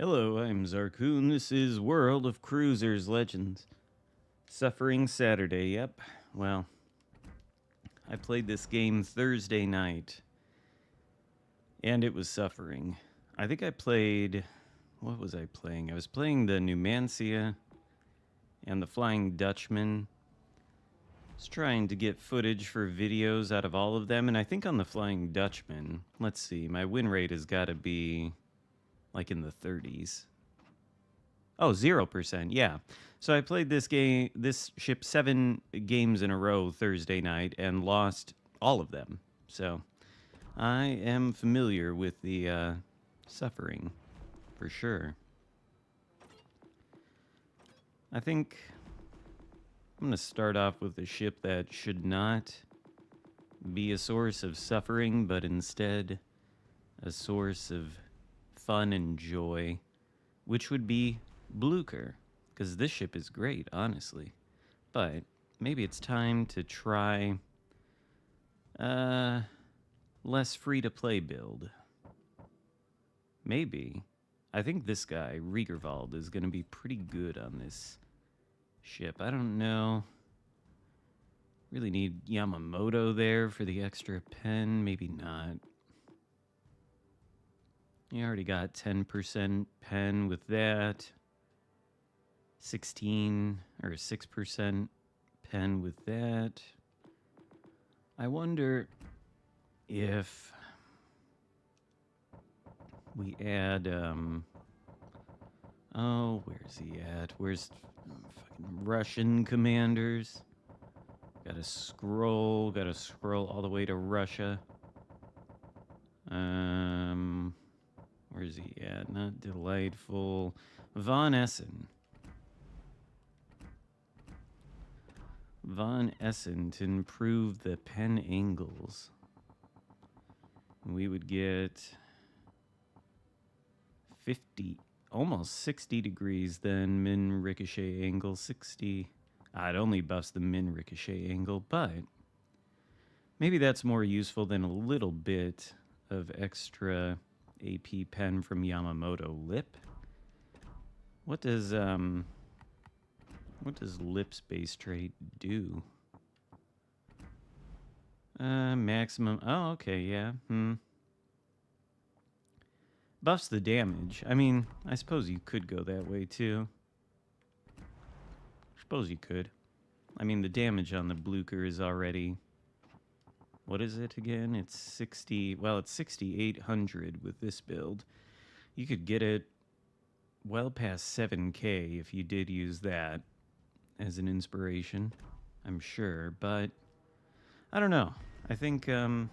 Hello, I'm Xarkun. This is World of Cruisers Legends. Suffering Saturday, yep. Well, I played this game Thursday night, and it was suffering. I think I played... What was I playing? I was playing the Numancia and the Flying Dutchman. I was trying to get footage for videos out of all of them, and I think on the Flying Dutchman, let's see, my win rate has got to be like in the 30s. Oh, 0%, yeah. So I played this ship 7 games in a row Thursday night and lost all of them. So I am familiar with the suffering, for sure. I think I'm going to start off with a ship that should not be a source of suffering, but instead a source of fun and joy, which would be Blucher, because this ship is great, honestly. But maybe it's time to try less free-to-play build. Maybe. I think this guy, Riegerwald, is going to be pretty good on this ship. I don't know. Really need Yamamoto there for the extra pen. Maybe not. You already got 10% pen with that. 16 or 6% pen with that. I wonder if we add, oh, where's he at? Where's fucking Russian commanders? Gotta scroll all the way to Russia. Where's he at? Not delightful. Von Essen. Von Essen to improve the pen angles. We would get 50, almost 60 degrees then min ricochet angle. 60. It only buffs the min ricochet angle, but maybe that's more useful than a little bit of extra AP pen from Yamamoto. Lip? What does Lip's base trait do? Maximum. Oh, okay, yeah. Buffs the damage. I mean, I suppose you could go that way too. Suppose you could. I mean, the damage on the Blucher is already... What is it again? It's 60... Well, it's 6,800 with this build. You could get it well past 7K if you did use that as an inspiration, I'm sure, but I don't know. I think buffing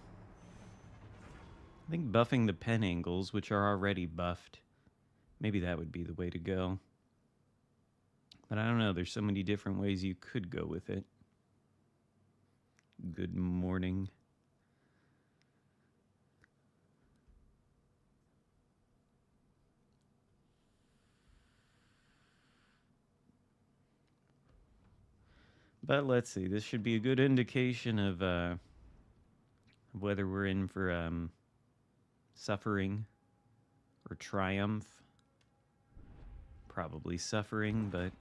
the pen angles, which are already buffed, maybe that would be the way to go. But I don't know, there's so many different ways you could go with it. Good morning. But let's see, this should be a good indication of whether we're in for suffering or triumph. Probably suffering, but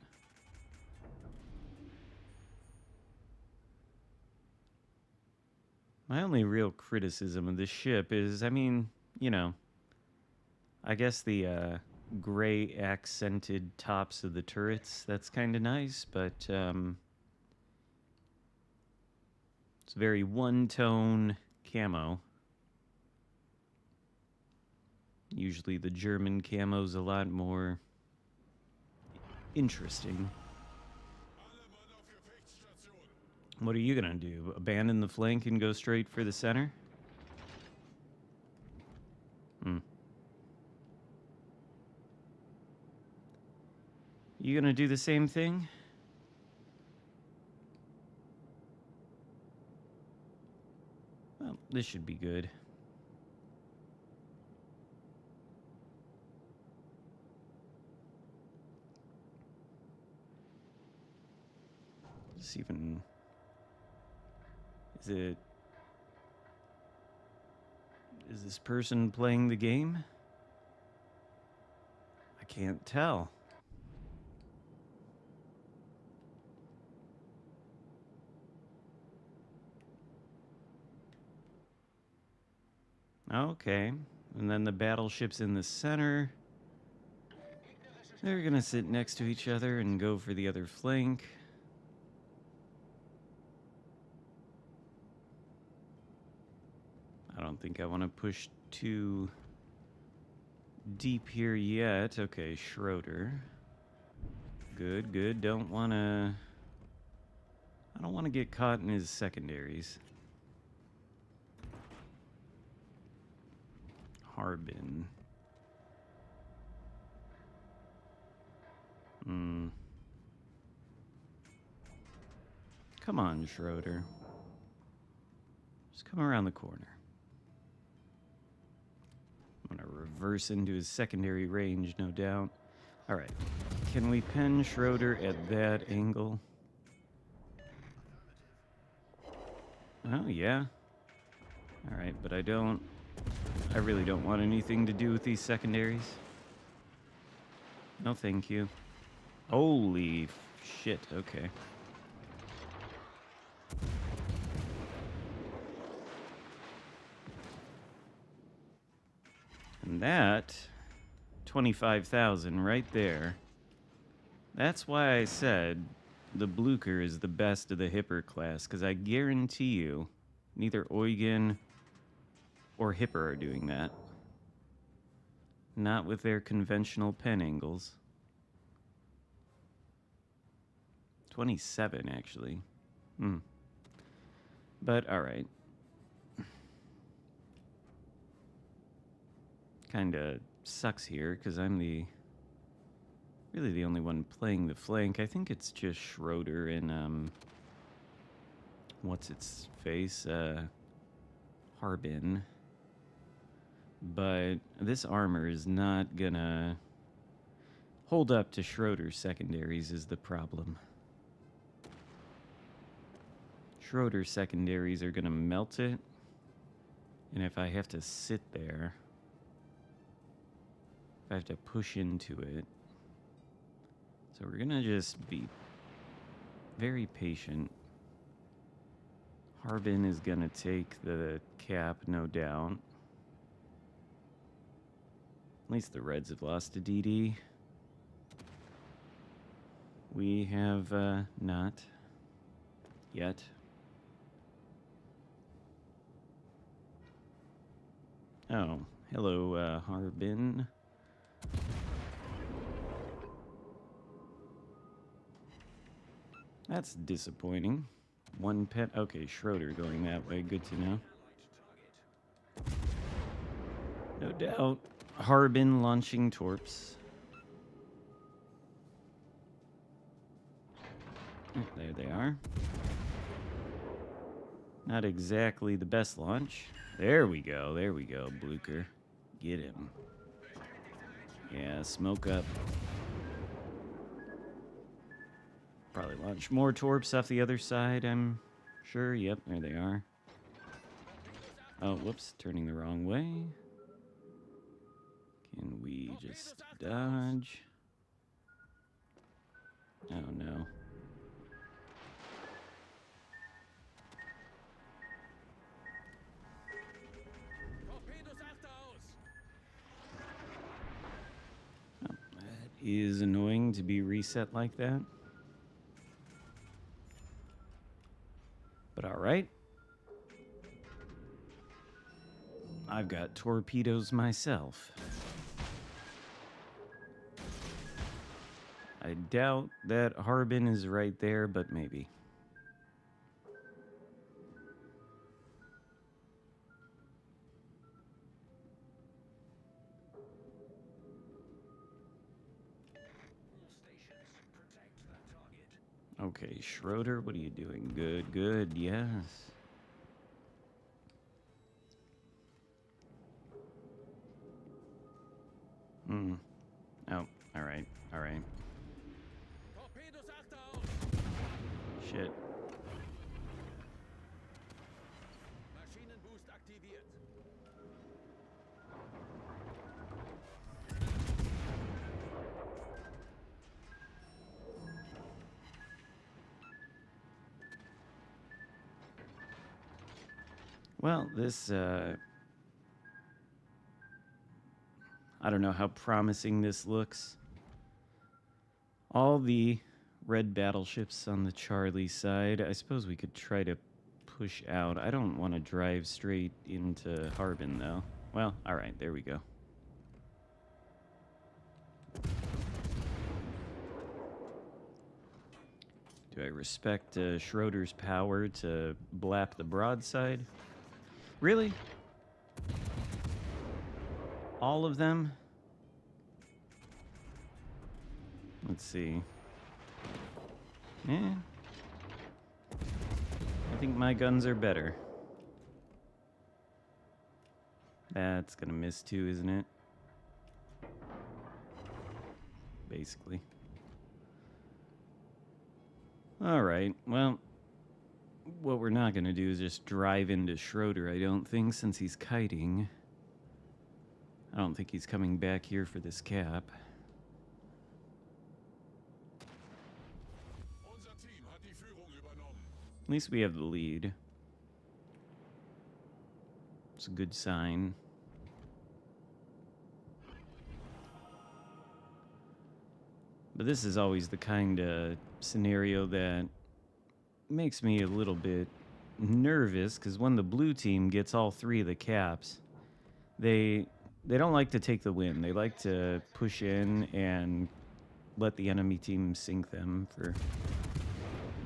my only real criticism of this ship is, I mean, you know, I guess the gray accented tops of the turrets, that's kind of nice, but it's very one-tone camo. Usually the German camo's a lot more interesting. What are you gonna do? Abandon the flank and go straight for the center? You gonna do the same thing? Well, this should be good. Is this person playing the game? I can't tell. Okay. And then the battleships in the center. They're gonna sit next to each other and go for the other flank. I don't think I want to push too deep here yet. Okay, Schroeder. Good, good. I don't want to get caught in his secondaries. Harbin. Come on, Schroeder. Just come around the corner. I'm going to reverse into his secondary range, no doubt. All right. Can we pen Schroeder at that angle? Oh, yeah. All right, but I really don't want anything to do with these secondaries. No, thank you. Holy shit, okay. And that, 25,000 right there. That's why I said the Blucher is the best of the Hipper class, because I guarantee you neither Eugen or Hipper are doing that. Not with their conventional pen angles. 27, actually. But, alright. Kinda sucks here, because I'm really the only one playing the flank. I think it's just Schroeder and, what's its face? Harbin. But this armor is not gonna hold up to Schroeder's secondaries is the problem. Schroeder's secondaries are gonna melt it. And if I have to sit there, if I have to push into it. So we're gonna just be very patient. Harbin is gonna take the cap, no doubt. At least the Reds have lost a DD. We have not yet. Oh, hello, Harbin. That's disappointing. One pet. Okay, Schroeder going that way. Good to know. No doubt. Harbin launching torps. There they are. Not exactly the best launch. There we go. There we go, Blucher. Get him. Yeah, smoke up. Probably launch more torps off the other side, I'm sure. Yep, there they are. Oh, whoops, turning the wrong way. Can we just dodge? Oh, no. Oh, that is annoying to be reset like that. But all right. I've got torpedoes myself. I doubt that Harbin is right there, but maybe. Okay, Schroeder, what are you doing? Good, good, yes. Oh, all right, all right. Shit. Well, this, I don't know how promising this looks. All the red battleships on the Charlie side. I suppose we could try to push out. I don't want to drive straight into Harbin, though. Well, alright, there we go. Do I respect Schroeder's power to blap the broadside? Really? All of them? Let's see. I think my guns are better. That's gonna miss too, isn't it? Basically. Alright, well, what we're not gonna do is just drive into Schroeder, I don't think, since he's kiting. I don't think he's coming back here for this cap. At least we have the lead. It's a good sign. But this is always the kind of scenario that makes me a little bit nervous, because when the blue team gets all three of the caps, they don't like to take the win. They like to push in and let the enemy team sink them for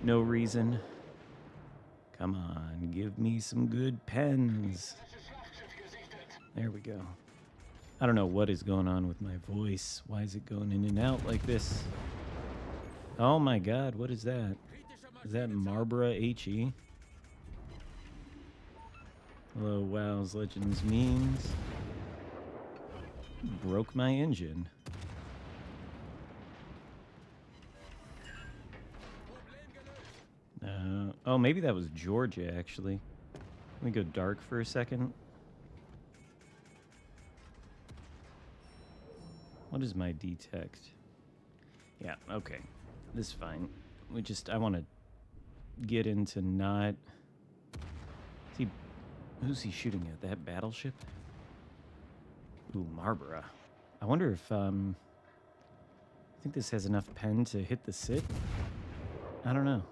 no reason. Come on, give me some good pens. There we go. I don't know what is going on with my voice. Why is it going in and out like this? Oh my god, what is that? Is that Marbra HE? Hello, WoW's Legends memes. Broke my engine. Oh, maybe that was Georgia, actually. Let me go dark for a second. What is my detect? Yeah, okay. This is fine. I want to get into not... Who's he shooting at? That battleship? Ooh, Marbra. I wonder if, I think this has enough pen to hit the sit? I don't know.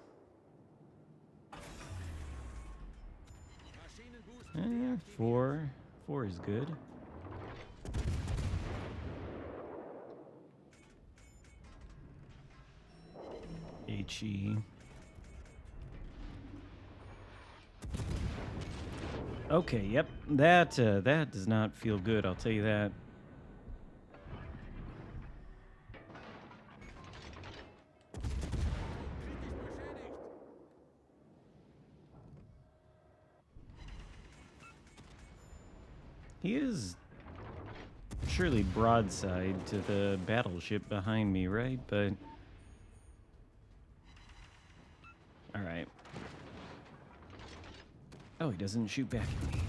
Four is good. HE. Okay, yep. That does not feel good, I'll tell you that. He is surely broadside to the battleship behind me, right? But... Alright. Oh, he doesn't shoot back at me.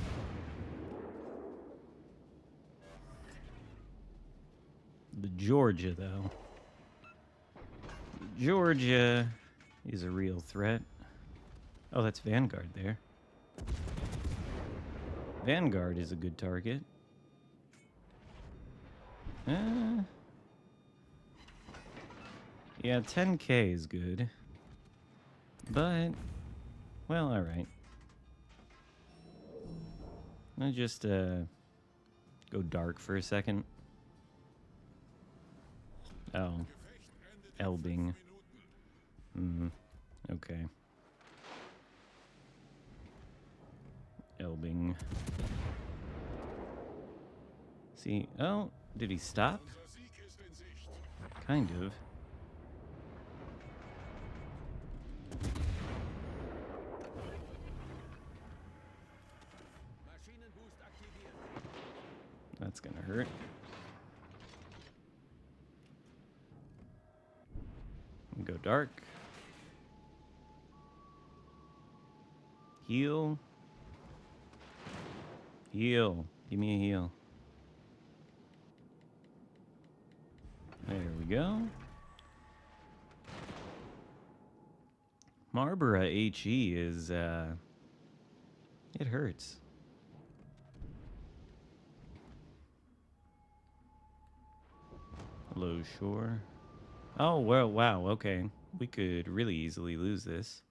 The Georgia, though. Georgia is a real threat. Oh, that's Vanguard there. Vanguard is a good target. Yeah, 10k is good. But, well, alright. I'll just go dark for a second. Oh. Elbing. Okay. Elbing. See, oh, did he stop? Kind of. That's gonna hurt. Go dark. Heal. Heal. Give me a heal. There we go. Marbra HE is, it hurts. Hello, shore. Oh, well, wow, okay. We could really easily lose this.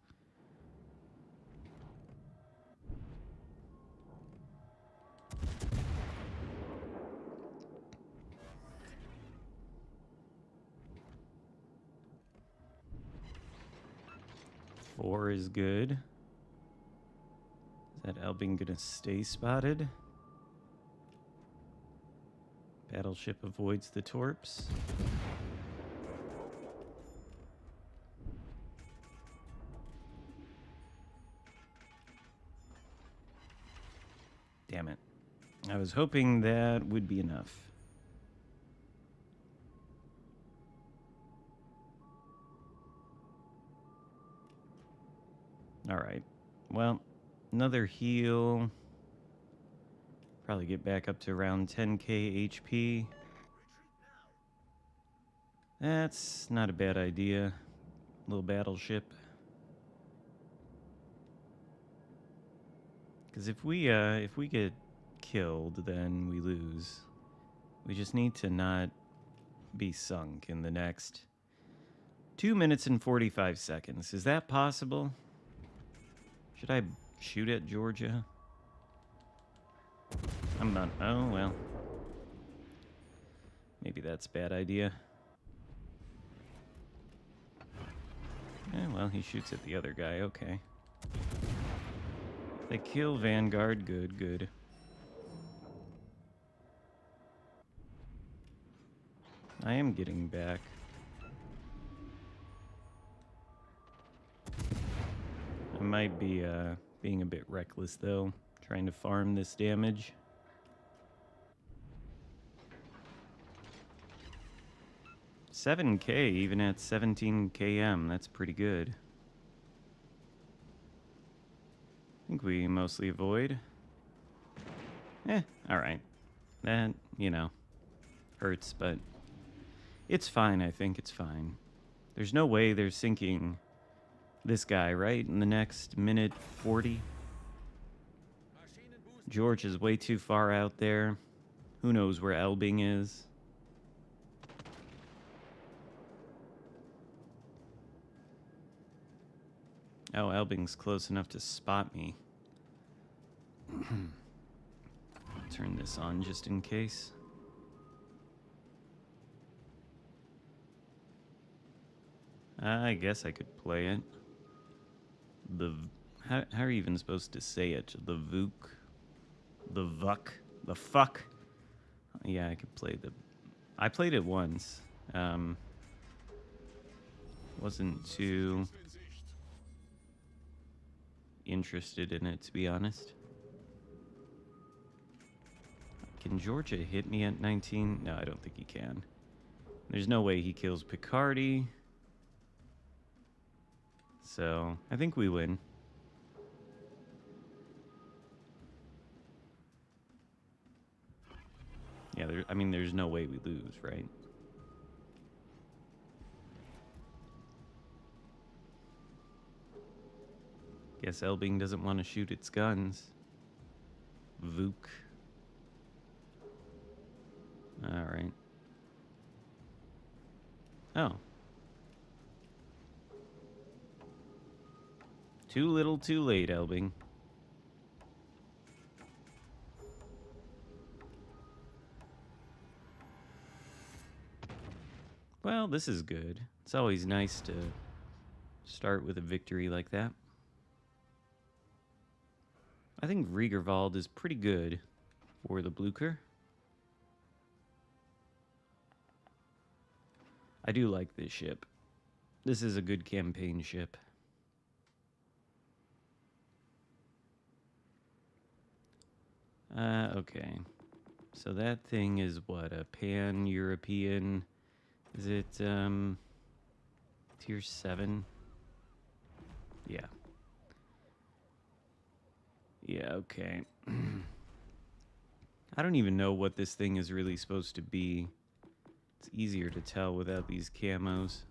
Four is good. Is that Elbing gonna stay spotted? Battleship avoids the torps. Damn it. I was hoping that would be enough. Alright. Well, another heal. Probably get back up to around 10k HP. That's not a bad idea. Little battleship. Because if we get killed, then we lose. We just need to not be sunk in the next 2 minutes and 45 seconds. Is that possible? Should I shoot at Georgia? I'm not. Oh, well. Maybe that's a bad idea. Well, he shoots at the other guy. Okay. They kill Vanguard. Good, good. I am getting back. I might be being a bit reckless, though, trying to farm this damage. $7K, even at 17 km. That's pretty good. I think we mostly avoid. Alright. That, hurts, but it's fine, I think. It's fine. There's no way they're sinking this guy, right? In the next minute 40. George is way too far out there. Who knows where Elbing is? Oh, Elbing's close enough to spot me. Turn this on just in case. I guess I could play it. How are you even supposed to say it? The Vuk? The Vuck? The fuck? Yeah, I could play I played it once. Wasn't too interested in it, to be honest. Can Georgia hit me at 19? No, I don't think he can. There's no way he kills Picardy. So, I think we win. Yeah, there's no way we lose, right? Guess Elbing doesn't want to shoot its guns. Vuk. Alright. Oh. Too little, too late, Elbing. Well, this is good. It's always nice to start with a victory like that. I think Riegerwald is pretty good for the Blucher. I do like this ship. This is a good campaign ship. Okay. So that thing is what, a pan-European... Is it, tier 7? Yeah. Yeah, okay. I don't even know what this thing is really supposed to be. It's easier to tell without these camos.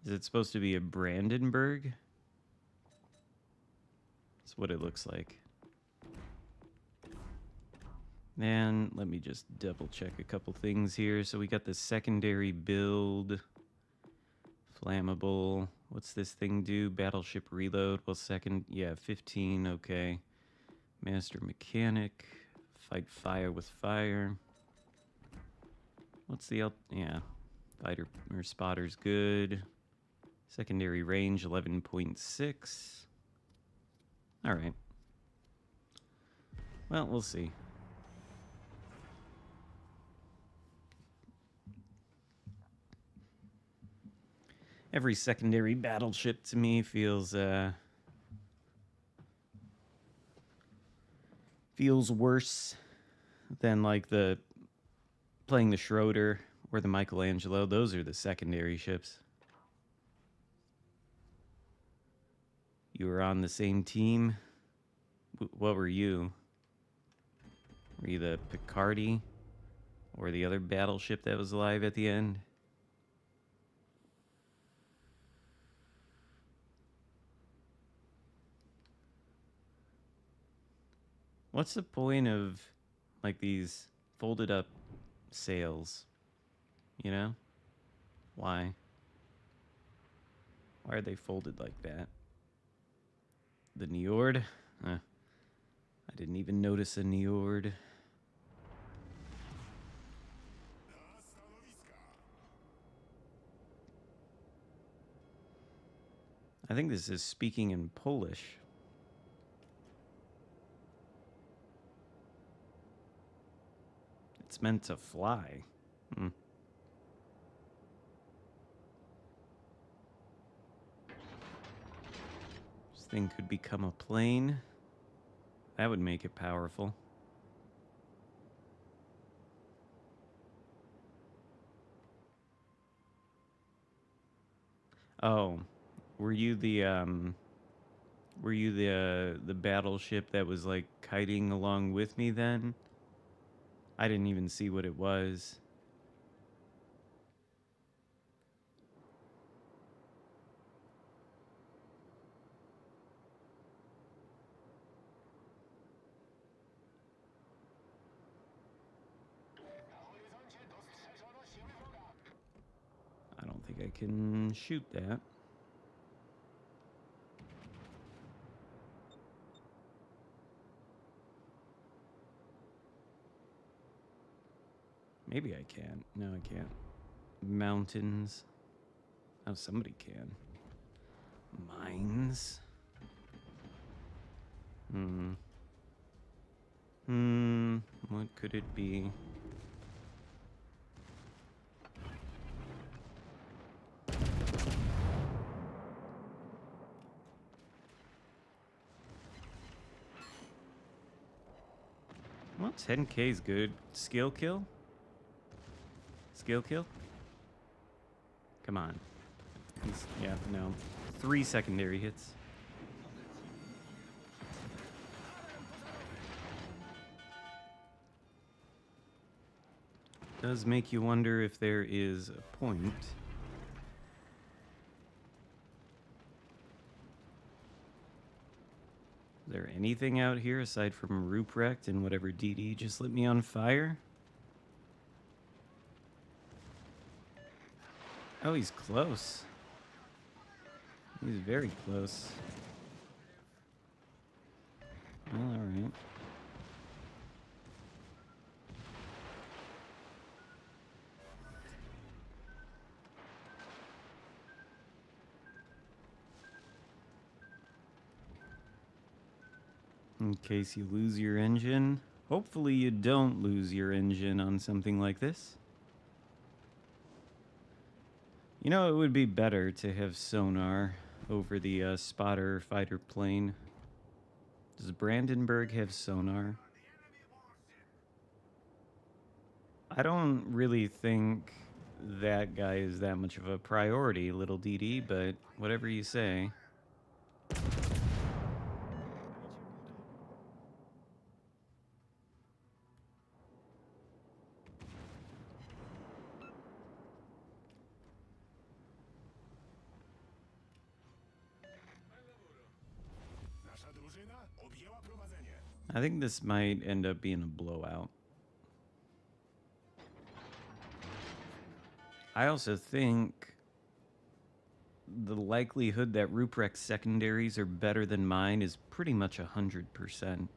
Is it supposed to be a Brandenburg? That's what it looks like. And let me just double check a couple things here. So we got the secondary build. Flammable. What's this thing do? Battleship reload. Well, second. Yeah, 15. Okay. Master mechanic. Fight fire with fire. What's the... yeah. Fighter or spotter's good. Secondary range 11.6. Alright. Well, we'll see. Every secondary battleship to me feels worse than like the playing the Schroeder or the Michelangelo. Those are the secondary ships. You were on the same team. What were you? Were you the Picardy or the other battleship that was alive at the end? What's the point of, like, these folded up sails? You know? Why? Why are they folded like that? The Njord? I didn't even notice a Njord. I think this is speaking in Polish. It's meant to fly. This thing could become a plane. That would make it powerful. Oh, were you the battleship that was like kiting along with me then? I didn't even see what it was. I don't think I can shoot that. Maybe I can. No, I can't. Mountains. Oh, somebody can. Mines. What could it be? Well, 10k is good. Skill kill? Skill kill? Come on. Yeah, no. 3 secondary hits. Does make you wonder if there is a point. Is there anything out here aside from Ruprecht and whatever DD just lit me on fire? Oh, he's close. He's very close. Well, alright. In case you lose your engine. Hopefully you don't lose your engine on something like this. You know, it would be better to have sonar over the spotter fighter plane. Does Brandenburg have sonar? I don't really think that guy is that much of a priority, little DD, but whatever you say. I think this might end up being a blowout. I also think the likelihood that Ruprecht's secondaries are better than mine is pretty much 100%.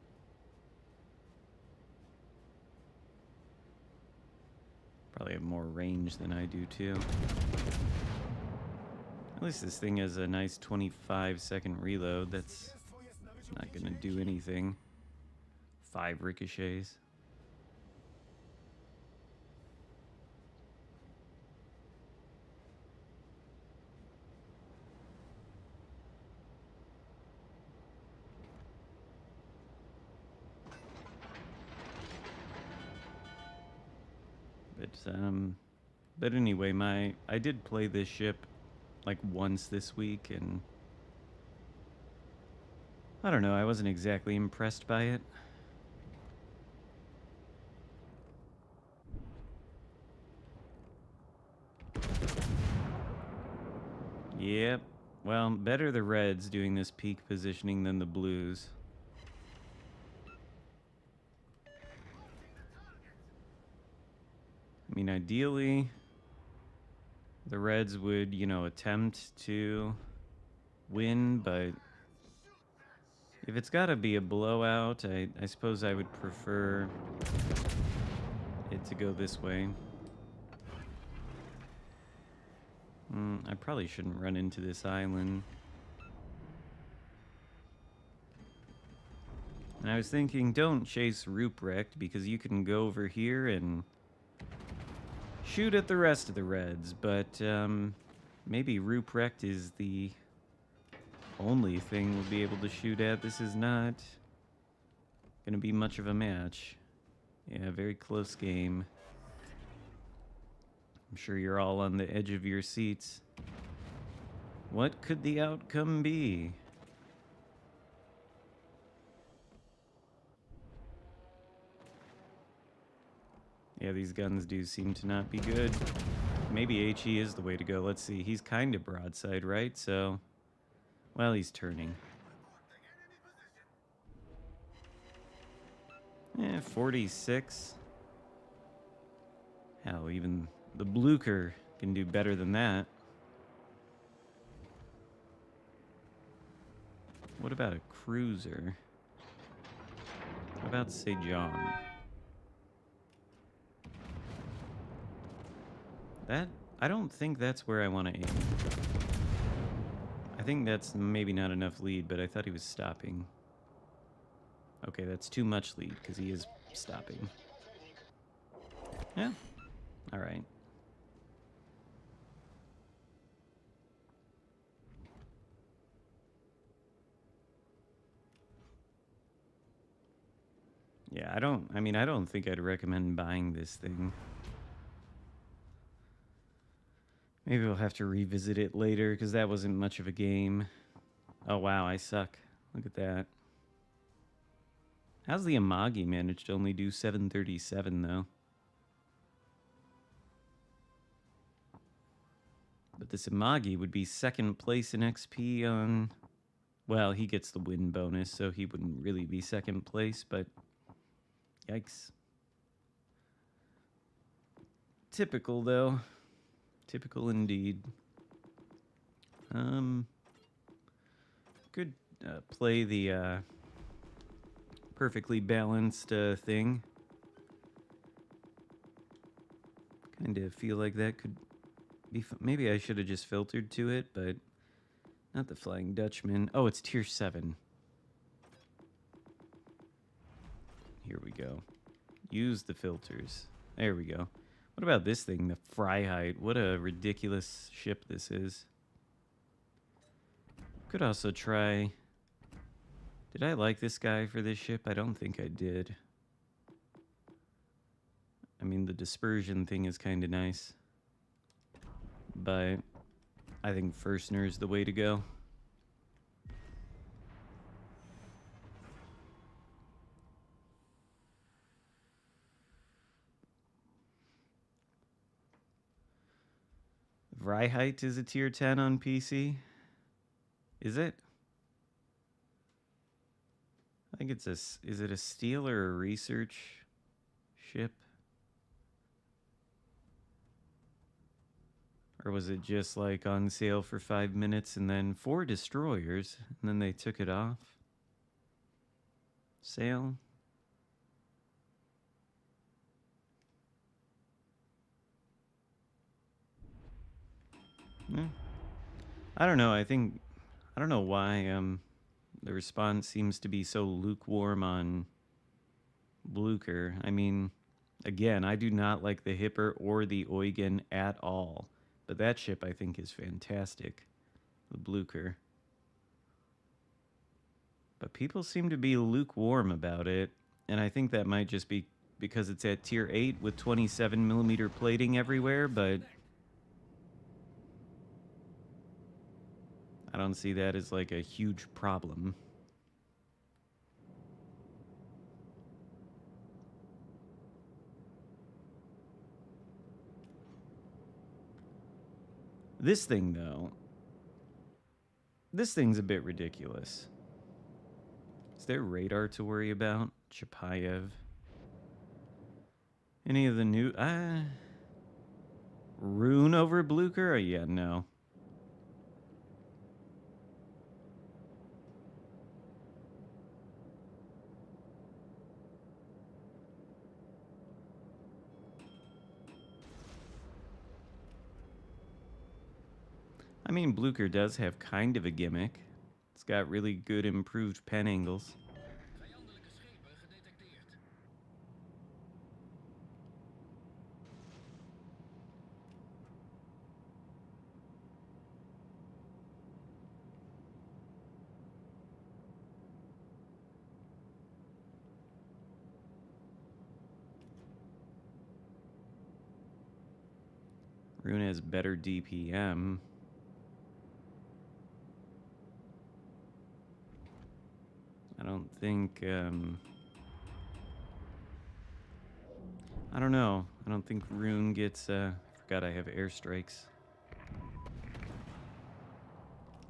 Probably have more range than I do, too. At least this thing has a nice 25-second reload. That's not going to do anything. 5 ricochets. But anyway, I did play this ship like once this week, and I don't know, I wasn't exactly impressed by it. Yep. Well, better the Reds doing this peak positioning than the Blues. I mean, ideally, the Reds would, attempt to win, but if it's got to be a blowout, I suppose I would prefer it to go this way. I probably shouldn't run into this island. And I was thinking, don't chase Ruprecht, because you can go over here and shoot at the rest of the Reds, but maybe Ruprecht is the only thing we'll be able to shoot at. This is not going to be much of a match. Yeah, very close game. I'm sure you're all on the edge of your seats. What could the outcome be? Yeah, these guns do seem to not be good. Maybe HE is the way to go. Let's see. He's kind of broadside, right? So, well, he's turning. 46. Hell, even the Blucher can do better than that. What about a cruiser? What about St. John? I don't think that's where I want to aim. I think that's maybe not enough lead, but I thought he was stopping. Okay, that's too much lead, because he is stopping. Yeah. All right. Yeah, I don't think I'd recommend buying this thing. Maybe we'll have to revisit it later, because that wasn't much of a game. Oh, wow, I suck. Look at that. How's the Amagi managed to only do 737, though? But this Amagi would be second place in XP on... Well, he gets the win bonus, so he wouldn't really be second place, but... Yikes. Typical, though. Typical indeed. Could play the perfectly balanced thing. Kind of feel like that could be... Maybe I should have just filtered to it, but not the Flying Dutchman. Oh, it's tier 7. Here we go. Use the filters. There we go. What about this thing, the Fryheight? What a ridiculous ship this is. Could also try... Did I like this guy for this ship? I don't think I did. I mean, the dispersion thing is kind of nice. But I think Firstner is the way to go. Fryheight is a tier 10 on PC. Is it? I think it's is it a steel or a research ship? Or was it just like on sale for 5 minutes and then 4 destroyers and then they took it off? Sale? Yeah. I don't know. I don't know why the response seems to be so lukewarm on Blucher. I mean, again, I do not like the Hipper or the Eugen at all. But that ship, I think, is fantastic. The Blucher. But people seem to be lukewarm about it. And I think that might just be because it's at tier 8 with 27mm plating everywhere. But I don't see that as like a huge problem. This thing, though, this thing's a bit ridiculous. Is there radar to worry about? Chapayev. Any of the new... Rune over Blucher? Yeah, no. I mean, Blucher does have kind of a gimmick. It's got really good improved pen angles. Rune has better DPM. I don't think, I don't know. I don't think Rune gets, forgot I have airstrikes.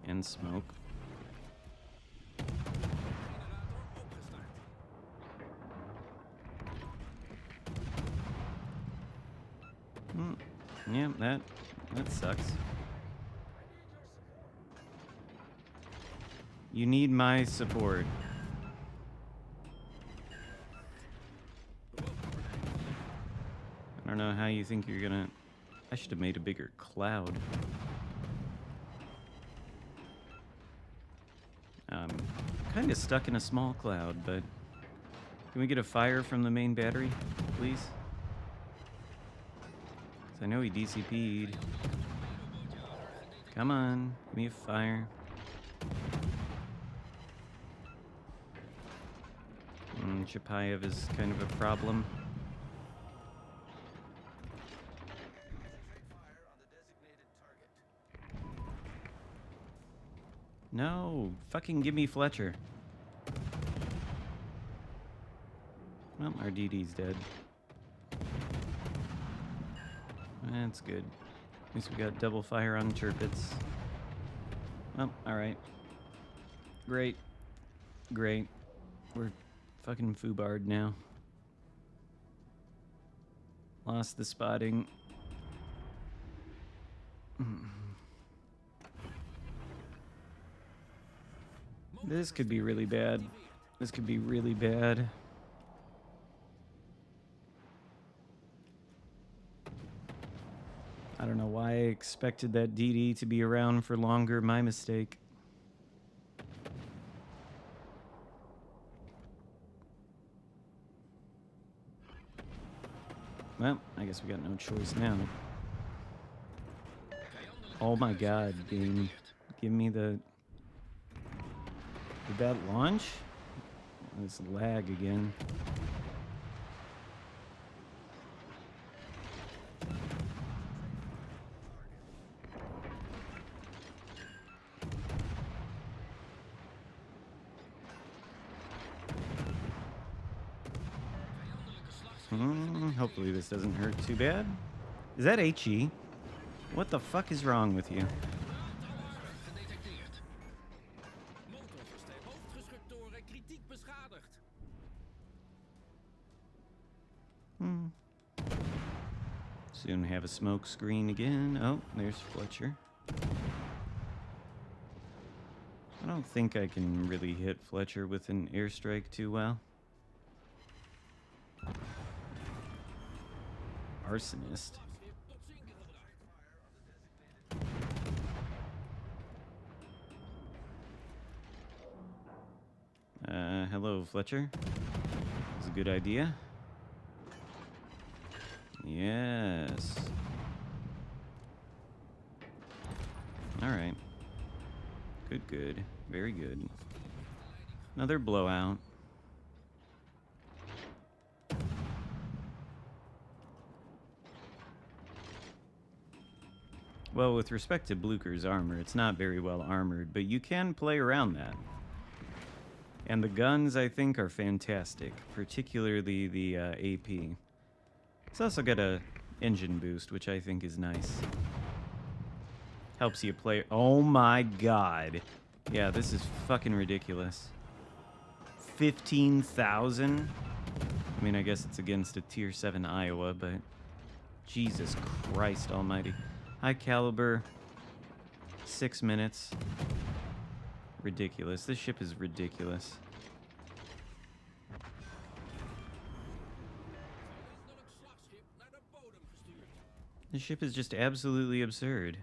And smoke. Yeah, that sucks. You need my support. I don't know how you think you're gonna... I should have made a bigger cloud. Kind of stuck in a small cloud, but... Can we get a fire from the main battery, please? I know he DCP'd. Come on, give me a fire. Chapayev is kind of a problem. No, fucking give me Fletcher. Well, our DD's dead. That's good. At least we got double fire on Chirpits. Well, alright. Great. Great. We're fucking foobarred now. Lost the spotting. This could be really bad. This could be really bad. I don't know why I expected that DD to be around for longer. My mistake. Well, I guess we got no choice now. Oh my god, game. Give me the... Did that launch? This lag again. Hopefully this doesn't hurt too bad. Is that HE? What the fuck is wrong with you? Soon have have a smoke screen again. Oh, there's Fletcher. I don't think I can really hit Fletcher with an airstrike too well. Arsonist. Hello, Fletcher. It's a good idea. Yes. Alright. Good, good. Very good. Another blowout. Well, with respect to Blucher's armor, it's not very well armored, but you can play around that. And the guns, I think, are fantastic, particularly the AP. It's also got a engine boost, which I think is nice. Helps you play. Oh my god. Yeah, this is fucking ridiculous. 15,000? I mean, I guess it's against a tier 7 Iowa, but Jesus Christ almighty. High caliber, 6 minutes. Ridiculous. This ship is ridiculous. This ship is just absolutely absurd.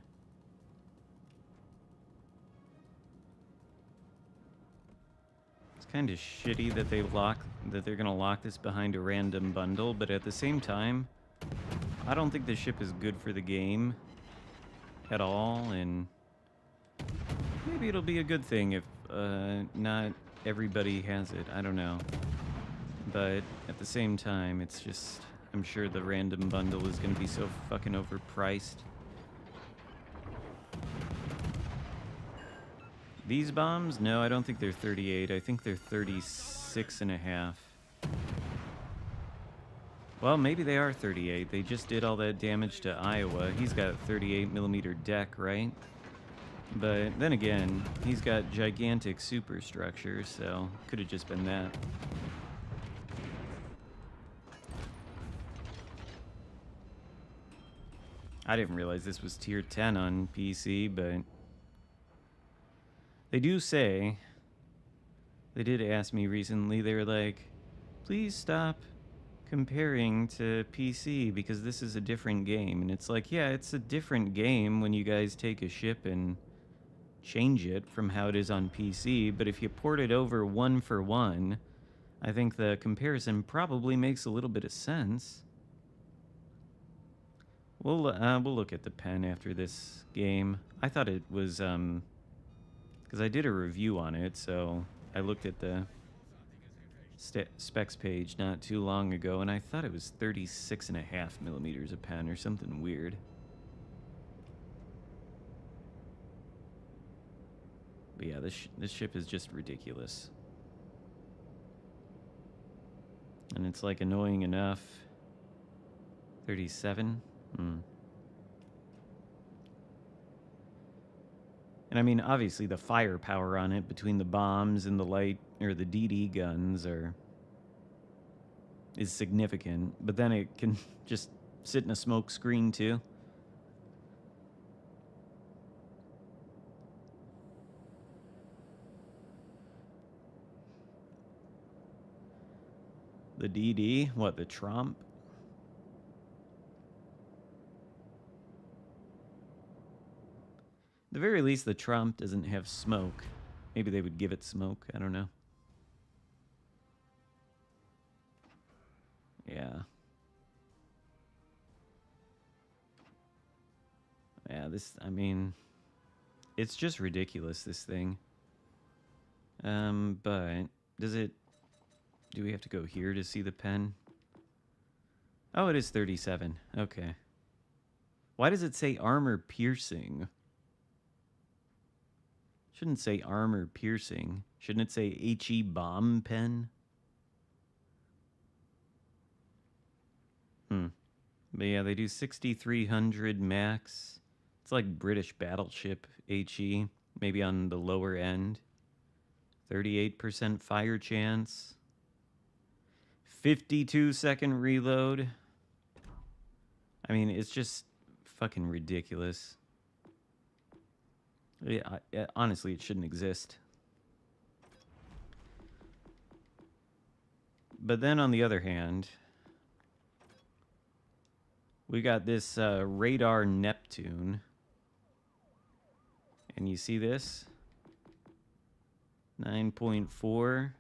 It's kind of shitty that they're gonna lock this behind a random bundle, but at the same time, I don't think this ship is good for the game at all, and maybe it'll be a good thing if not everybody has it. I don't know. But at the same time, it's just, I'm sure the random bundle is going to be so fucking overpriced. These bombs? No, I don't think they're 38. I think they're 36 and a half. Well, maybe they are 38. They just did all that damage to Iowa. He's got a 38mm deck, right? But then again, he's got gigantic superstructure, so could have just been that. I didn't realize this was tier 10 on PC, but they do say, they did ask me recently, they were like, please stop comparing to PC because this is a different game. And it's like, yeah, it's a different game when you guys take a ship and change it from how it is on PC, but if you port it over one for one, I think the comparison probably makes a little bit of sense. We'll look at the pen after this game. I thought it was because I did a review on it, so I looked at the specs page not too long ago, and I thought it was 36.5mm a pen or something weird. But yeah, this ship is just ridiculous. And it's like annoying enough. 37? And I mean, obviously the firepower on it between the bombs and the light, or the DD guns is significant. But then it can just sit in a smoke screen too. The DD? What, the Trump? At the very least, the Trump doesn't have smoke. Maybe they would give it smoke. I don't know. Yeah. Yeah, this, I mean, it's just ridiculous, this thing. But does it... Do we have to go here to see the pen? Oh, it is 37. Okay. Why does it say armor piercing? Shouldn't say armor piercing. Shouldn't it say HE bomb pen? But yeah, they do 6,300 max. It's like British battleship HE, maybe on the lower end. 38% fire chance. 52-second reload. I mean, it's just fucking ridiculous. Yeah, honestly, it shouldn't exist. But then on the other hand, we got this radar Neptune. And you see this? 9.4.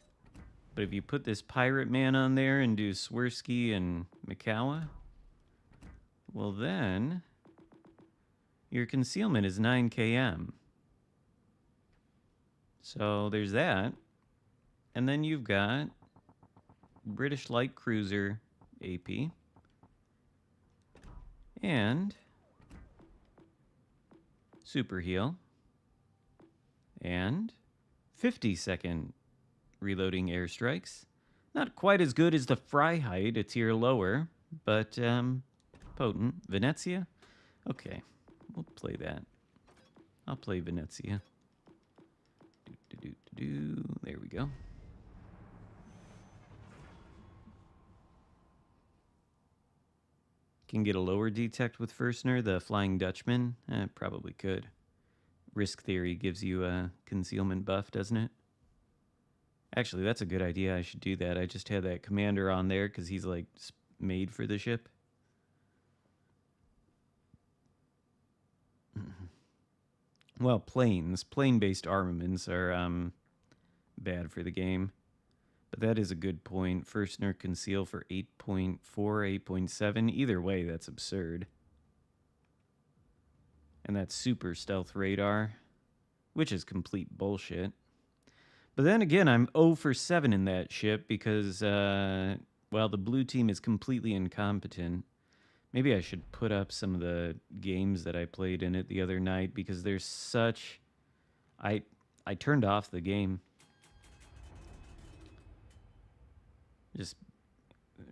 But if you put this Pirate Man on there and do Swirsky and Mikawa, well then, your concealment is 9 km. So there's that. And then you've got British Light Cruiser AP. And Super Heal. And 50-second reloading airstrikes. Not quite as good as the Fryheight, a tier lower, but potent. Venezia? Okay, we'll play that. I'll play Venezia. There we go. Can get a lower detect with Firstner, the Flying Dutchman? Probably could. Risk Theory gives you a concealment buff, doesn't it? Actually, that's a good idea. I should do that. I just had that commander on there because he's like made for the ship. Well, plane-based armaments are bad for the game. But that is a good point. Firstner conceal for 8.4, 8.7. Either way, that's absurd. And that's super stealth radar, which is complete bullshit. But then again, I'm 0 for 7 in that ship because, well, the blue team is completely incompetent. Maybe I should put up some of the games that I played in it the other night because there's such... I turned off the game. Just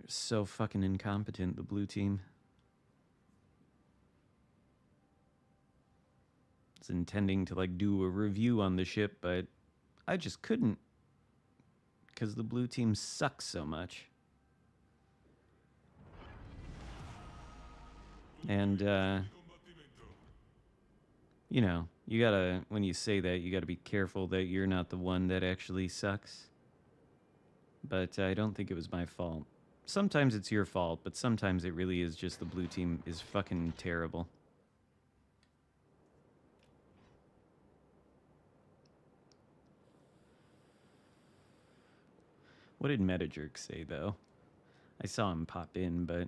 so fucking incompetent, the blue team. I was intending to like do a review on the ship, but I just couldn't because the blue team sucks so much. And, you know, you gotta, when you say that, you gotta be careful that you're not the one that actually sucks. But I don't think it was my fault. Sometimes it's your fault, but sometimes it really is just the blue team is fucking terrible. What did Metajerk say, though? I saw him pop in, but...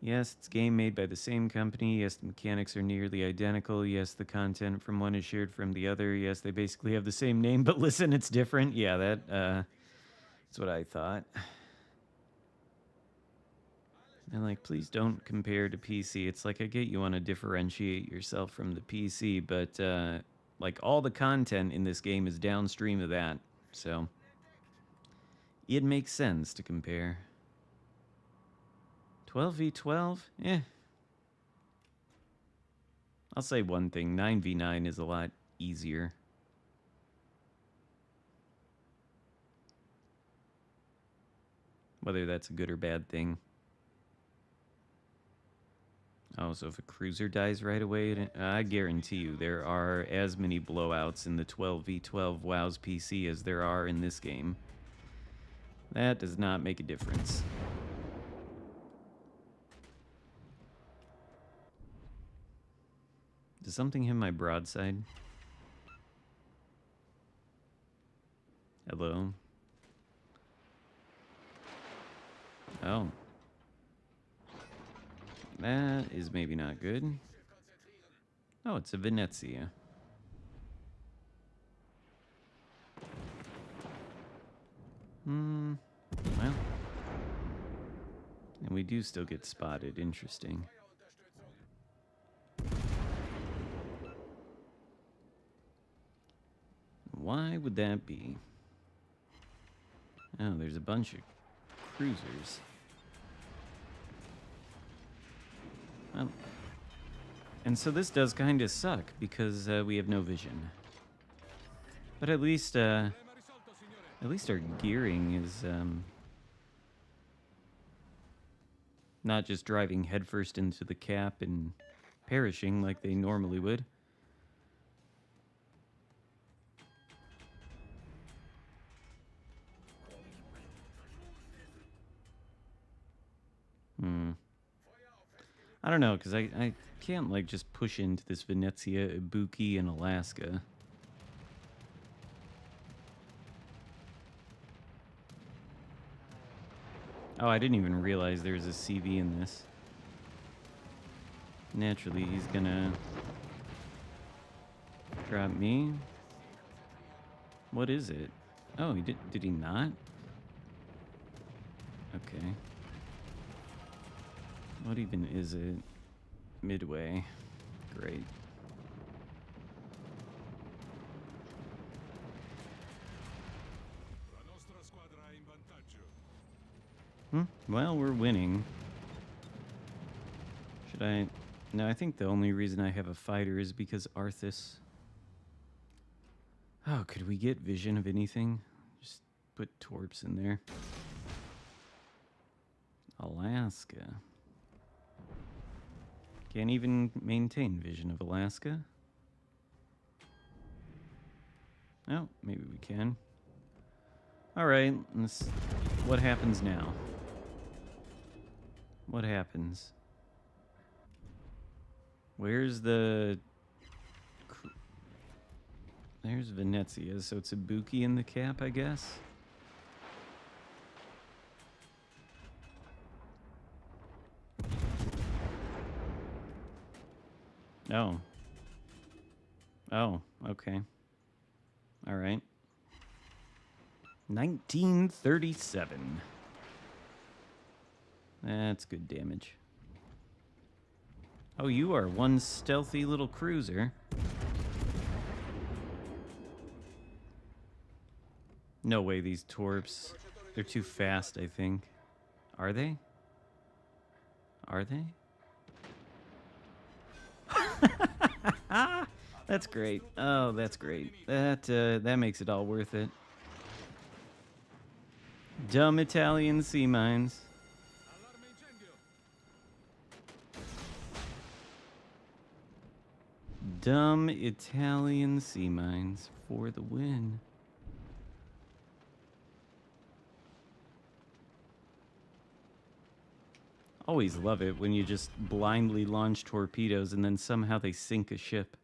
Yes, it's a game made by the same company. Yes, the mechanics are nearly identical. Yes, the content from one is shared from the other. Yes, they basically have the same name, but listen, it's different. Yeah, that's what I thought. And like, please don't compare to PC. It's like, I get you want to differentiate yourself from the PC, but like all the content in this game is downstream of that. So it makes sense to compare. 12v12? Eh. I'll say one thing. 9v9 is a lot easier. Whether that's a good or bad thing. Oh, so if a cruiser dies right away, I guarantee you there are as many blowouts in the 12v12 WoW's PC as there are in this game. That does not make a difference. Does something hit my broadside? Hello? Oh. That is maybe not good. Oh, it's a Venezia. Well. And we do still get spotted. Interesting. Why would that be? Oh, there's a bunch of cruisers. Well, and so this does kind of suck because we have no vision. But at least our gearing is not just driving headfirst into the cap and perishing like they normally would. I don't know, because I can't, like, just push into this Venezia, Ibuki, and Alaska. Oh, I didn't even realize there's a CV in this. Naturally, he's gonna drop me. What is it? Oh, he did he not? Okay. What even is it? Midway. Great. Well, we're winning. Should I... No, I think the only reason I have a fighter is because Arthas. Oh, could we get vision of anything? Just put torps in there. Alaska. Can't even maintain vision of Alaska. Oh, maybe we can. Alright, what happens now? What happens? Where's the... There's Venezia, so it's Ibuki in the cap, I guess? Oh. Oh, okay. All right. 1937. That's good damage. Oh, you are one stealthy little cruiser. No way these torps. They're too fast, I think. Are they? Are they? That's great. Oh, that's great. That makes it all worth it. Dumb Italian sea mines. Dumb Italian sea mines for the win. Always love it when you just blindly launch torpedoes and then somehow they sink a ship.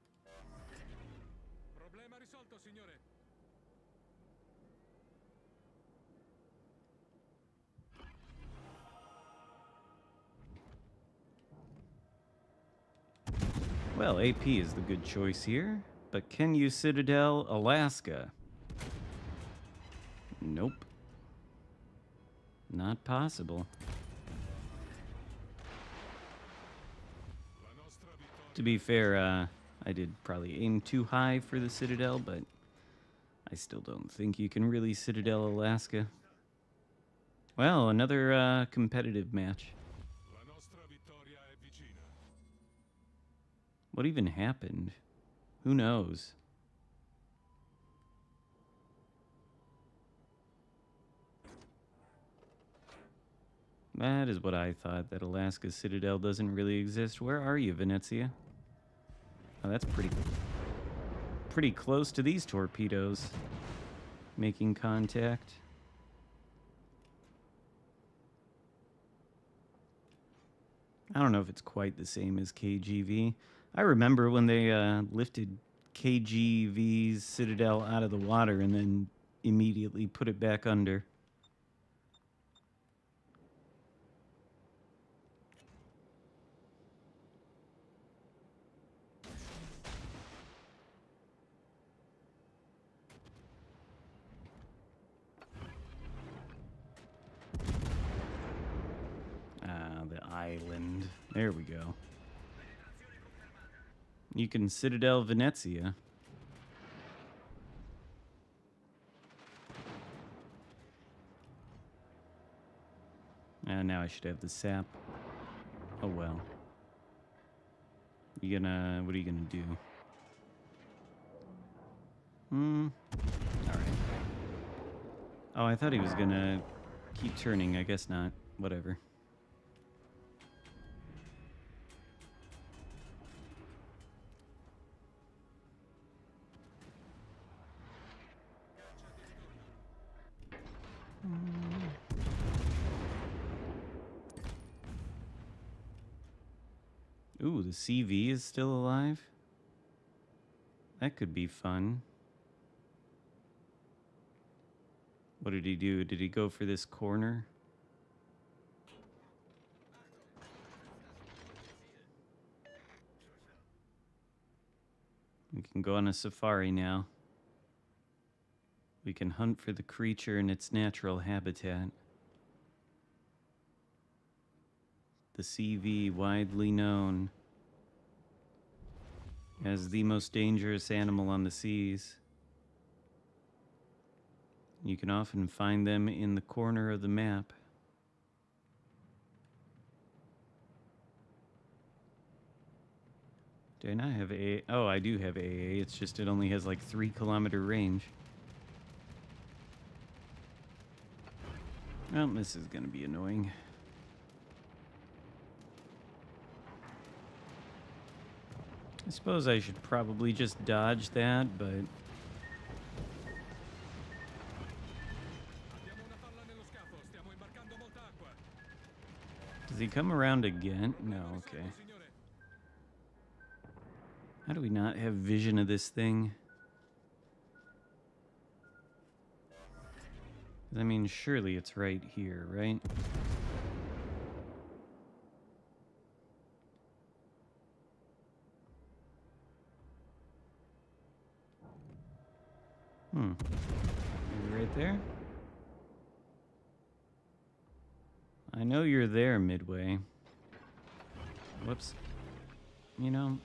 Well, AP is the good choice here, but can you Citadel Alaska? Nope. Not possible. To be fair, I did probably aim too high for the Citadel, but I still don't think you can really Citadel Alaska. Well, another competitive match. What even happened? Who knows? That is what I thought, that Alaska Citadel doesn't really exist. Where are you, Venezia? Oh, that's pretty close to these torpedoes making contact. I don't know if it's quite the same as KGV. I remember when they lifted KGV's Citadel out of the water and then immediately put it back under. The island. There we go. You can Citadel Venezia. And now I should have the sap. Oh well. What are you gonna do? Alright. Oh, I thought he was gonna keep turning. I guess not. Whatever. Ooh, the CV is still alive? That could be fun. What did he do? Did he go for this corner? We can go on a safari now. We can hunt for the creature in its natural habitat. The CV, widely known as the most dangerous animal on the seas. You can often find them in the corner of the map. Do I not have AA? Oh, I do have AA. It's just it only has like 3-kilometer range. Well, this is gonna be annoying. I suppose I should probably just dodge that, but... Does he come around again? No, okay. How do we not have vision of this thing? I mean, surely it's right here, right? Maybe right there? I know you're there, Midway. Whoops. You know...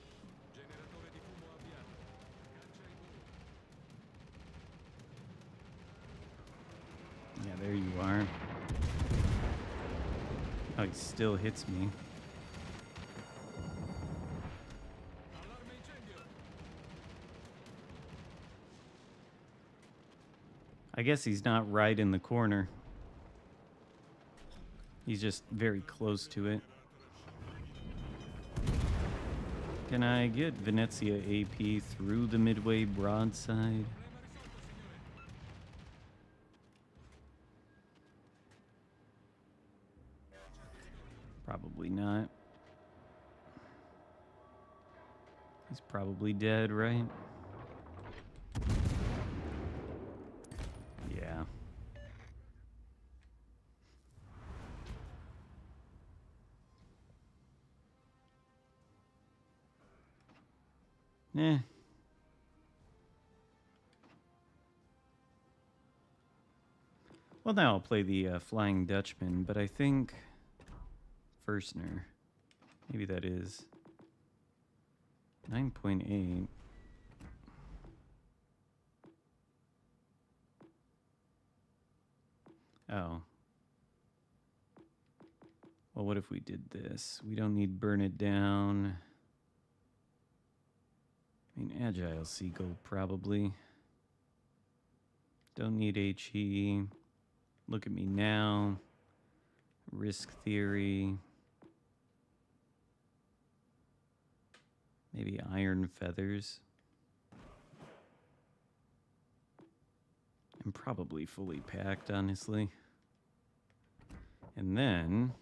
Yeah, there you are. Oh, he still hits me. I guess he's not right in the corner. He's just very close to it. Can I get Venezia AP through the Midway broadside? Probably not. He's probably dead, right? Yeah. Eh. Well, now I'll play the Flying Dutchman, but I think... Firstner. Maybe that is... 9.8. Oh. Well, what if we did this? We don't need burn it down. I mean, Agile Seagull, probably. Don't need HE. Look at me now. Risk theory. Maybe Iron Feathers. I'm probably fully packed, honestly. And then...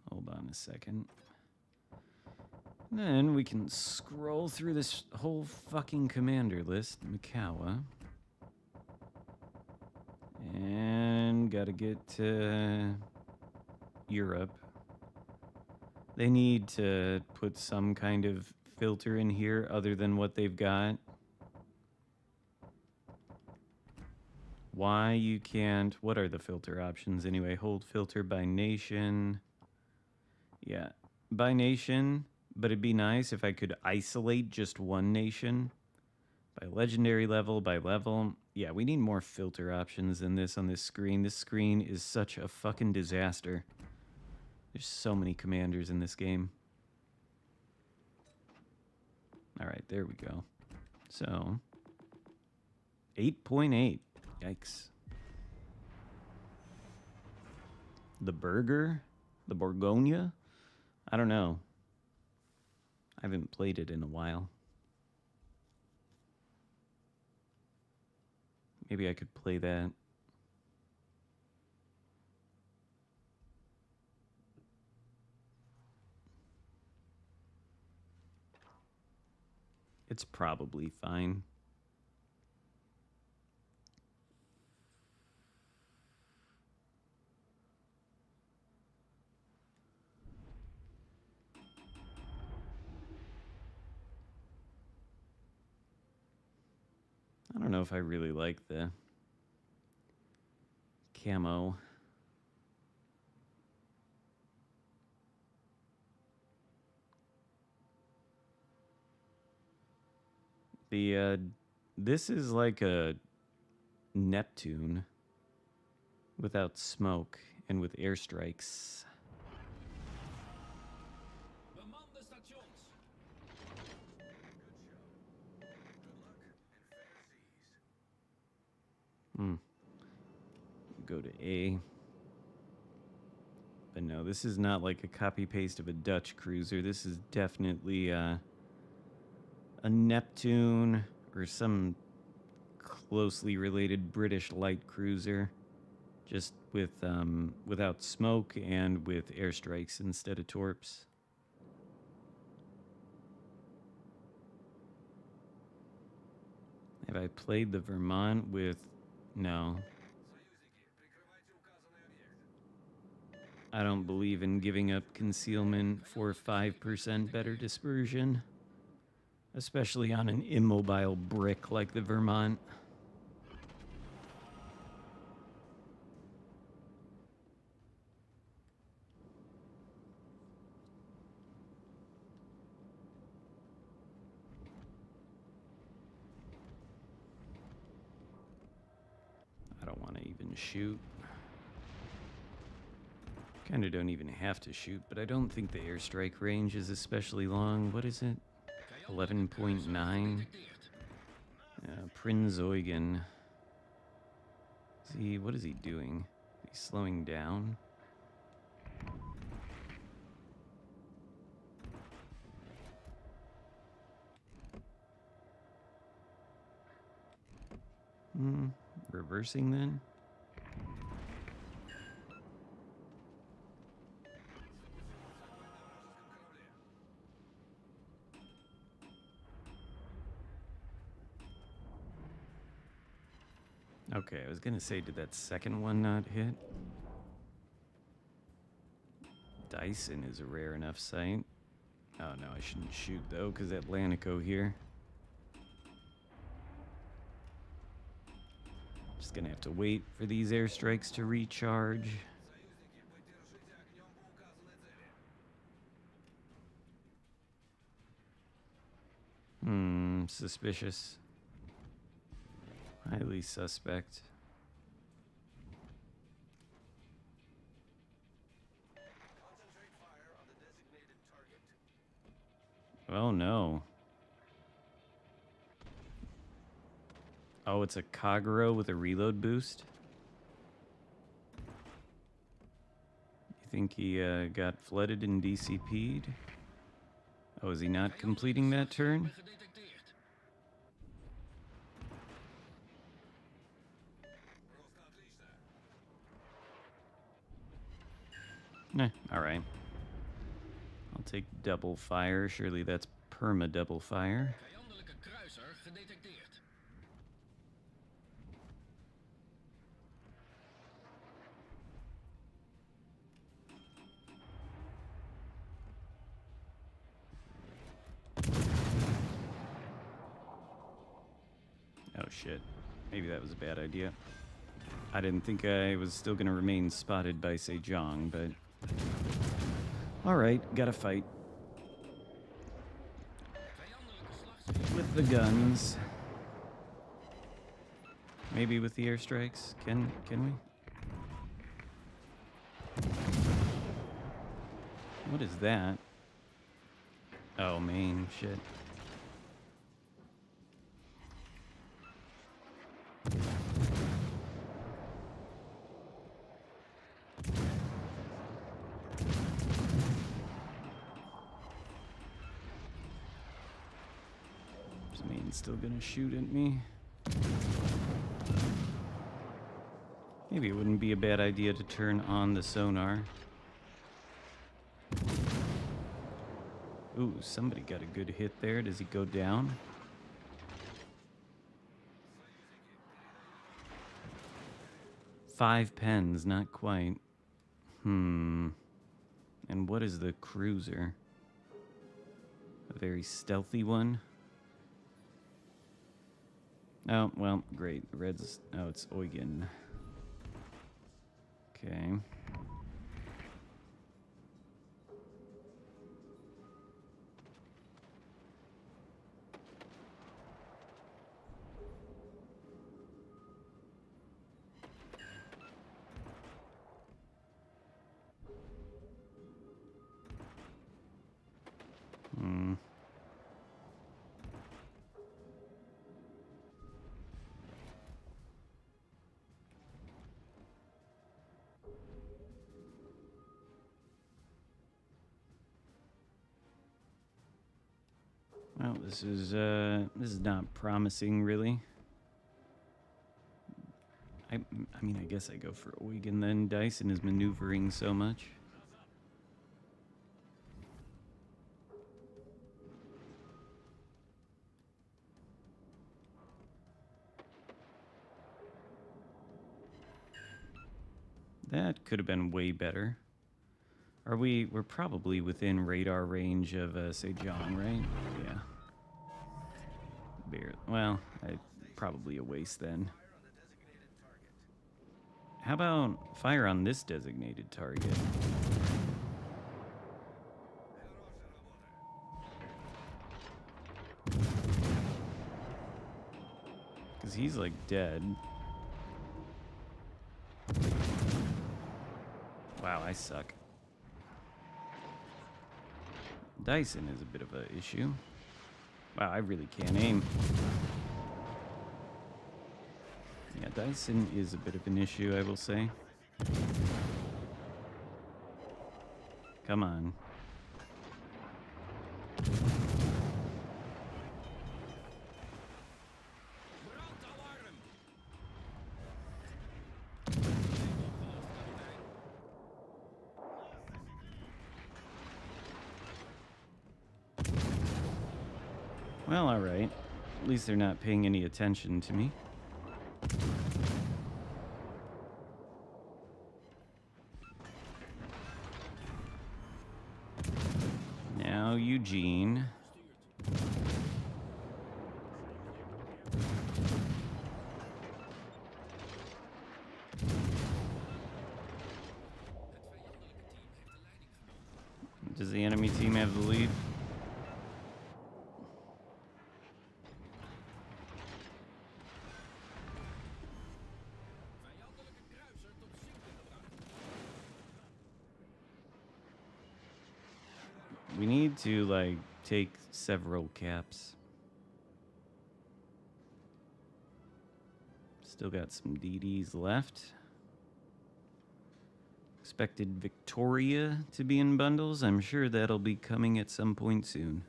Hold on a second. Then we can scroll through this whole fucking commander list. Mikawa. And gotta get to Europe. They need to put some kind of filter in here other than what they've got. Why you can't... What are the filter options anyway? Hold filter by nation. Yeah, by nation, but it'd be nice if I could isolate just one nation. By legendary level, by level. Yeah, we need more filter options than this on this screen. This screen is such a fucking disaster. There's so many commanders in this game. Alright, there we go. So, 8.8. Yikes. The burger? The Bourgogne? I don't know. I haven't played it in a while. Maybe I could play that. It's probably fine. I don't know if I really like the camo. This is like a Neptune without smoke and with airstrikes. Go to A. But no, this is not like a copy-paste of a Dutch cruiser. This is definitely a Neptune or some closely related British light cruiser. Just with without smoke and with airstrikes instead of torps. Have I played the Vermont with... No. I don't believe in giving up concealment for 5% better dispersion. Especially on an immobile brick like the Vermont. I don't want to even shoot. Kind of don't even have to shoot, but I don't think the airstrike range is especially long. What is it? 11.9? Prinz Eugen. What is he doing? He's slowing down? Reversing then? Okay, I was gonna say, did that second one not hit? Dyson is a rare enough sight. Oh no, I shouldn't shoot though, because Atlantico here. Just gonna have to wait for these airstrikes to recharge. Suspicious. Highly suspect. Oh no. Oh, it's a Kagero with a reload boost? You think he got flooded and DCP'd? Oh, is he not completing that turn? Alright. I'll take double fire. Surely that's perma double fire. Oh shit. Maybe that was a bad idea. I didn't think I was still going to remain spotted by Sejong, but... Alright, gotta fight. With the guns. Maybe with the airstrikes. Can we? What is that? Oh, main shit. Is main still gonna shoot at me? Maybe it wouldn't be a bad idea to turn on the sonar. Ooh, somebody got a good hit there. Does he go down? 5 pens, not quite. And what is the cruiser? A very stealthy one? Oh, well, great. Red's... Oh, it's Eugen. Okay. Well, this is not promising, really. I mean, I guess I go for Eugen then. Dyson is maneuvering so much. That could have been way better. We're probably within radar range of, say, John, right? Yeah. Well, probably a waste then. How about fire on this designated target? Because he's, like, dead. Wow, I suck. Dyson is a bit of an issue. Wow, I really can't aim. Yeah, Dyson is a bit of an issue, I will say. Come on. Well, alright. At least they're not paying any attention to me. Now, Eugene. Does the enemy team have the lead? We need to, like, take several caps. Still got some DDs left. Expected Victoria to be in bundles. I'm sure that'll be coming at some point soon.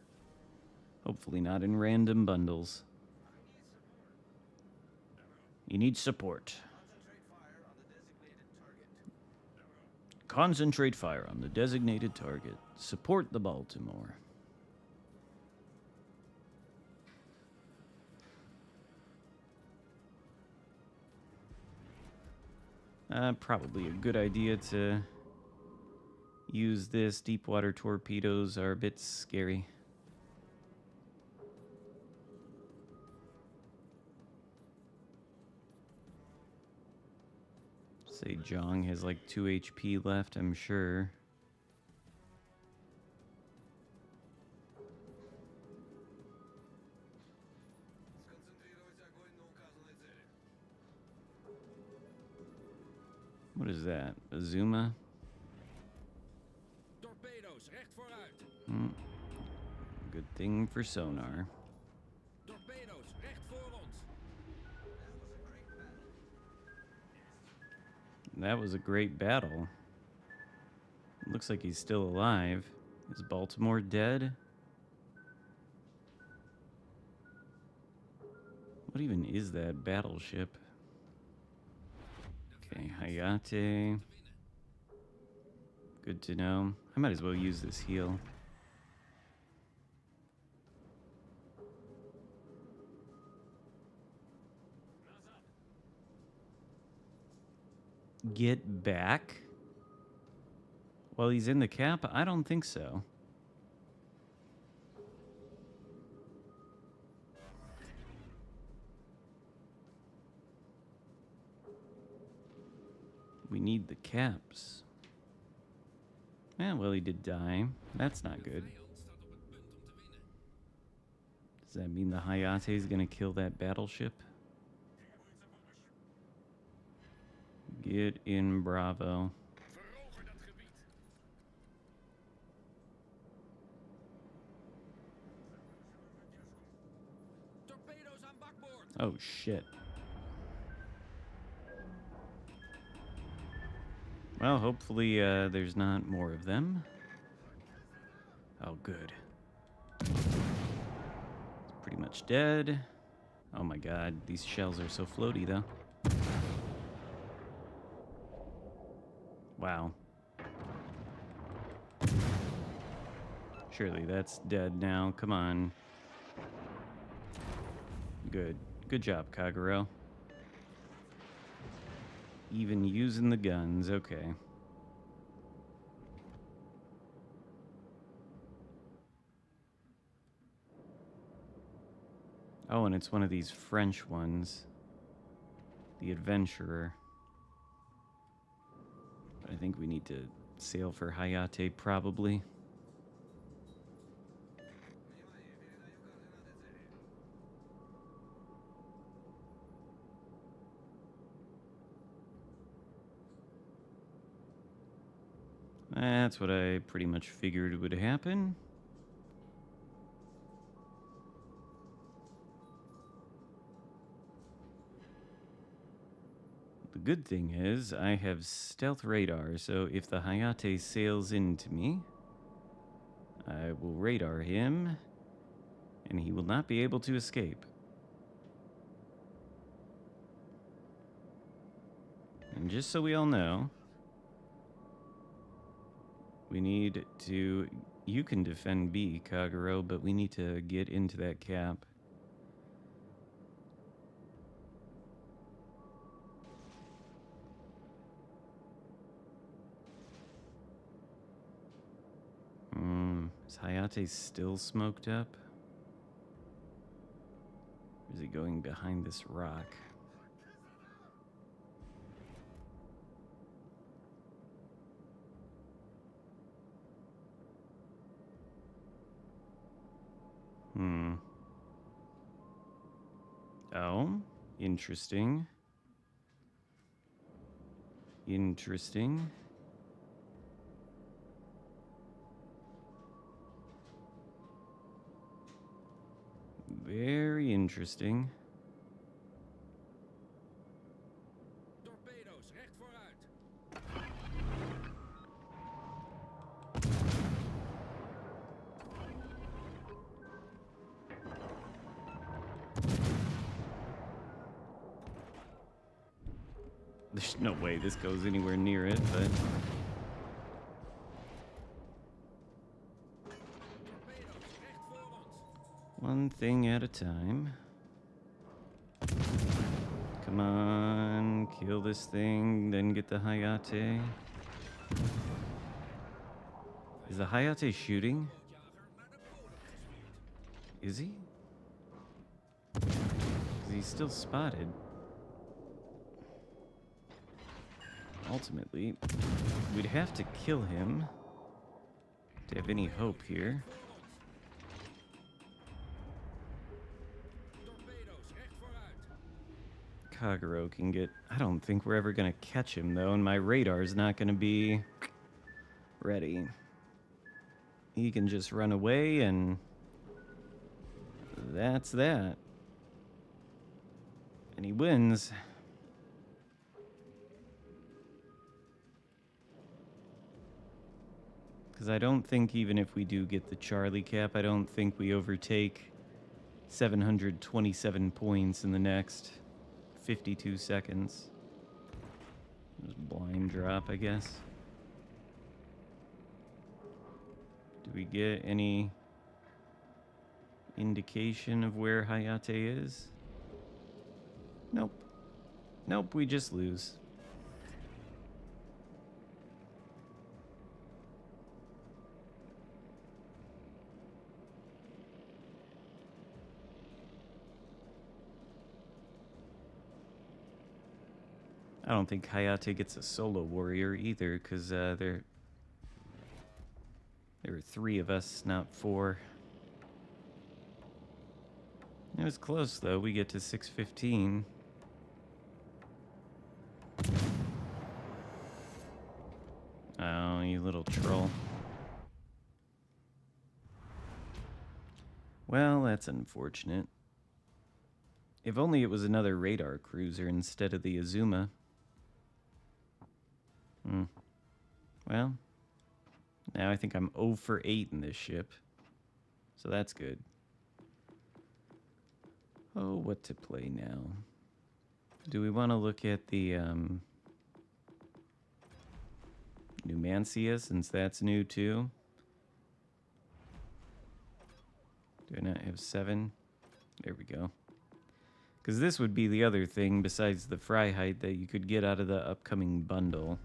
Hopefully not in random bundles. You need support. Concentrate fire on the designated target. Support the Baltimore. Probably a good idea to use this. Deep water torpedoes are a bit scary. Say Jong has like 2 HP left, I'm sure. What is that? Azuma? Torpedo's recht vooruit. Good thing for sonar. Torpedo's recht voor ons. That was a great battle. Looks like he's still alive. Is Baltimore dead? What even is that battleship? Okay, Hayate. Good to know. I might as well use this heal. get back while he's in the cap? I don't think so. We need the caps. Yeah, well, he did die. That's not good. Does that mean the Hayate is going to kill that battleship? Get in, Bravo. Torpedo's aan bakboord. Oh, shit. Well, hopefully there's not more of them. Oh, good. It's pretty much dead. Oh my god, these shells are so floaty, though. Wow. Surely that's dead now. Come on. Good. Good job, Kagero. Even using the guns. Okay. Oh, and it's one of these French ones. The Adventurer. I think we need to sail for Hayate, probably. That's what I pretty much figured would happen. The good thing is I have stealth radar, so if the Hayate sails into me, I will radar him, and he will not be able to escape. And just so we all know, we need to... You can defend B, Kagero, but we need to get into that cap. Is Hayate still smoked up? Or is he going behind this rock? Oh, interesting. Interesting. Very interesting. Torpedo's recht vooruit. There's no way this goes anywhere near it, but... Torpedo's recht voor ons. One thing at a time. Come on, kill this thing, then get the Hayate. Is the Hayate shooting? Bootjager naar de bodem gestuurd. Is he? 'Cause he's still spotted. Ultimately, we'd have to kill him to have any hope here. Torpedo's recht vooruit. Kagero can get... I don't think we're ever going to catch him, though, and my radar's not going to be ready. He can just run away, and that's that. And he wins. Because I don't think even if we do get the Charlie cap, I don't think we overtake 727 points in the next 52 seconds. Just blind drop, I guess. Do we get any indication of where Hayate is? Nope. Nope, we just lose. I don't think Hayate gets a solo warrior either, because there are 3 of us, not 4. It was close, though. We get to 615. Oh, you little troll. Well, that's unfortunate. If only it was another radar cruiser instead of the Azuma. Well, now I think I'm 0 for 8 in this ship. So that's good. Oh, what to play now? Do we want to look at the Numancia, since that's new too? Do I not have 7? There we go. Because this would be the other thing besides the Fryheight that you could get out of the upcoming bundle.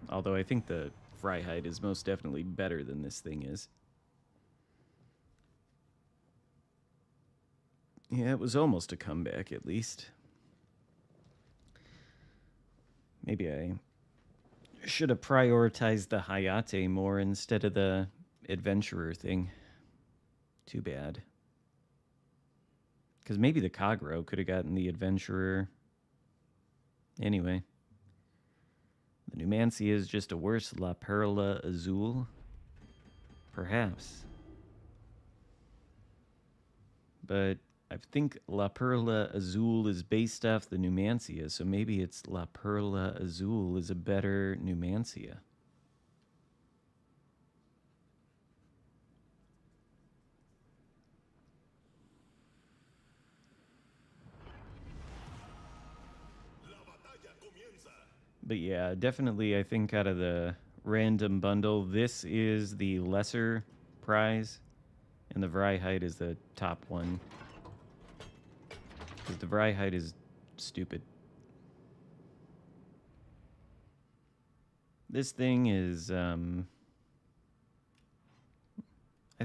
Although I think the Fryheight is most definitely better than this thing is. Yeah, it was almost a comeback at least. Maybe I should have prioritized the Hayate more instead of the Adventurer thing. Too bad. Because maybe the Kagro could have gotten the Adventurer. Anyway. The Numancia is just a worse La Perla Azul? Perhaps. But I think La Perla Azul is based off the Numancia, so maybe it's La Perla Azul is a better Numancia. But yeah, definitely I think out of the random bundle, this is the lesser prize, and the Fryheight is the top one. Because the Fryheight is stupid. This thing is, I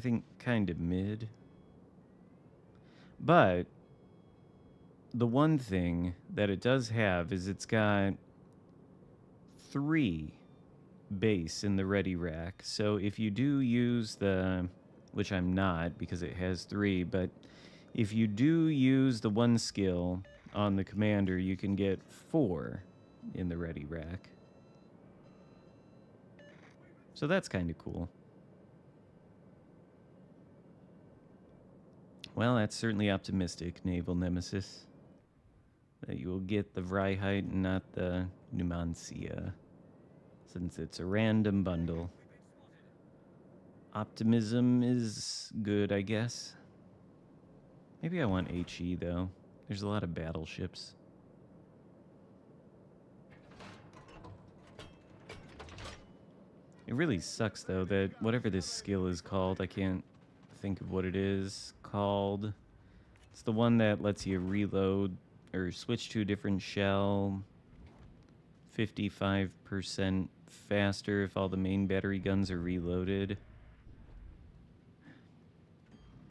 think, kind of mid. But the one thing that it does have is it's got 3 base in the ready rack. So if you do use the, which I'm not because it has 3, but if you do use the 1 skill on the commander, you can get 4 in the ready rack. So that's kind of cool. Well, that's certainly optimistic, Naval Nemesis. That you will get the Fryheight and not the Numancia, since it's a random bundle. Optimism is good, I guess. Maybe I want HE, though. There's a lot of battleships. It really sucks, though, that whatever this skill is called, I can't think of what it is called. It's the one that lets you reload or switch to a different shell 55% faster if all the main battery guns are reloaded.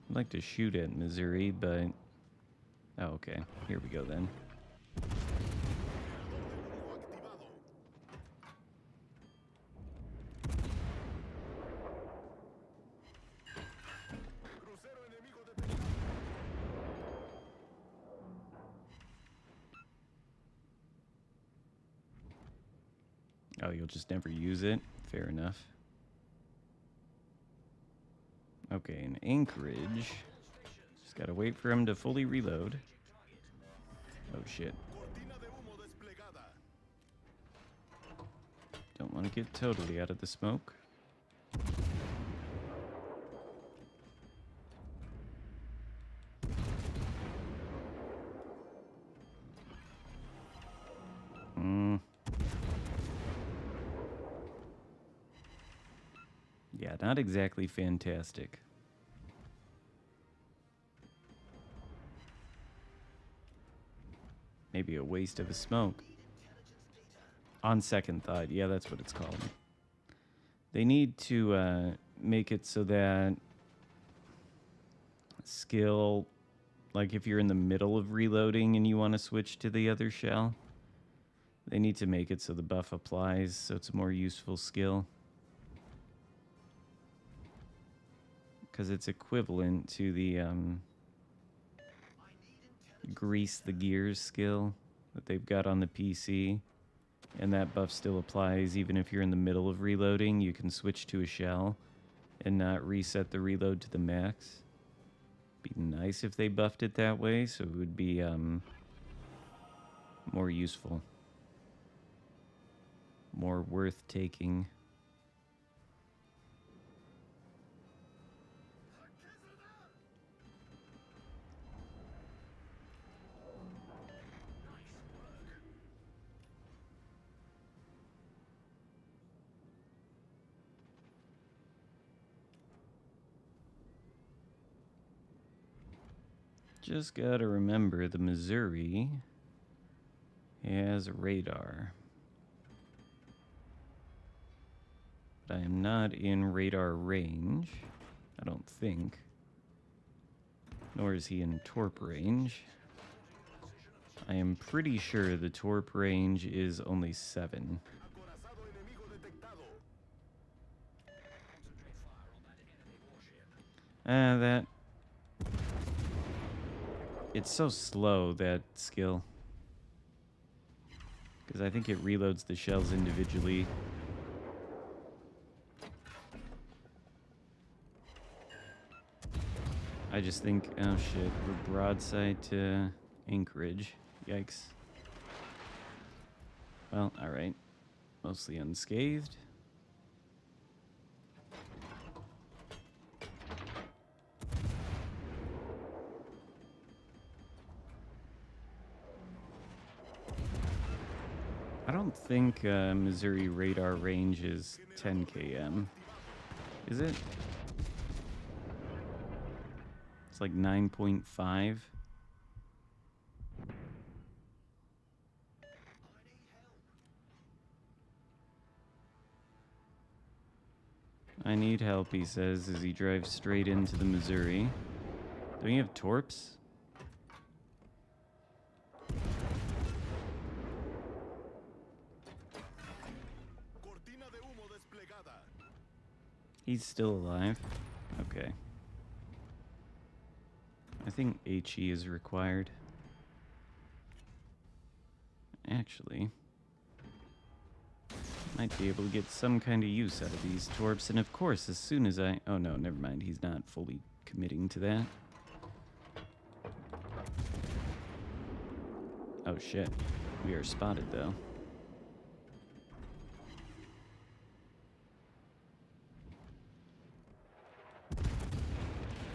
I'd like to shoot at Missouri, but... Oh, okay. Here we go, then. Oh, you'll just never use it? Fair enough. Okay, in Anchorage. Just gotta wait for him to fully reload. Oh, shit. Don't want to get totally out of the smoke. Yeah, not exactly fantastic. Maybe a waste of a smoke. On second thought, yeah, that's what it's called. They need to make it so that skill, like if you're in the middle of reloading and you want to switch to the other shell, They need to make it so the buff applies, so it's a more useful skill. Because it's equivalent to the grease the gears skill that they've got on the PC. And that buff still applies even if you're in the middle of reloading. You can switch to a shell and not reset the reload to the max. Be nice if they buffed it that way, so it would be more useful. More worth taking. Just gotta remember the Missouri has radar. But I am not in radar range, I don't think. Nor is he in torp range. I am pretty sure the torp range is only 7. That... It's so slow, that skill. Because I think it reloads the shells individually. I just think, oh shit, we're broadside to Anchorage. Yikes. Well, alright. Mostly unscathed. I don't think Missouri radar range is 10 km. Is it? It's like 9.5. I need help, he says, as he drives straight into the Missouri. Do we have torps? He's still alive. Okay. I think HE is required. Actually, might be able to get some kind of use out of these torps, and of course, as soon as I... Oh no, never mind, he's not fully committing to that. Oh shit, we are spotted though.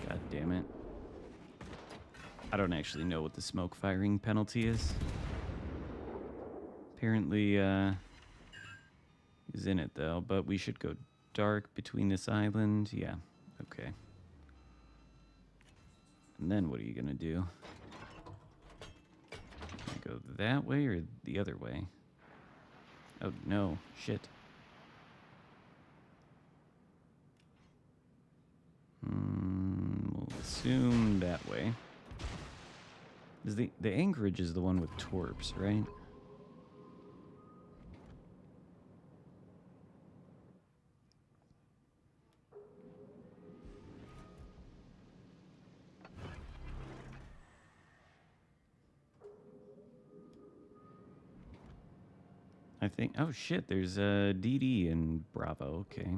God damn it. I don't actually know what the smoke firing penalty is. Apparently, is in it though, but we should go dark between this island. Yeah, okay. And then what are you gonna do? Go that way or the other way? Oh no, shit. We'll assume that way. Is the Anchorage is the one with torps, right? I think... Oh shit, there's a DD in Bravo, okay.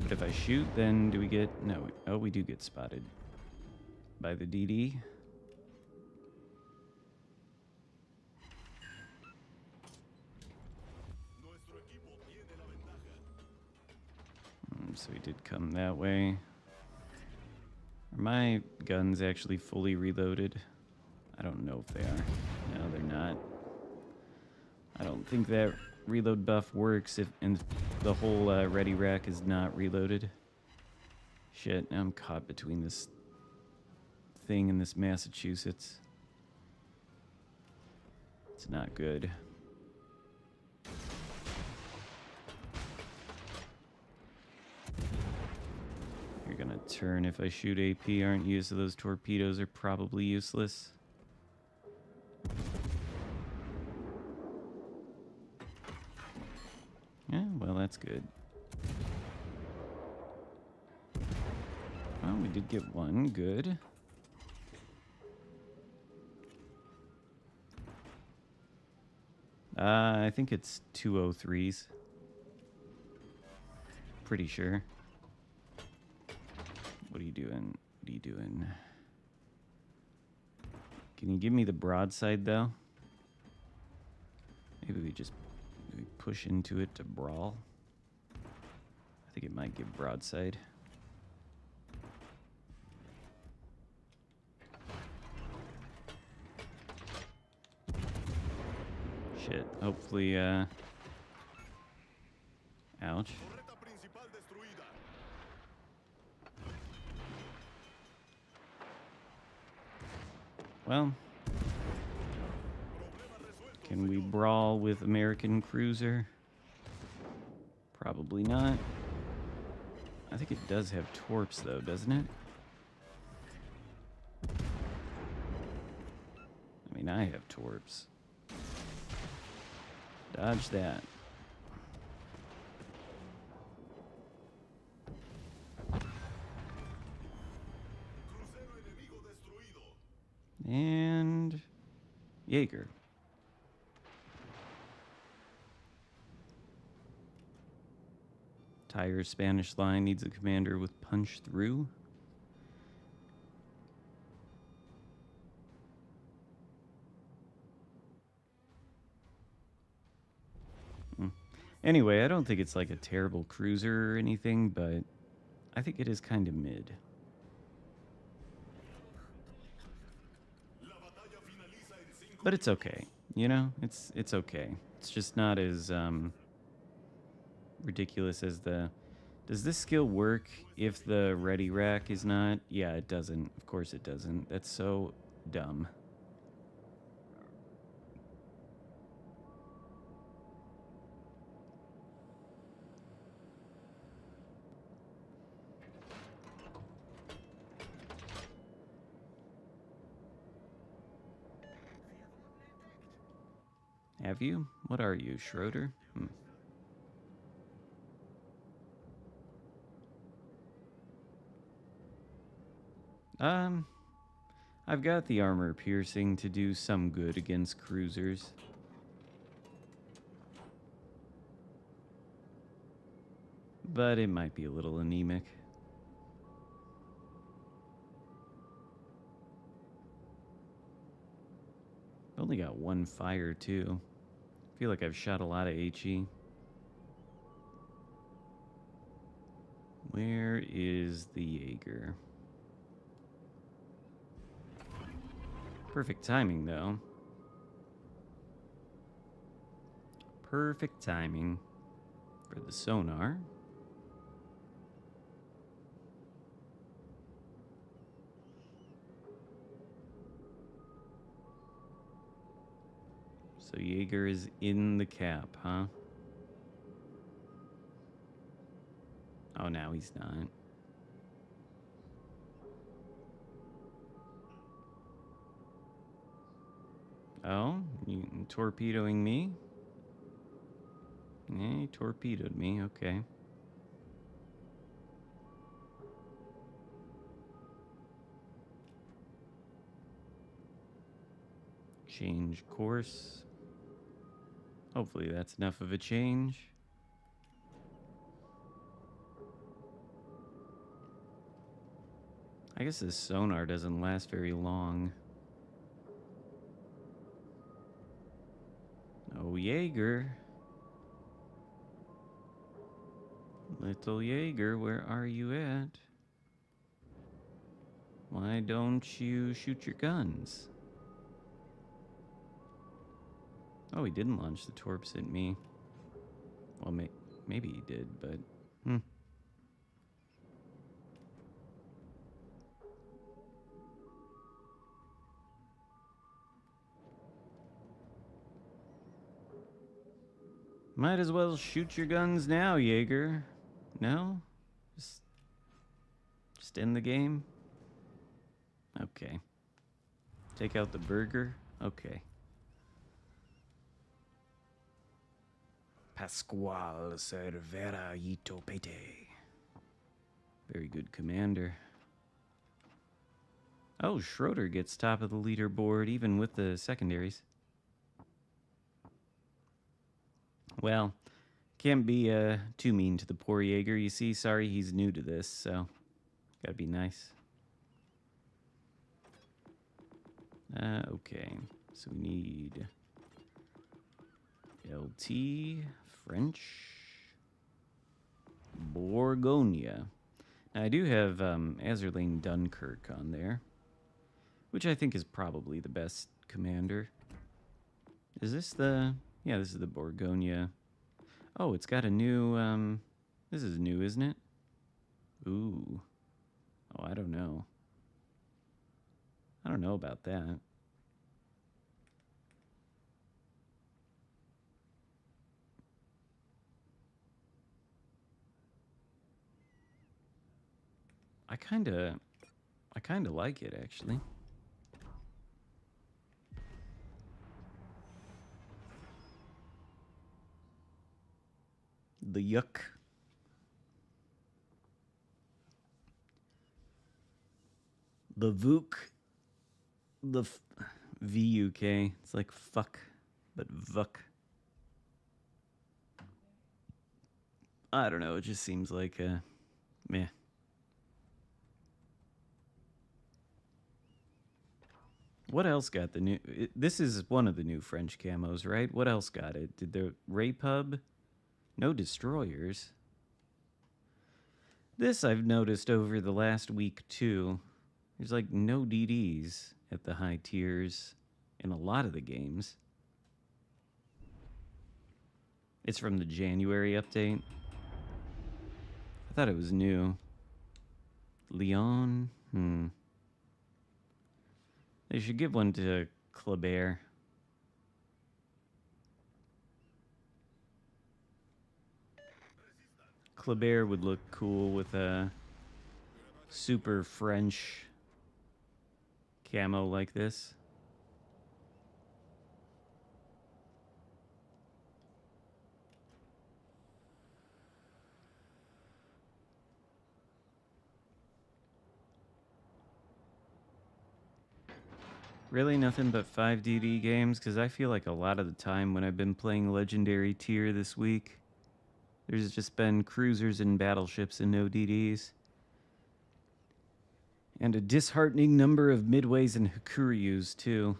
But if I shoot, then do we get... No, oh, we do get spotted by the DD. So he did come that way. Are my guns actually fully reloaded? I don't know if they are. No, they're not. I don't think that reload buff works if the whole ready rack is not reloaded. Shit, now I'm caught between this thing and this Massachusetts. It's not good. You're gonna turn if I shoot AP, aren't you? So those torpedoes are probably useless. Yeah, well, that's good. Well, we did get one. Good. I think it's 203s. Pretty sure. What are you doing? What are you doing? Can you give me the broadside, though? Maybe we just push into it to brawl. I think it might give broadside. Shit. Hopefully, ouch. Torreta principal destruida. Well, Problema resuelto, can we señor. brawl with American cruiser? Probably not. I think it does have torps, though, doesn't it? I mean, I have torps. Dodge that. Crucero enemigo destruido. And Jaeger. Tire Spanish line needs a commander with punch through. Anyway, I don't think it's like a terrible cruiser or anything, but I think it is kind of mid. La batalla finaliza en 5 But it's okay. You know, it's okay. It's just not as ridiculous as the... Does this skill work if the ready rack is not? Yeah, it doesn't. Of course it doesn't. That's so dumb. Have you? What are you, Schroeder? I've got the armor piercing to do some good against cruisers. But it might be a little anemic. I've only got one fire, too. I feel like I've shot a lot of HE. Where is the Jaeger? Perfect timing, though. Perfect timing for the sonar. So Jaeger is in the cap, huh? Oh, now he's not. Oh, you torpedoing me? Yeah, he torpedoed me, okay. Change course. Hopefully that's enough of a change. I guess this sonar doesn't last very long. Oh, Jaeger. Little Jaeger, where are you at? Why don't you shoot your guns? Oh, he didn't launch the torps at me. Well, maybe he did, but... Might as well shoot your guns now, Jaeger. No? Just end the game? Okay. Take out the burger? Okay. Pascual Cervera Yitopete. Very good commander. Oh, Schroeder gets top of the leaderboard even with the secondaries. Well, can't be too mean to the poor Jaeger. You see, sorry he's new to this, so gotta be nice. Okay, so we need LT, French, Bourgogne. Now, I do have Azerlane Dunkirk on there, which I think is probably the best commander. Is this the... Yeah, this is the Bourgogne. Oh, it's got a new... This is new, isn't it? Ooh. Oh, I don't know. I don't know about that. I kinda like it, actually. The yuck. The Vuk. The VUK. It's like fuck, but Vuk. I don't know, it just seems like meh. What else got the new... This is one of the new French camos, right? What else got it? Did the Rapub? No destroyers. This I've noticed over the last week, too. There's like no DDs at the high tiers in a lot of the games. It's from the January update. I thought it was new. Lyon? They should give one to Kleber. Kleber would look cool with a super French camo like this. Really nothing but 5 DD games? Because I feel like a lot of the time when I've been playing Legendary tier this week, there's just been cruisers and battleships and no DDs. And a disheartening number of midways and Hakuryus, too.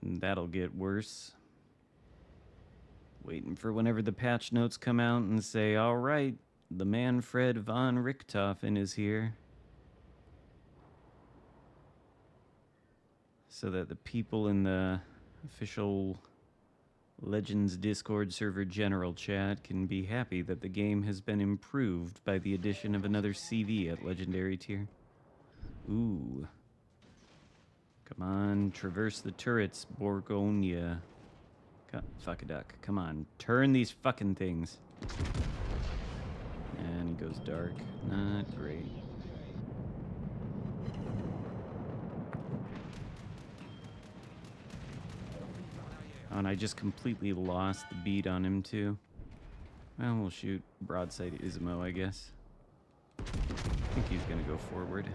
And that'll get worse. Waiting for whenever the patch notes come out and say, all right, the Manfred von Richthofen is here. So that the people in the official Legends Discord server general chat can be happy that the game has been improved by the addition of another CV at Legendary tier. Ooh. Come on, traverse the turrets, Bourgogne. Fuck a duck. Come on, turn these fucking things. And he goes dark. Not great. Oh, and I just completely lost the beat on him, too. Well, we'll shoot broadside Ismo, I guess. I think he's gonna go forward.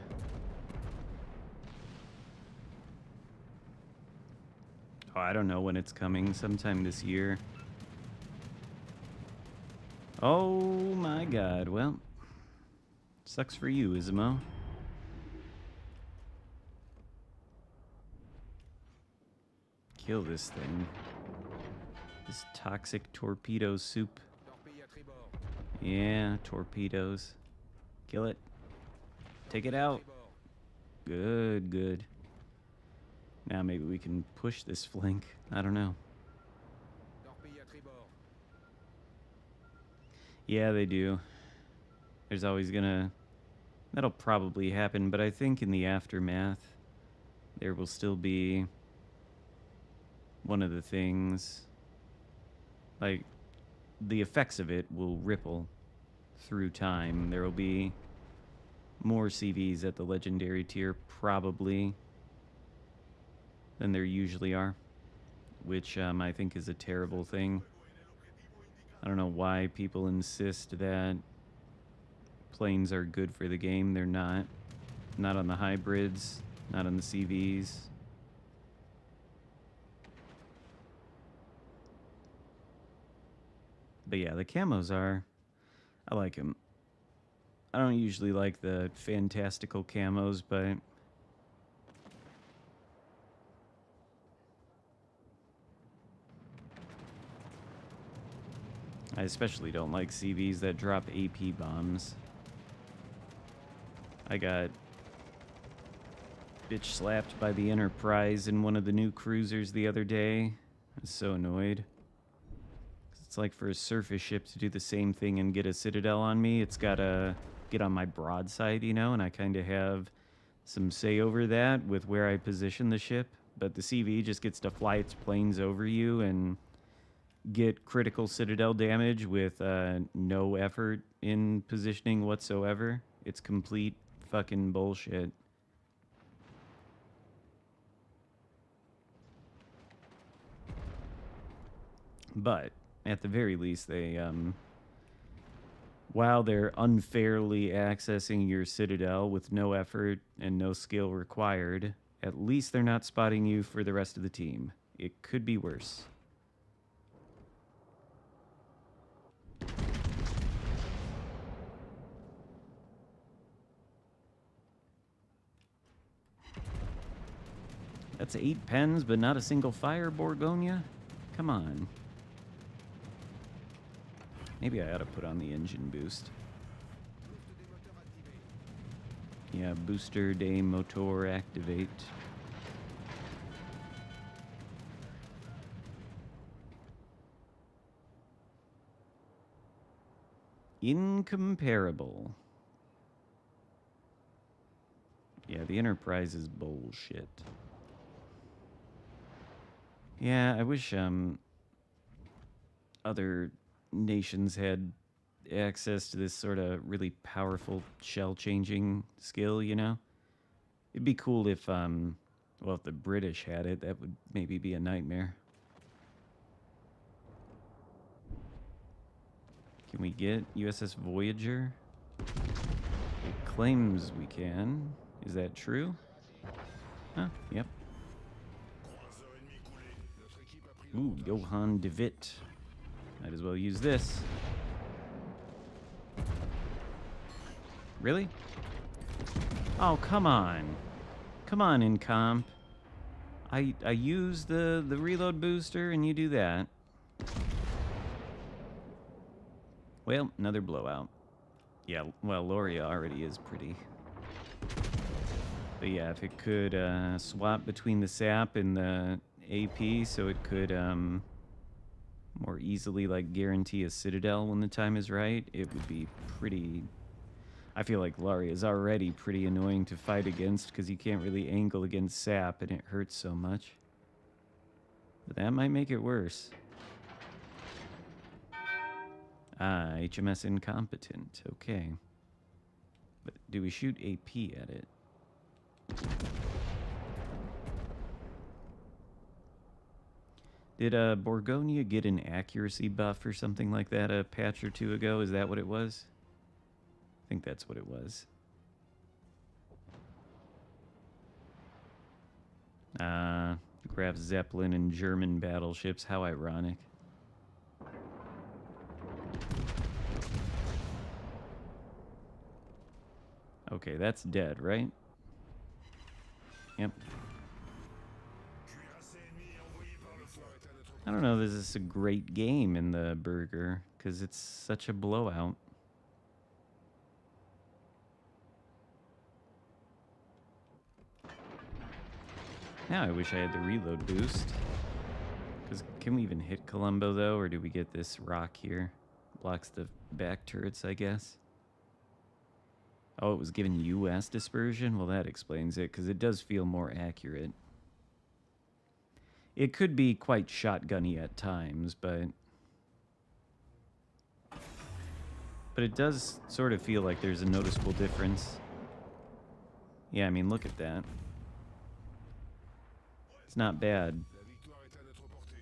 Oh, I don't know when it's coming. Sometime this year. Oh my god. Well, sucks for you, Ismo. Kill this thing. This toxic torpedo soup. Yeah, torpedoes. Kill it. Take it out. Good, good. Now maybe we can push this flank. I don't know. Yeah, they do. There's always gonna... That'll probably happen, but I think in the aftermath, there will still be one of the things... Like, the effects of it will ripple. through time. There will be more CVs at the legendary tier, probably, than there usually are, which I think is a terrible thing. I don't know why people insist that planes are good for the game. They're not. Not on the hybrids, not on the CVs. But yeah, the camos are. I like them. I don't usually like the fantastical camos, but I especially don't like CVs that drop AP bombs. I got bitch slapped by the Enterprise in one of the new cruisers the other day. I was so annoyed. It's like for a surface ship to do the same thing and get a Citadel on me, it's gotta get on my broadside, you know, and I kind of have some say over that with where I position the ship. But the CV just gets to fly its planes over you and get critical Citadel damage with no effort in positioning whatsoever. It's complete fucking bullshit. But at the very least, they, while they're unfairly accessing your Citadel with no effort and no skill required, at least they're not spotting you for the rest of the team. It could be worse. That's 8 pens, but not a single fire, Borgonia? Come on. Maybe I ought to put on the engine boost. Yeah, booster de motor activate. Incomparable. Yeah, the Enterprise is bullshit. Yeah, I wish other nations had access to this sort of really powerful shell changing skill, you know? It'd be cool if well, if the British had it, that would maybe be a nightmare. Can we get USS Voyager? It claims we can. Is that true? Huh, yep. Ooh, Johann de Witt. Might as well use this. Really? Oh, come on. Come on, Incomp. I use the reload booster and you do that. Well, another blowout. Yeah, well, Loria already is pretty. But yeah, if it could swap between the SAP and the AP so it could more easily like guarantee a Citadel when the time is right, it would be pretty. I feel like Loria is already pretty annoying to fight against because you can't really angle against SAP and it hurts so much. But that might make it worse. Ah, HMS incompetent. Okay. But do we shoot AP at it? Did Borgonia get an accuracy buff or something like that a patch or two ago? Is that what it was? I think that's what it was. Graf Zeppelin and German battleships. How ironic. Okay, that's dead, right? Yep. I don't know, this is a great game in the burger, because it's such a blowout. Now I wish I had the reload boost. Because can we even hit Colombo, though, or do we get this rock here? Blocks the back turrets, I guess. Oh, it was given US dispersion? Well, that explains it, because it does feel more accurate. It could be quite shotgunny at times, but But it does sort of feel like there's a noticeable difference. Yeah, I mean, look at that. It's not bad. La victoire est à notre portée.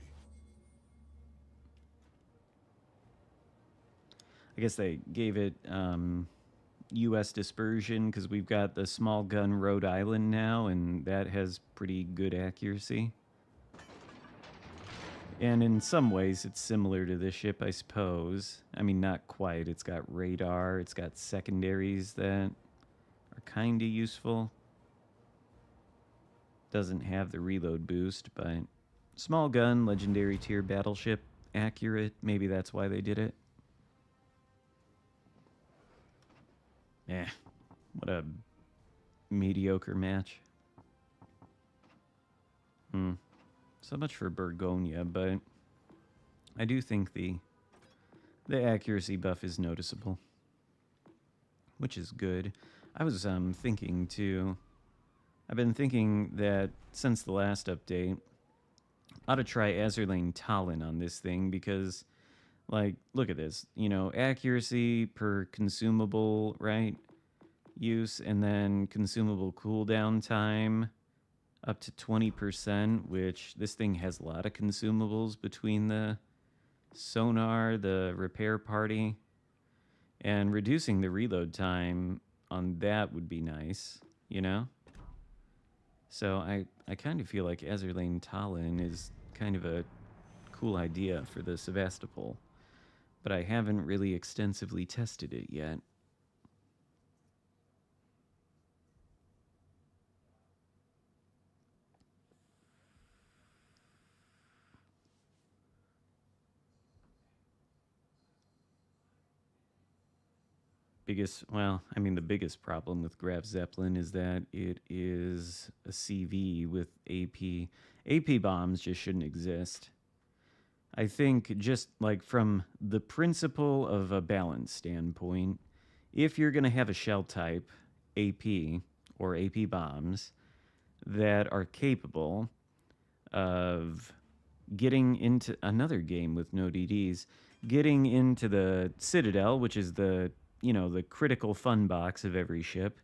I guess they gave it U.S. dispersion because we've got the small gun Rhode Island now, and that has pretty good accuracy. And in some ways, it's similar to this ship, I suppose. I mean, not quite. It's got radar. It's got secondaries that are kind of useful. Doesn't have the reload boost, but small gun, legendary tier battleship, accurate. Maybe that's why they did it. Eh, what a mediocre match. So much for Burgonia, but I do think the accuracy buff is noticeable, which is good. I was thinking too. I've been thinking that since the last update, I ought to try Azurlane Talon on this thing because, like, look at this. You know, accuracy per consumable, right? Use, and then consumable cooldown time up to 20%, which this thing has a lot of consumables between the sonar, the repair party, and reducing the reload time on that would be nice, you know? So I kind of feel like Azurlane Talon is kind of a cool idea for the Sevastopol, but I haven't really extensively tested it yet. The biggest problem with Graf Zeppelin is that it is a CV with AP. AP bombs just shouldn't exist. I think just like from the principle of a balance standpoint, if you're going to have a shell type AP or AP bombs that are capable of getting into another game with no DDs, getting into the Citadel, which is the critical fun box of every ship.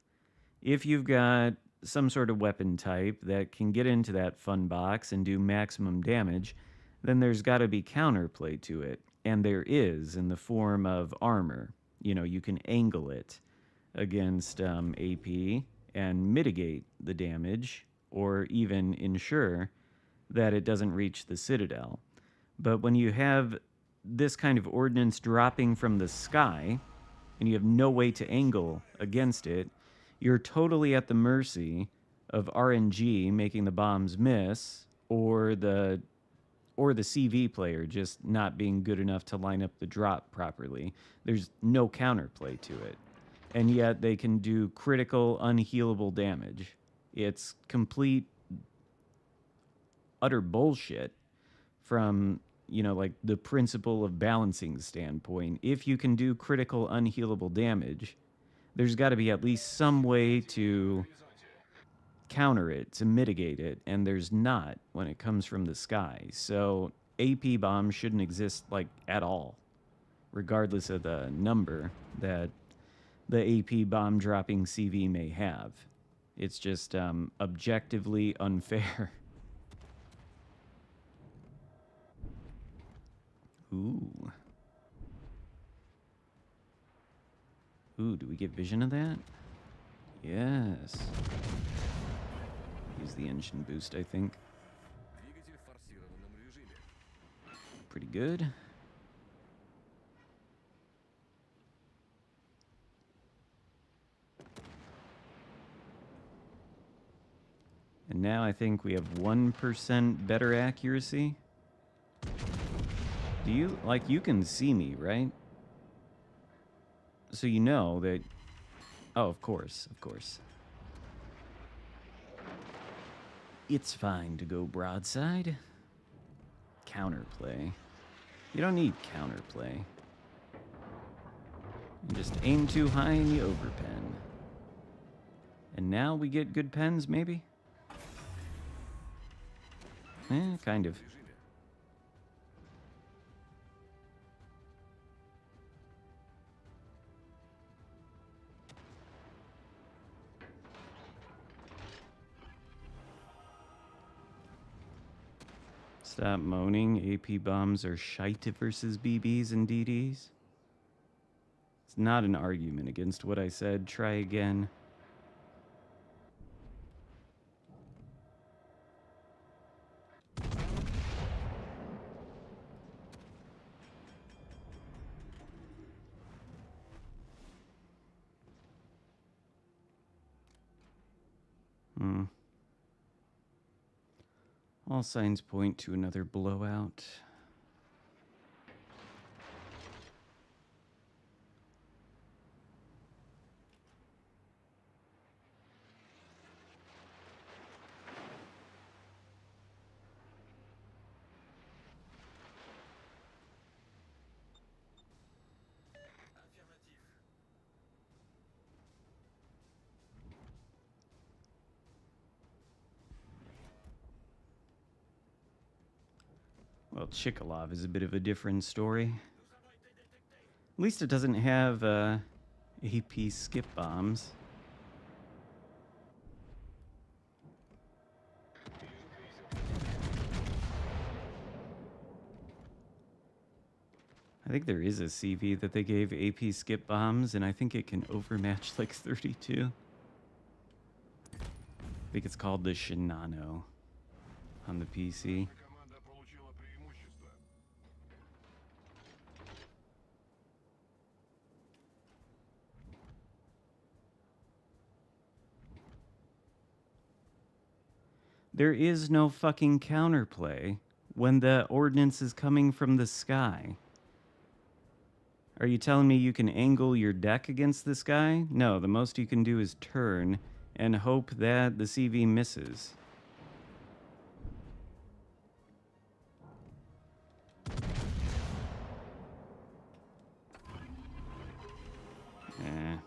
If you've got some sort of weapon type that can get into that fun box and do maximum damage, then there's got to be counterplay to it. And there is in the form of armor. You know, you can angle it against AP and mitigate the damage or even ensure that it doesn't reach the Citadel. But when you have this kind of ordnance dropping from the sky and you have no way to angle against it, you're totally at the mercy of RNG making the bombs miss or the CV player just not being good enough to line up the drop properly. There's no counterplay to it. And yet they can do critical, unhealable damage. It's complete, utter bullshit from, like the principle of balancing standpoint. If you can do critical, unhealable damage, there's got to be at least some way to counter it, to mitigate it, and there's not when it comes from the sky. So AP bombs shouldn't exist, like, at all, regardless of the number that the AP bomb dropping CV may have. It's just objectively unfair. Ooh. Ooh, do we get vision of that? Yes. Use the engine boost, I think. Двигатель в форсированном режиме. Pretty good. And now I think we have 1% better accuracy. Do you, like, you can see me, right? So you know that... Oh, of course, of course. It's fine to go broadside. Counterplay. You don't need counterplay. You just aim too high and you overpen. And now we get good pens, maybe? Kind of. Stop moaning. AP bombs are shite versus BBs and DDs. It's not an argument against what I said. Try again. All signs point to another blowout. Well, Chikhalov is a bit of a different story. At least it doesn't have AP skip bombs. I think there is a CV that they gave AP skip bombs, and I think it can overmatch like 32. I think it's called the Shinano on the PC. Команда получила преимущество. There is no fucking counterplay when the ordnance is coming from the sky. Are you telling me you can angle your deck against this guy? No, the most you can do is turn and hope that the CV misses. Eh.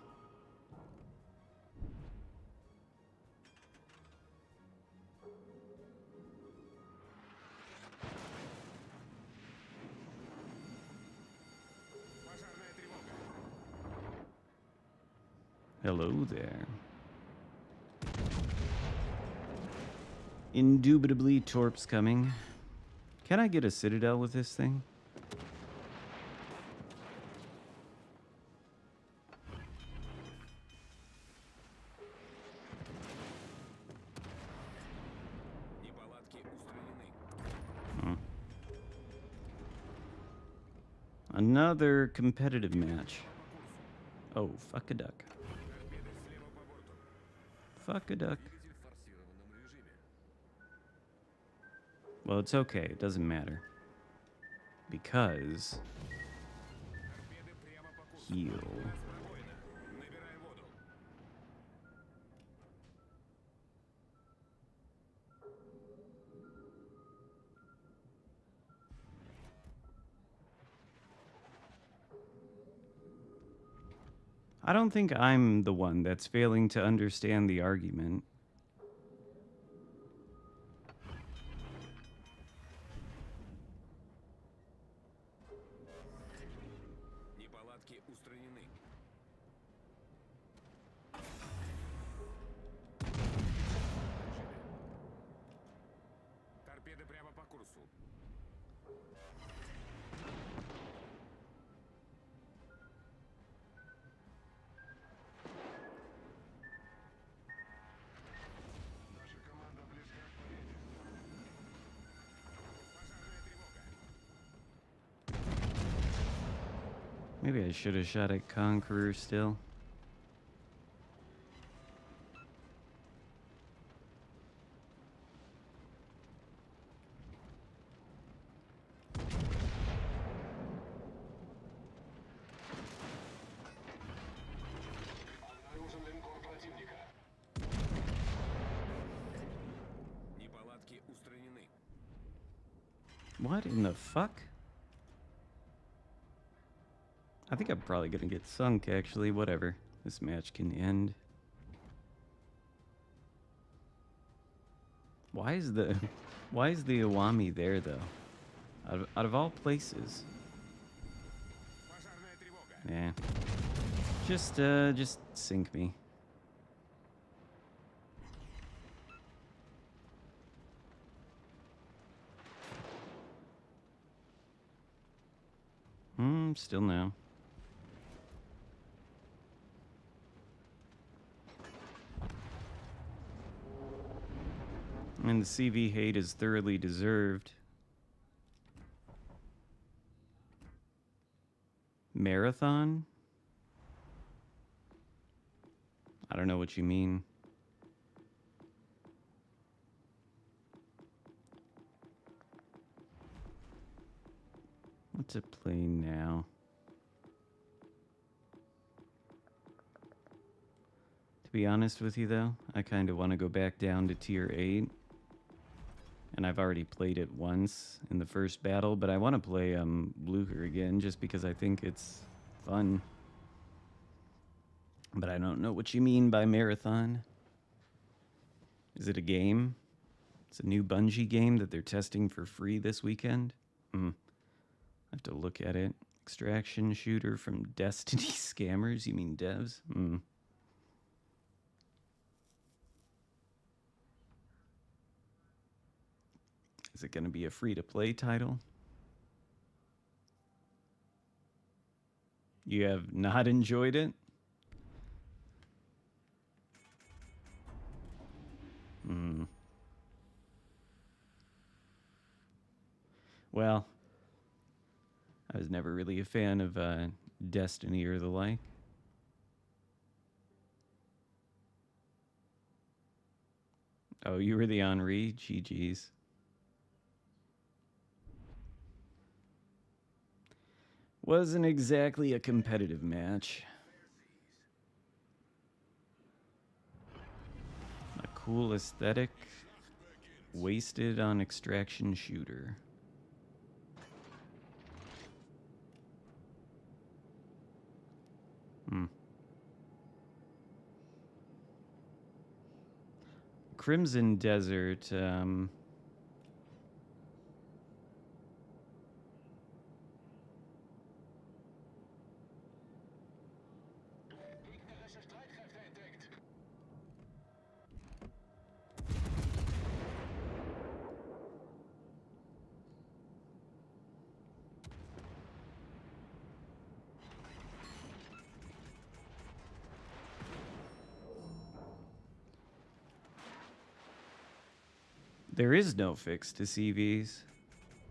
Пожарная тревога. Hello there. Indubitably, Torp's coming. Can I get a citadel with this thing? Неполадки устранены. Another competitive match. Oh, fuck a duck. Торпеды слева по борту. Fuck a duck. Двигатель в форсированном режиме. Well, it's okay. It doesn't matter. Because Торпеды прямо по курсу. heal. Пробоина. Набирай воду. I don't think I'm the one that's failing to understand the argument. Неполадки устранены. Торпеды прямо по курсу. Наша команда близка к победе. Пожарная тревога. Maybe I should have shot at Conqueror still. Обнаружен линкор противника. Неполадки устранены. What in the fuck? I think I'm probably gonna get sunk, actually. Whatever. This match can end. Why is the Iwami there, though? Out of all places. Пожарная тревога. Yeah. Just sink me. Still no. And the CV hate is thoroughly deserved. Marathon? I don't know what you mean. What to play now? To be honest with you, though, I kind of want to go back down to tier 8. And I've already played it once in the first battle, but I want to play Blucher again just because I think it's fun. But I don't know what you mean by marathon. Is it a game? It's a new Bungie game that they're testing for free this weekend? I have to look at it. Extraction shooter from Destiny scammers? You mean devs? Is it going to be a free-to-play title? You have not enjoyed it? Well, I was never really a fan of Destiny or the like. Oh, you were the Henri? GG's. Wasn't exactly a competitive match. A cool aesthetic, wasted on extraction shooter. Crimson Desert, Gegnerische Streitkräfte entdeckt. there is no fix to CVs.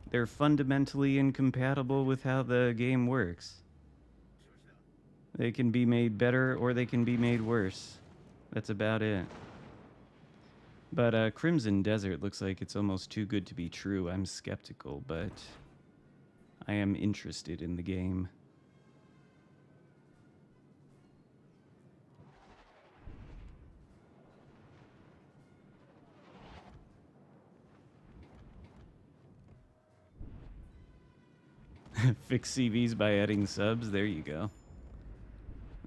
They're fundamentally incompatible with how the game works. They can be made better or they can be made worse. That's about it. But Crimson Desert looks like it's almost too good to be true. I'm skeptical, but I am interested in the game. Fix CVs by adding subs. There you go.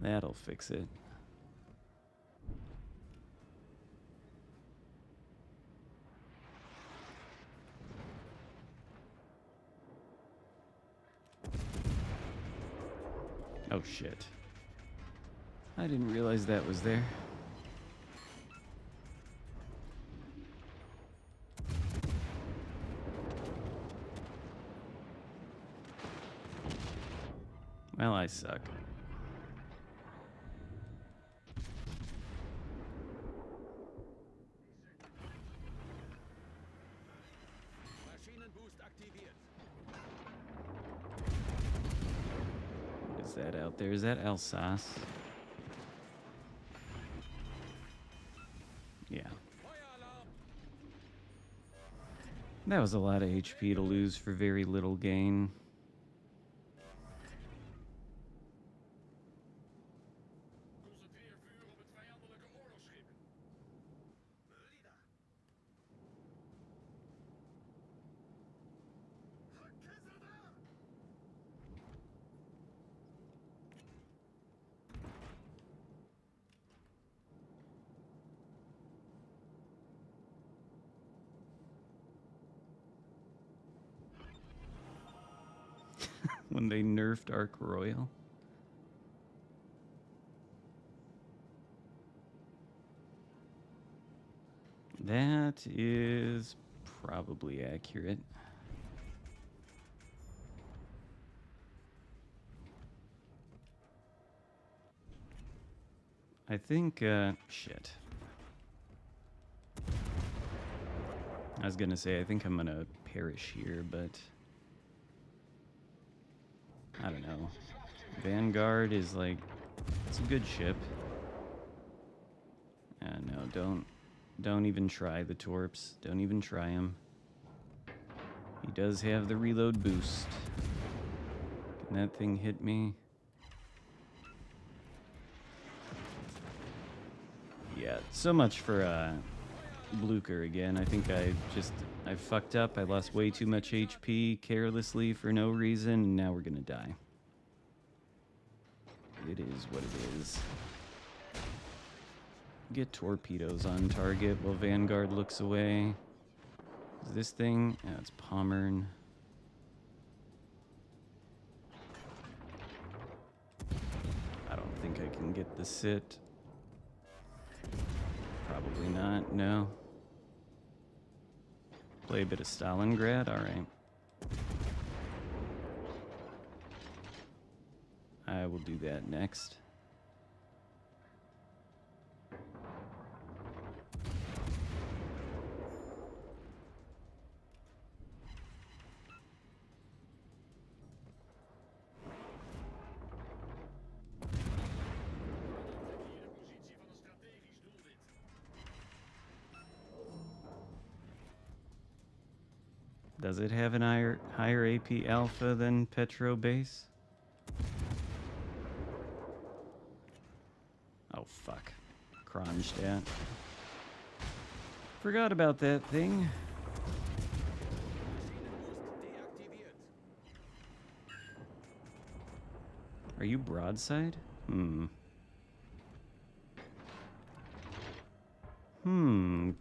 That'll fix it. Oh shit. I didn't realize that was there. Well, I suck. Maschinenboost aktiviert. What is that out there? Is that Alsace? Yeah. Feueralarm. That was a lot of HP to lose for very little gain. Concentreer vuur op het vijandelijke oorlogsschip. Leader. Kessel daar! When they nerfed Arc Royal. That is probably accurate. I think, shit. I was gonna say, I think I'm gonna perish here, but I don't know. Vanguard is like, it's a good ship. No, don't even try the Torps. Don't even try him. He does have the reload boost. Can that thing hit me? Yeah, so much for Blucher again. I think I fucked up. I lost way too much HP carelessly for no reason, and now we're gonna die. It is what it is. Get torpedoes on target while Vanguard looks away. Is this thing? Yeah, it's Pommern. I don't think I can get the sit. Probably not, no. Play a bit of Stalingrad, alright. I will do that next. Does it have an higher AP alpha than Petro base? Oh, fuck. Kronstadt. Forgot about that thing. Are you broadside? Can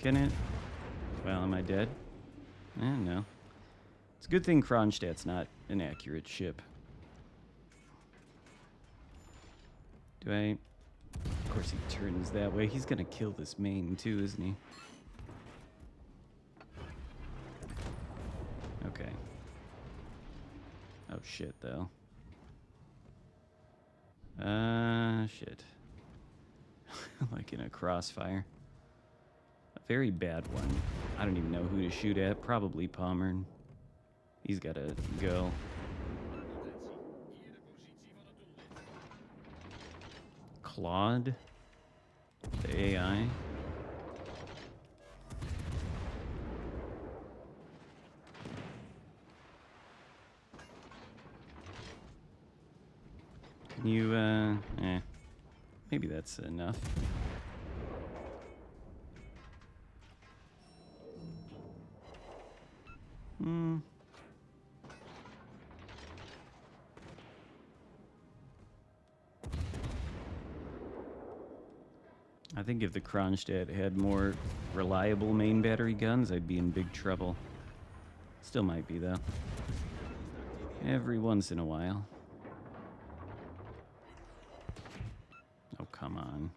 it? Well, am I dead? No. It's a good thing Kronstadt's not an accurate ship. Do I? Of course he turns that way. He's gonna kill this main too, isn't he? Okay. Oh shit, though. Shit. Like in a crossfire. A very bad one. I don't even know who to shoot at. Probably Pommern. He's gotta go. Claude? The AI? Can you, maybe that's enough. I think if the Kronstadt had more reliable main battery guns, I'd be in big trouble. Still might be, though. Every once in a while. Oh, come on.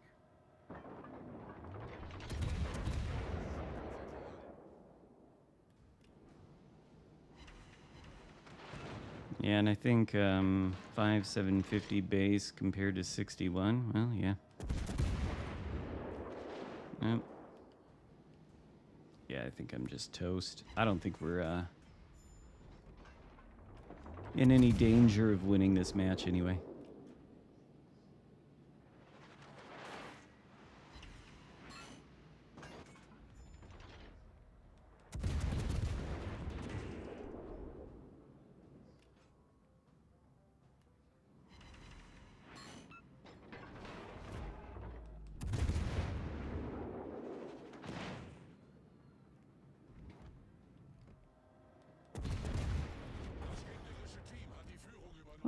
Yeah, and I think 5750 base compared to 61. Well, yeah. Yep. Yeah, I think I'm just toast. I don't think we're in any danger of winning this match anyway.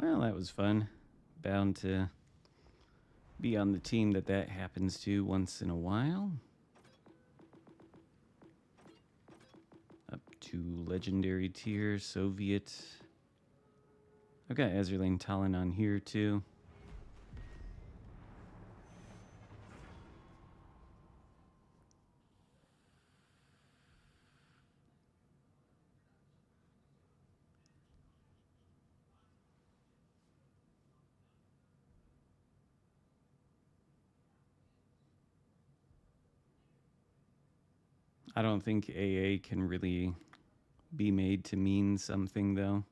Well, that was fun. Bound to be on the team that happens to once in a while. Up to legendary tier, Soviet. I've got Ezerlane Talon on here too. I don't think AA can really be made to mean something, though.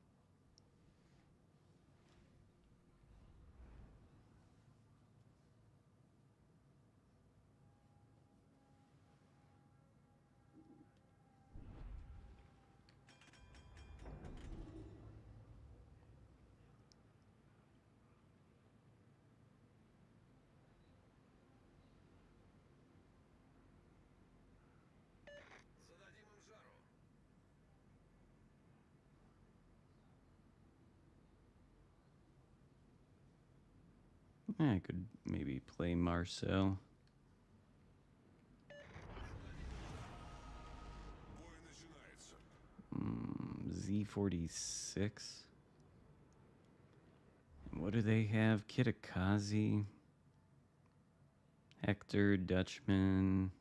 Зададим им жару. I could maybe play Marceau. Бой начинается. Z46. What do they have? Kitakazi, Hector, Dutchman,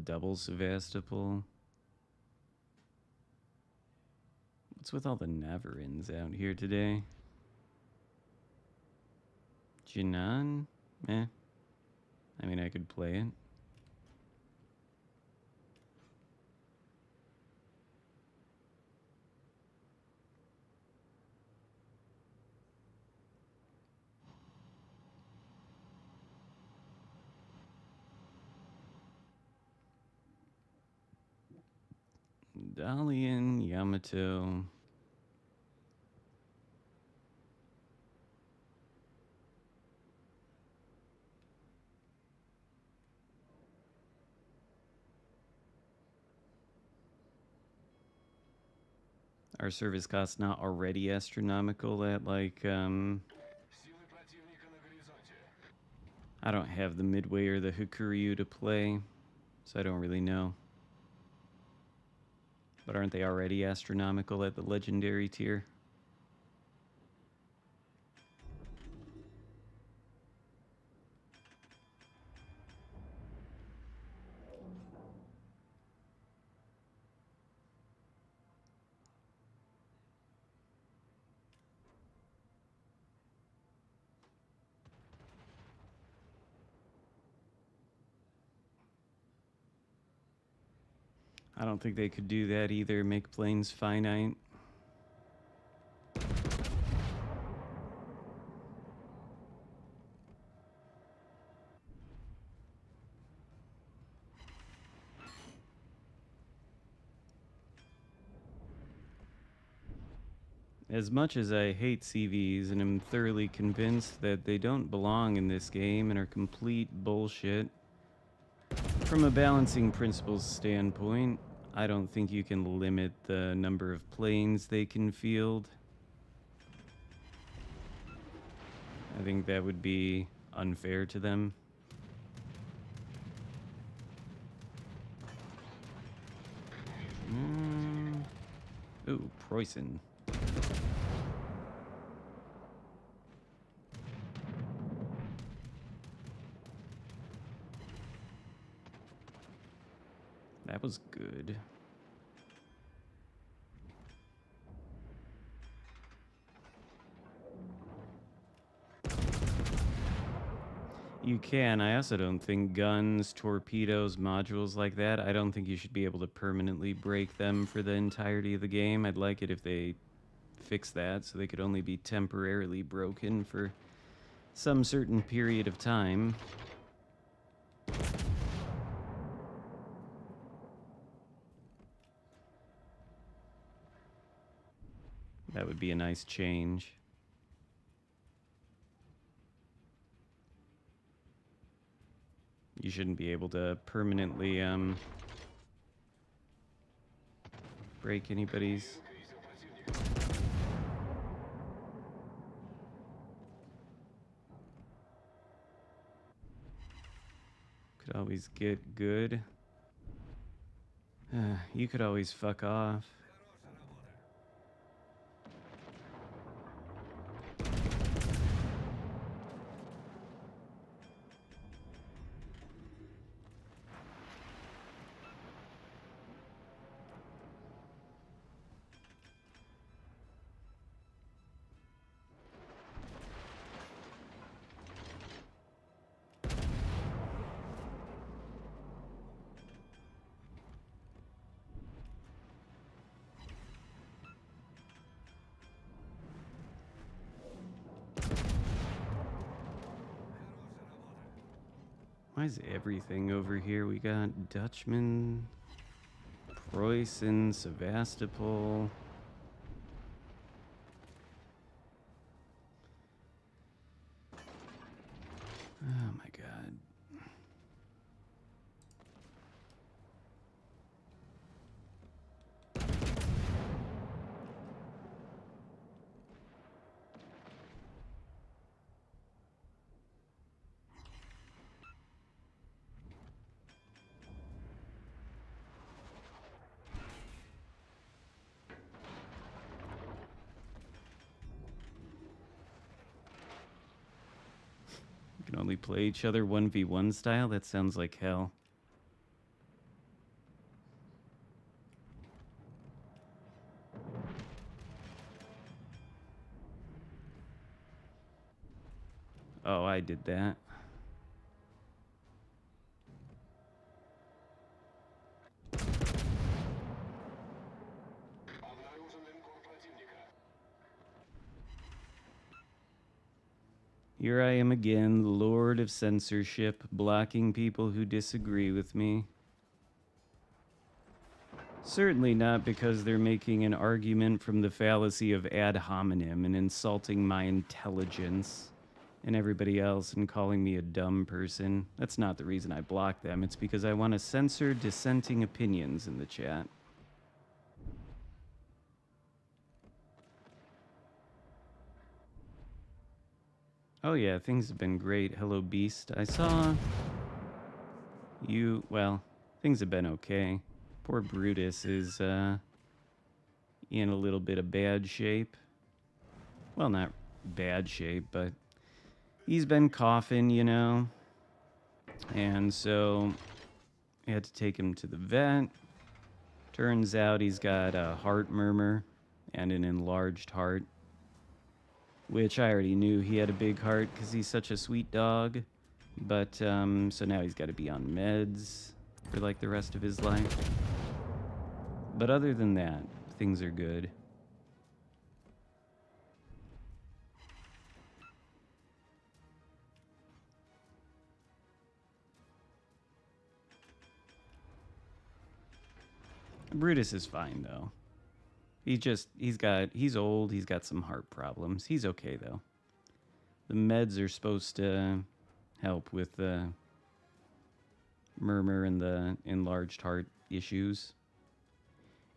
double Sevastopol. What's with all the Navarins out here today? Jinan? Eh. I mean, I could play it. Dalian, Yamato. Our service costs not already astronomical at like Силы противника на горизонте. I don't have the Midway or the Hikuryu to play, so I don't really know. But aren't they already astronomical at the legendary tier? I don't think they could do that either, make planes finite. As much as I hate CVs and am thoroughly convinced that they don't belong in this game and are complete bullshit, from a balancing principles standpoint, I don't think you can limit the number of planes they can field. I think that would be unfair to them. Ooh, Preußen. That was good. You can. I also don't think guns, torpedoes, modules like that, I don't think you should be able to permanently break them for the entirety of the game. I'd like it if they fix that so they could only be temporarily broken for some certain period of time. That would be a nice change. You shouldn't be able to permanently break anybody's. Could always get good. You could always fuck off. Why is everything over here? We got Dutchman, Preußen, Sevastopol. Oh my god. We can only play each other 1v1 style? That sounds like hell. Oh, I did that. Обнаружен линкор противника. Here I am again, the Lord of Censorship, blocking people who disagree with me. Certainly not because they're making an argument from the fallacy of ad hominem and insulting my intelligence and everybody else and calling me a dumb person. That's not the reason I block them. It's because I want to censor dissenting opinions in the chat. Oh yeah, things have been great. Hello, Beast. I saw you... Well, things have been okay. Poor Brutus is in a little bit of bad shape. Well, not bad shape, but he's been coughing, you know. And so I had to take him to the vet. Turns out he's got a heart murmur and an enlarged heart, which I already knew he had a big heart because he's such a sweet dog. But so now he's got to be on meds for like the rest of his life. But other than that, things are good. Brutus is fine though. He's old, he's got some heart problems. He's okay though. The meds are supposed to help with the murmur and the enlarged heart issues.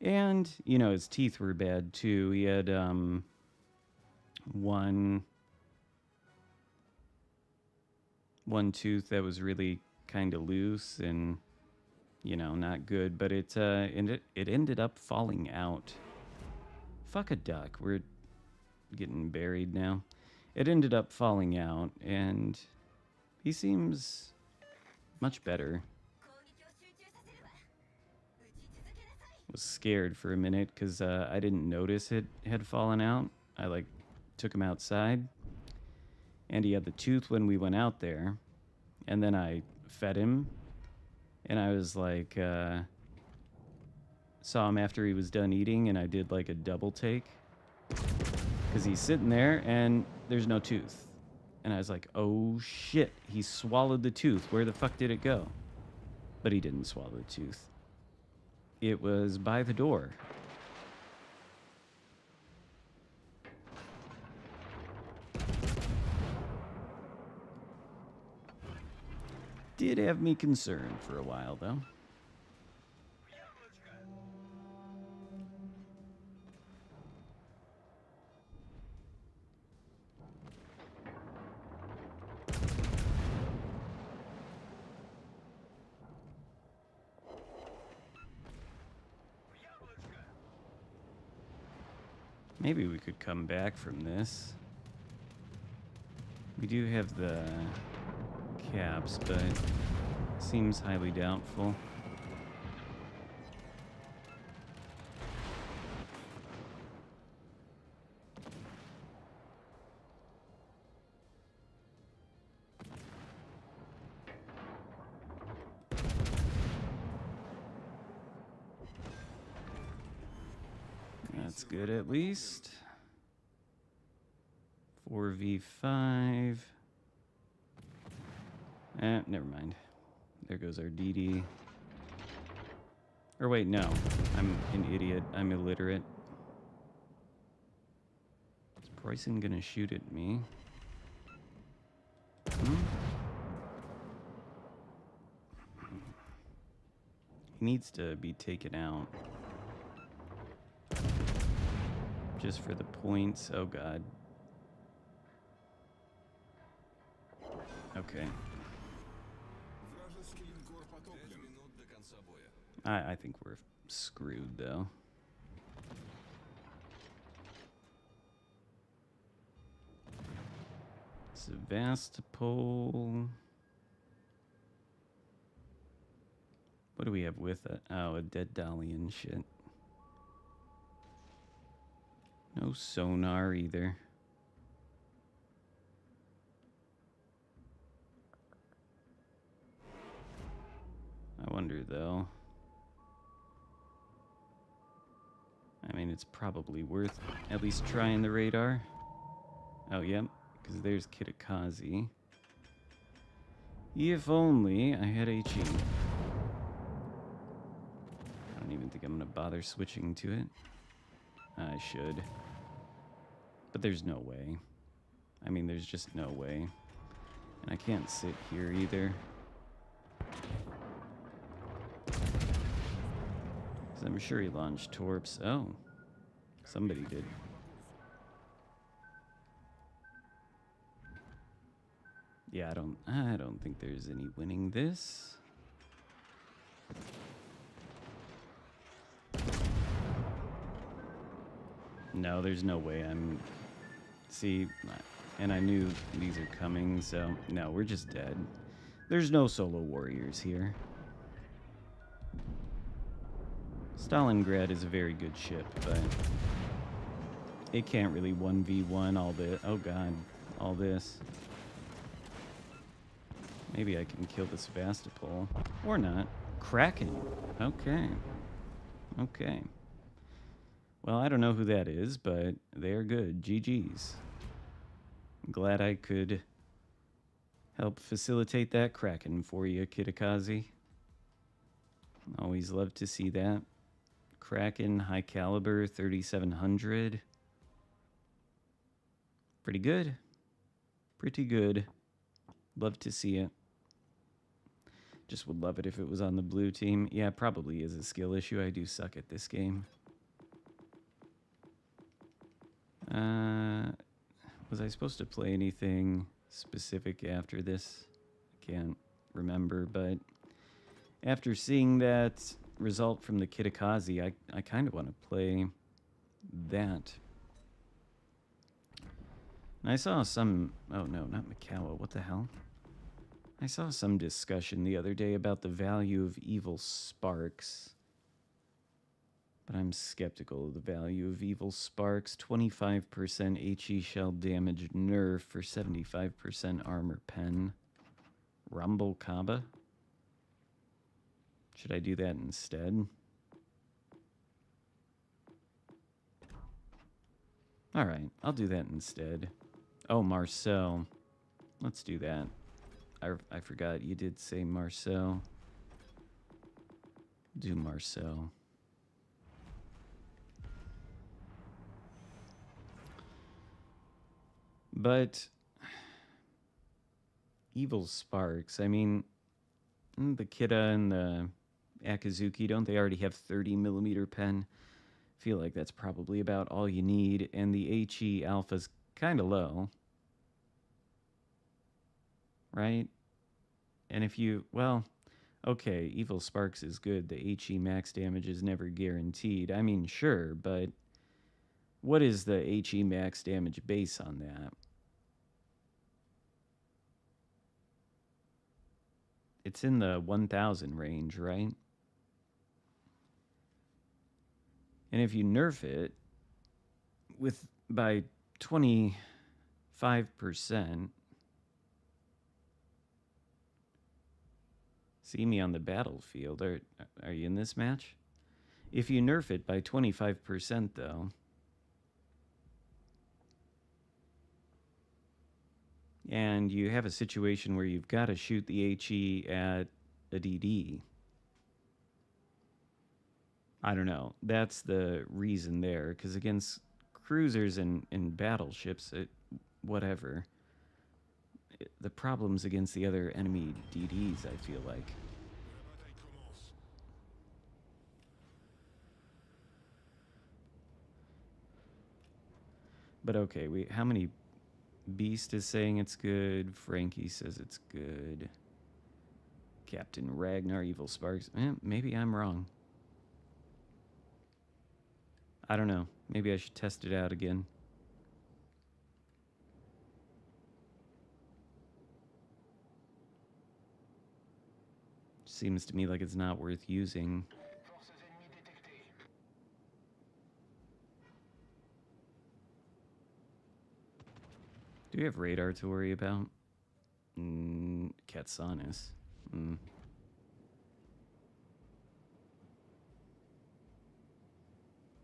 And, you know, his teeth were bad too. He had one tooth that was really kind of loose and, you know, not good, but it ended up falling out. Fuck a duck. We're getting buried now. It ended up falling out, and he seems much better. Was scared for a minute because I didn't notice it had fallen out. I like took him outside, and he had the tooth when we went out there, and then I fed him, and I was like saw him after he was done eating, and I did like a double take because he's sitting there and there's no tooth, and I was like, oh shit, he swallowed the tooth. Where the fuck did it go? But he didn't swallow the tooth. It was by the door. Did have me concerned for a while, though. Maybe we could come back from this. We do have the caps, but seems highly doubtful. That's good at least. 4v5. Never mind. there goes our DD. Or wait, no. I'm an idiot. I'm illiterate. Is Bryson gonna shoot at me? Hmm? He needs to be taken out. Just for the points. Oh god. Okay. Вражеский линкор потоплен. Минут до конца боя. I think we're screwed though. Sevastopol. What do we have with it? Oh, a dead dolly and shit. No sonar either. I wonder though. I mean, it's probably worth at least trying the radar. Oh, yep, because there's Kitakazi. If only I had HE. I don't even think I'm going to bother switching to it. I should. But there's no way. I mean, there's just no way. And I can't sit here either. Because I'm sure he launched torps. Oh, somebody did. Yeah, I don't think there's any winning this. No, there's no way I'm... See, and I knew these are coming, so no, we're just dead. There's no solo warriors here. Stalingrad is a very good ship, but it can't really 1v1 all this. Oh god, all this. Maybe I can kill the Sevastopol. Or not. Kraken. Okay. Okay. Well, I don't know who that is, but they're good. GG's. I'm glad I could help facilitate that Kraken for you, Kitakazi. Always love to see that. Kraken, high caliber, 3700. Pretty good. Pretty good. Love to see it. Just would love it if it was on the blue team. Yeah, it probably is a skill issue. I do suck at this game. Was I supposed to play anything specific after this? I can't remember, but after seeing that result from the Kitakazi, I kind of want to play that. And I saw some... Oh, no, not Mikawa. What the hell? I saw some discussion the other day about the value of evil sparks. But I'm skeptical of the value of evil sparks. 25% HE shell damage nerf for 75% armor pen. Rumble Kaba? Should I do that instead? Alright, I'll do that instead. Oh, Marcel. Let's do that. I forgot you did say Marcel. Do Marcel. But evil sparks, I mean, the Kita and the Akazuki, don't they already have 30mm pen? Feel like that's probably about all you need, and the HE alpha's kind of low. Right? And if you, well, okay, Evil Sparks is good. The HE max damage is never guaranteed. I mean, sure, but what is the HE max damage base on that? It's in the 1000 range, right? And if you nerf it by 25%, see me on the battlefield. Are you in this match? If you nerf it by 25%, though, and you have a situation where you've got to shoot the HE at a DD. I don't know. That's the reason there, because against cruisers and battleships, whatever. The problem's against the other enemy DDs, I feel like. La bataille commence. But okay, how many? Beast is saying it's good. Frankie says it's good. Captain Ragnar, Evil Sparks. Maybe I'm wrong. I don't know. Maybe I should test it out again. Seems to me like it's not worth using. Forces ennemies détectées. Do we have radar to worry about? Katsanis.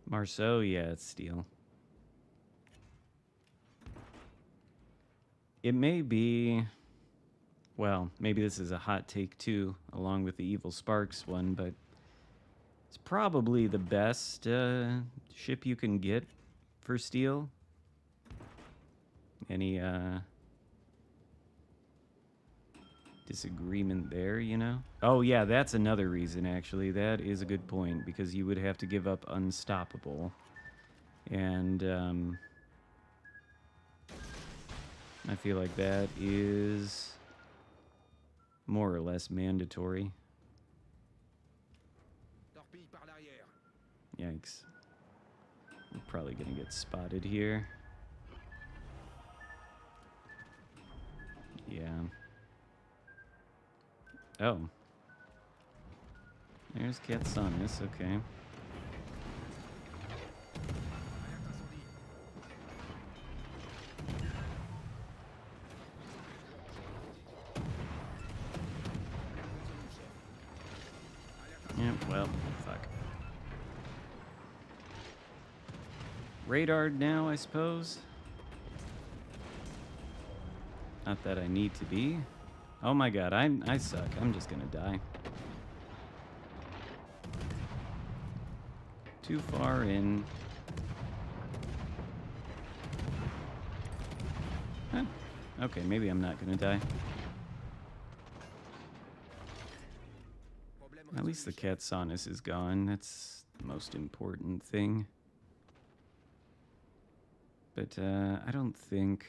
Marceau, yeah, it's steel. It may be... Well, maybe this is a hot take too, along with the Evil Sparks one, but it's probably the best ship you can get for steel. Any disagreement there, you know? Oh yeah, that's another reason actually. That is a good point, because you would have to give up Unstoppable. And I feel like that is more or less mandatory. Torpille par l'arrière. Yikes. We're probably gonna get spotted here. Yeah. Oh. There's Katsanis, okay. Alerte incendie. Yeah, well, fuck. Radar now, I suppose. Not that I need to be. Oh my god, I suck. I'm just gonna die. Too far in. Huh. Okay, maybe I'm not gonna die. Problème At least the résolu, chef. Katsanis is gone. That's the most important thing. But I don't think...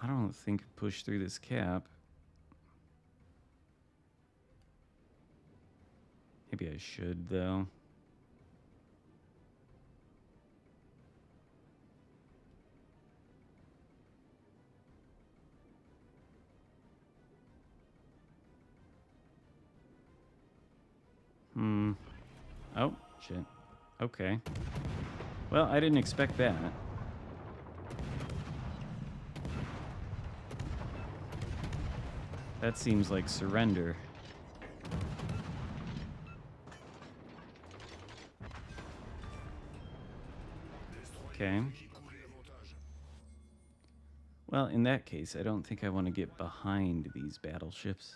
I don't think push through this cap. Maybe I should, though. Oh, shit. Okay. Well, I didn't expect that. That seems like surrender. Okay. Qui coule davantage. Well, in that case, I don't think I want to get behind these battleships.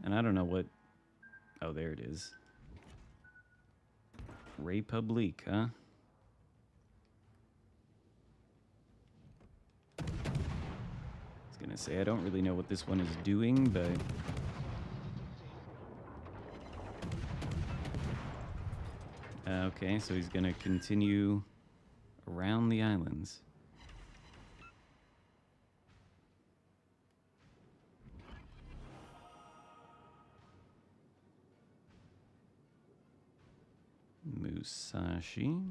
And I don't know what... Oh, there it is. Republique, huh? I was gonna say, I don't really know what this one is doing, but... Okay, so he's gonna continue around the islands. Musashi.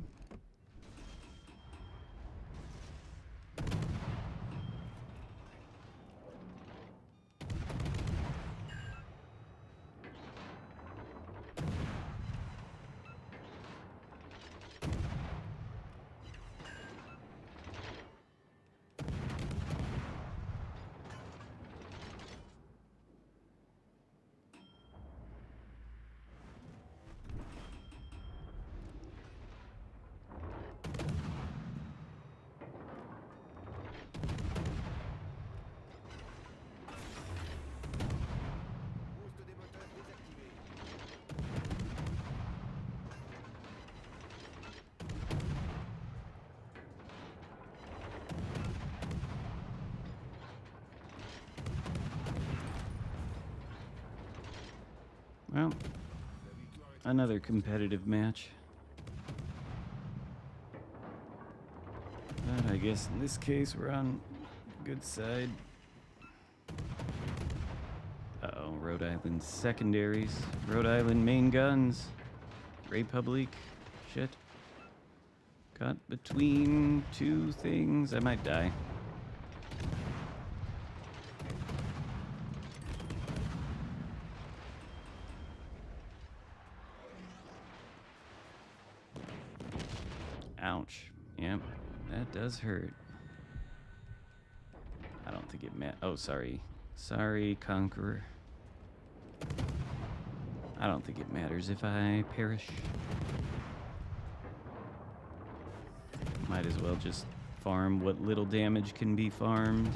Well, another competitive match. But I guess in this case we're on good side. Uh-oh, Rhode Island secondaries. Rhode Island main guns. Republic. Shit. Got between two things. I might die. Ouch. Yep, that does hurt. I don't think it oh, sorry. Sorry, Conqueror. I don't think it matters if I perish. Might as well just farm what little damage can be farmed.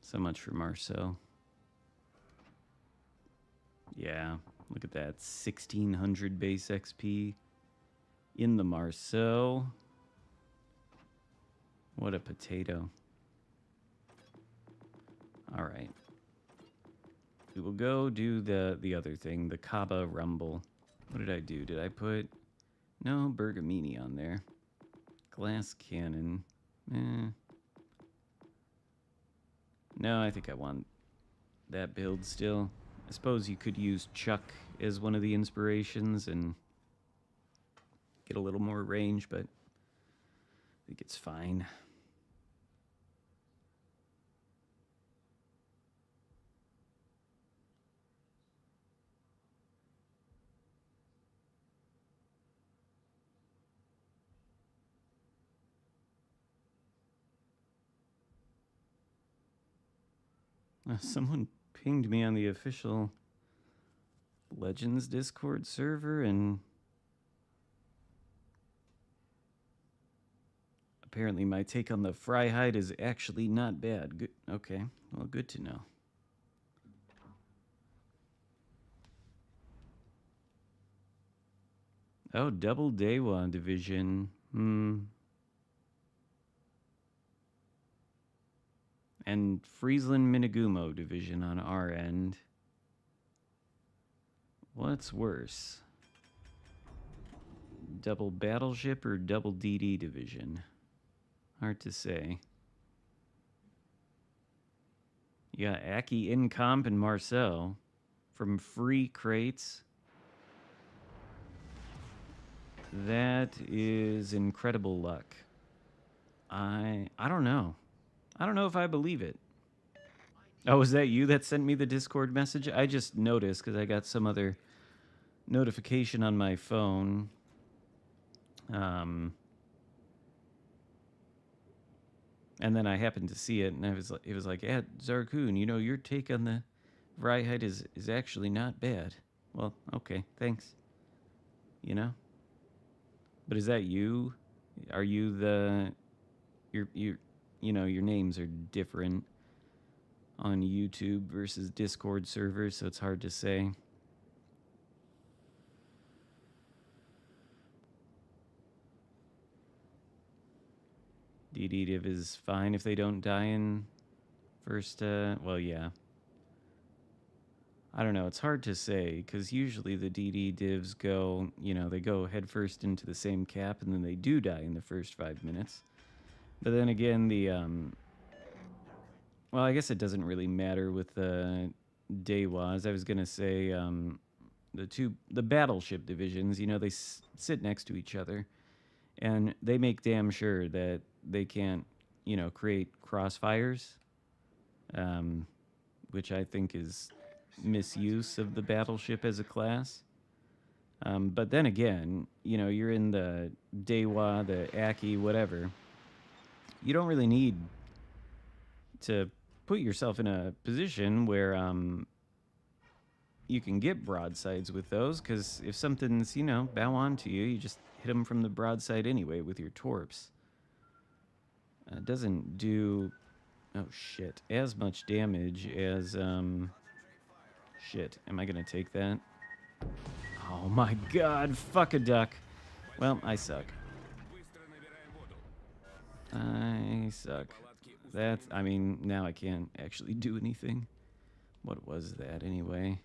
So much for Marceau. Yeah, look at that. 1600 base XP in the Marceau. What a potato. All right. We will go do the other thing, the Kaba Rumble. What did I do? Did I put... No, Bergamini on there. Glass cannon. No, I think I want that build still. I suppose you could use Chuck as one of the inspirations and get a little more range, but I think it's fine. Someone pinged me on the official Legends Discord server, and apparently my take on the Fryheight is actually not bad. Good. Okay, well, good to know. Oh, double Dewa division. And Friesland Minagumo division on our end. What's worse? Double battleship or double DD division? Hard to say. You got Aki Incomp and Marceau from free crates. That is incredible luck. I don't know. I don't know if I believe it. Oh, was that you that sent me the Discord message? I just noticed because I got some other notification on my phone. And then I happened to see it, and it was like, Xarkun, you know, your take on the Fryheight is actually not bad. Well, okay, thanks. You know? But is that you? Are you the... You know, your names are different on YouTube versus Discord servers, so it's hard to say. DD div is fine if they don't die in first, well, yeah. I don't know, it's hard to say, because usually the DD divs go, you know, they go headfirst into the same cap, and then they do die in the first 5 minutes. But then again, well, I guess it doesn't really matter with the Dewas. I was going to say the battleship divisions, you know, they sit next to each other. And they make damn sure that they can't, you know, create crossfires, which I think is misuse of the battleship as a class. But then again, you know, you're in the Dewa, the Aki, whatever. You don't really need to put yourself in a position where you can get broadsides with those, because if something's, you know, bow on to you, you just hit them from the broadside anyway with your torps. It doesn't do, oh shit, as much damage as, shit, am I gonna take that? Oh my god, fuck a duck. Well, I suck. Быстро набираем воду. I suck. That's, I mean, now I can't actually do anything. What was that anyway?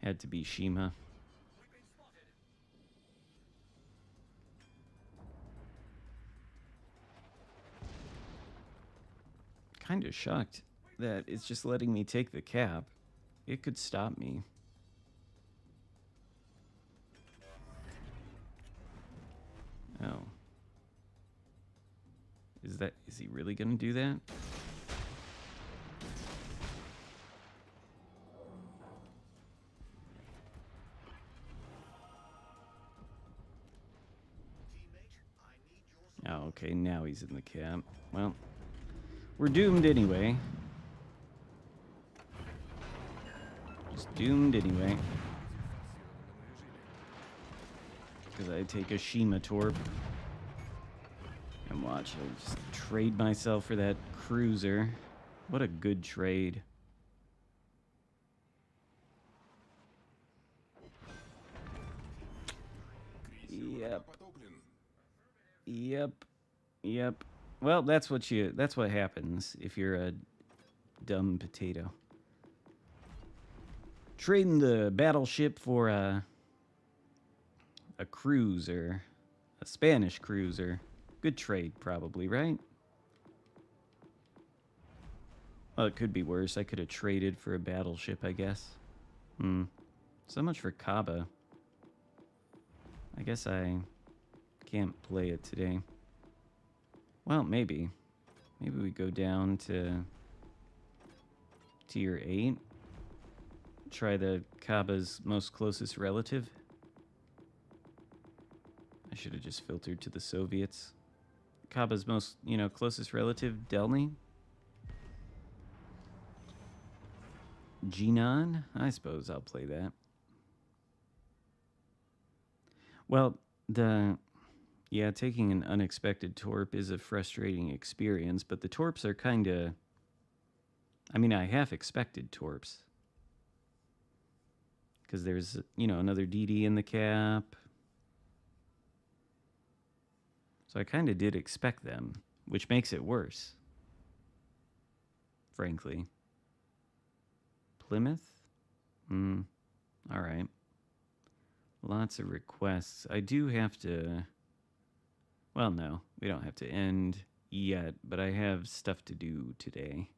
Had to be Shima. Kind of shocked that it's just letting me take the cap. It could stop me. Oh. Is he really gonna do that? Oh, okay, now he's in the cap. Well, we're doomed anyway. Just doomed anyway. Because I take a Shima Torp. And watch, I'll just trade myself for that cruiser. What a good trade. Yep. Yep. Yep. Well, that's what happens if you're a dumb potato. Trading the battleship for a cruiser, a Spanish cruiser. Good trade, probably, right? Well, it could be worse. I could have traded for a battleship, I guess. So much for Kaba. I guess I can't play it today. Well, maybe. Maybe we go down to tier 8. Try the Kaba's most closest relative. I should have just filtered to the Soviets. Kaba's most, closest relative, Delny. Jinan? I suppose I'll play that. Well, taking an unexpected Torp is a frustrating experience, but the Torps are kind of... I mean, I half expected Torps. Because there's, another DD in the cap. So I kind of did expect them, which makes it worse. Frankly. Plymouth? All right. Lots of requests. I do have to... Well, no, we don't have to end yet, but I have stuff to do today.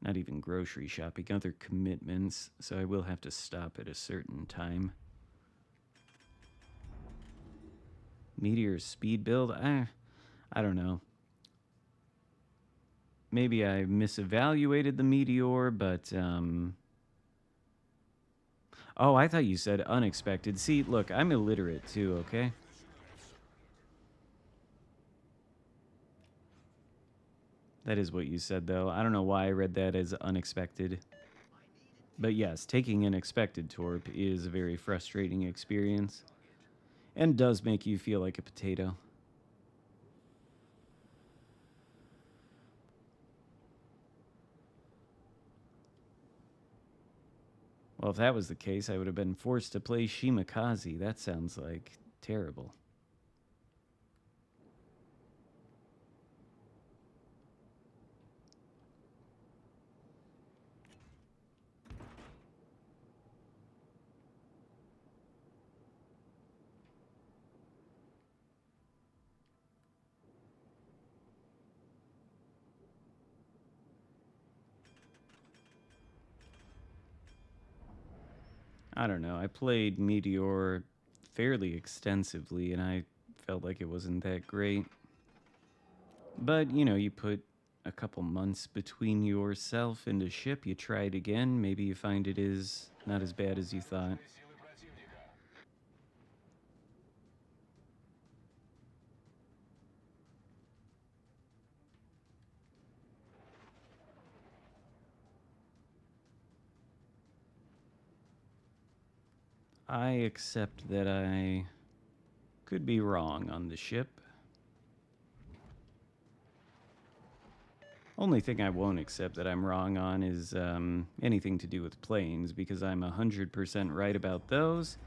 Not even grocery shopping, other commitments, so I will have to stop at a certain time. Meteor speed build? I don't know. Maybe I misevaluated the Meteor, but... Oh, I thought you said unexpected. See, look, I'm illiterate too, okay? That is what you said, though. I don't know why I read that as unexpected. But yes, taking an expected Torp is a very frustrating experience. And does make you feel like a potato. Well, if that was the case, I would have been forced to play Shimakaze. That sounds like terrible. I don't know. I played Meteor fairly extensively, and I felt like it wasn't that great. But, you put a couple months between yourself and a ship, you try it again, maybe you find it is not as bad as you thought. I accept that I could be wrong on the ship. Only thing I won't accept that I'm wrong on is anything to do with planes, because I'm 100% right about those,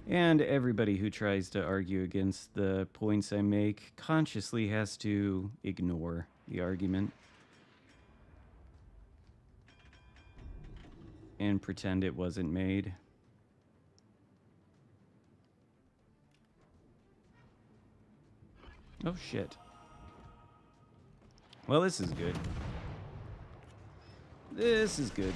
And everybody who tries to argue against the points I make consciously has to ignore the argument and pretend it wasn't made. Oh shit. Well, this is good. This is good.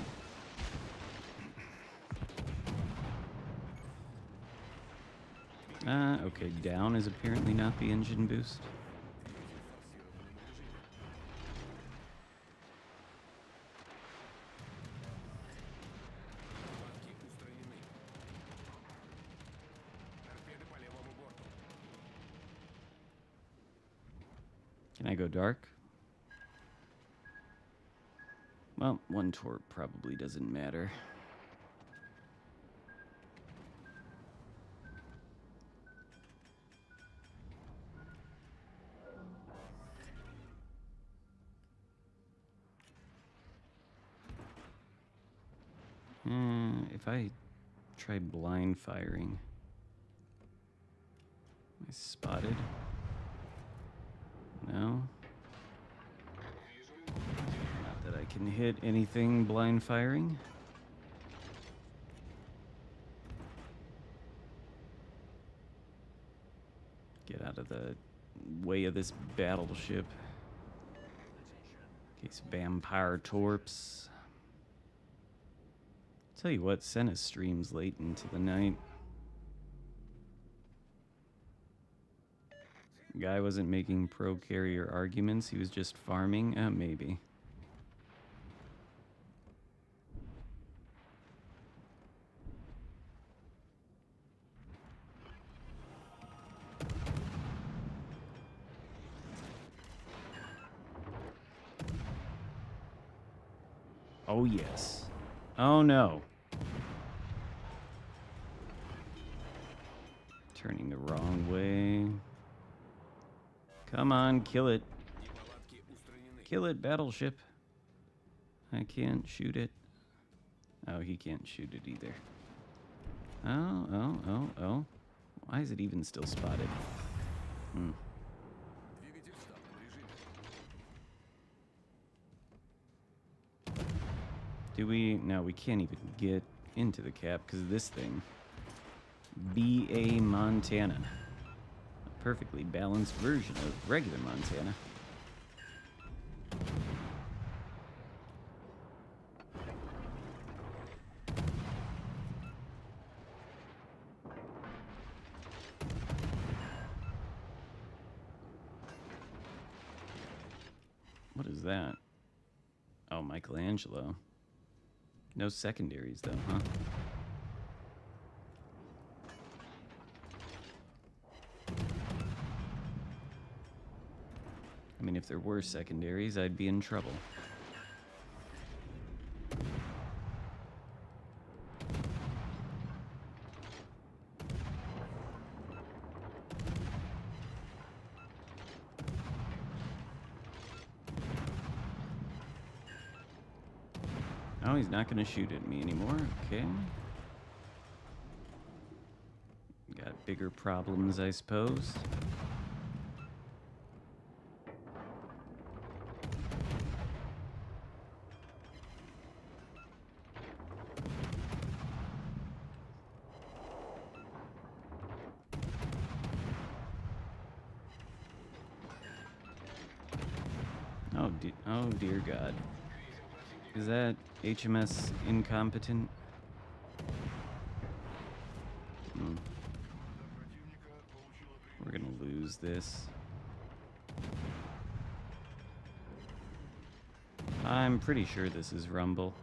Okay, down is apparently not the engine boost. Торпеды устранены. Торпеды по левому борту. Can I go dark? Well, one torp probably doesn't matter. If I try blind firing, am I spotted? No. Not that I can hit anything blind firing. Get out of the way of this battleship. In case vampire torps. Tell you what, Senna streams late into the night. Guy wasn't making pro-carrier arguments, he was just farming? Maybe. Oh yes. Oh no. Turning the wrong way. Come on, kill it. Неполадки устранены. Kill it, battleship. I can't shoot it. Oh, he can't shoot it either. Oh. Why is it even still spotted? Двигатель в штатном режиме. Do we? No, we can't even get into the cap because of this thing. BA Montana. A perfectly balanced version of regular Montana. What is that? Oh, Michelangelo. No secondaries, though, huh? I mean, if there were secondaries, I'd be in trouble. Oh, he's not going to shoot at me anymore. Okay. Got bigger problems, I suppose. Oh, dear God. Is that HMS incompetent? We're gonna lose this. I'm pretty sure this is Rumble.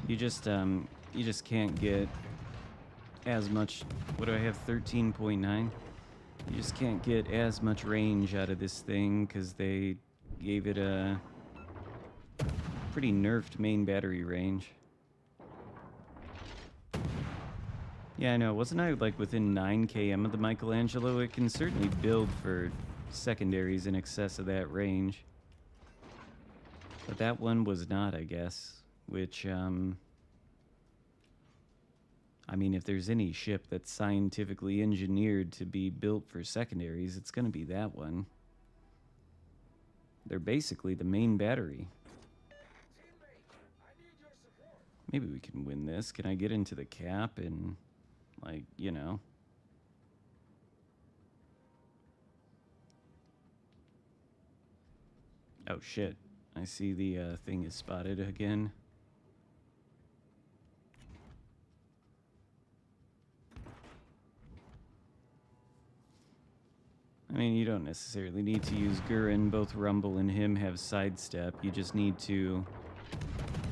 You just can't get as much. What do I have? 13.9. You just can't get as much range out of this thing because they gave it a pretty nerfed main battery range. Yeah, I know. Wasn't I like within 9 km of the Michelangelo? It can certainly build for secondaries in excess of that range. But that one was not, I guess. Which, I mean, if there's any ship that's scientifically engineered to be built for secondaries, it's going to be that one. They're basically the main battery. Maybe we can win this. Can I get into the cap and, like, you know... Oh, shit. I see the thing is spotted again. I mean, you don't necessarily need to use Gurren. Both Rumble and him have sidestep. You just need to,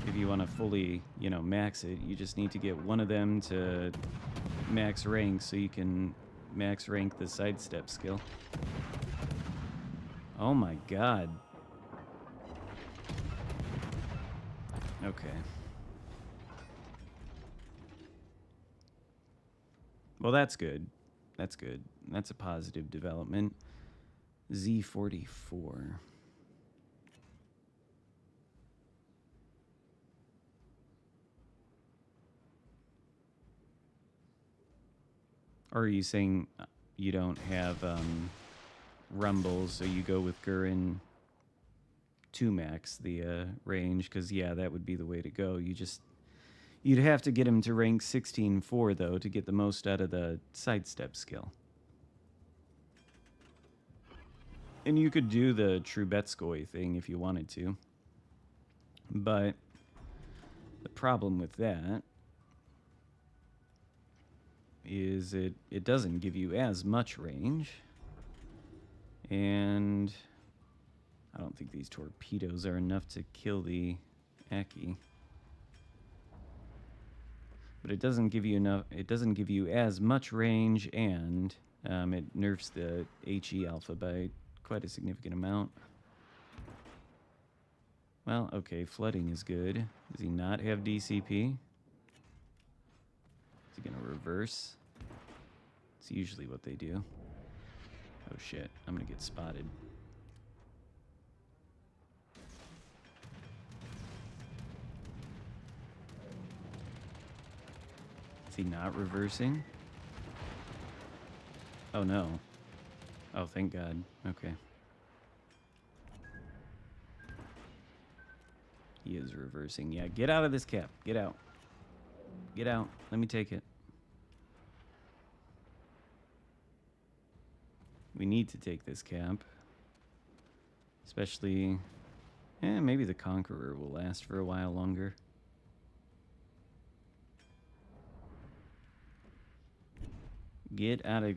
if you want to fully, you know, max it, you just need to get one of them to max rank so you can max rank the sidestep skill. Oh my god. Okay. Well, that's good. That's good. That's a positive development. Z44. Or are you saying you don't have Rumble, so you go with Gurren to max the range? Because, yeah, that would be the way to go. You'd have to get him to rank 16-4, though, to get the most out of the sidestep skill. And you could do the Trubetskoy thing if you wanted to. But the problem with that is it doesn't give you as much range. And I don't think these torpedoes are enough to kill the Aki. But it doesn't give you enough. It doesn't give you as much range, and it nerfs the HE alpha by quite a significant amount. Well, okay, flooding is good. Does he not have DCP? Is he gonna reverse? It's usually what they do. Oh shit, I'm gonna get spotted. Is he not reversing? Oh no. Oh, thank God. Okay. He is reversing. Yeah, get out of this cap. Get out. Get out. Let me take it. We need to take this cap. Especially... maybe the Conqueror will last for a while longer. Get out of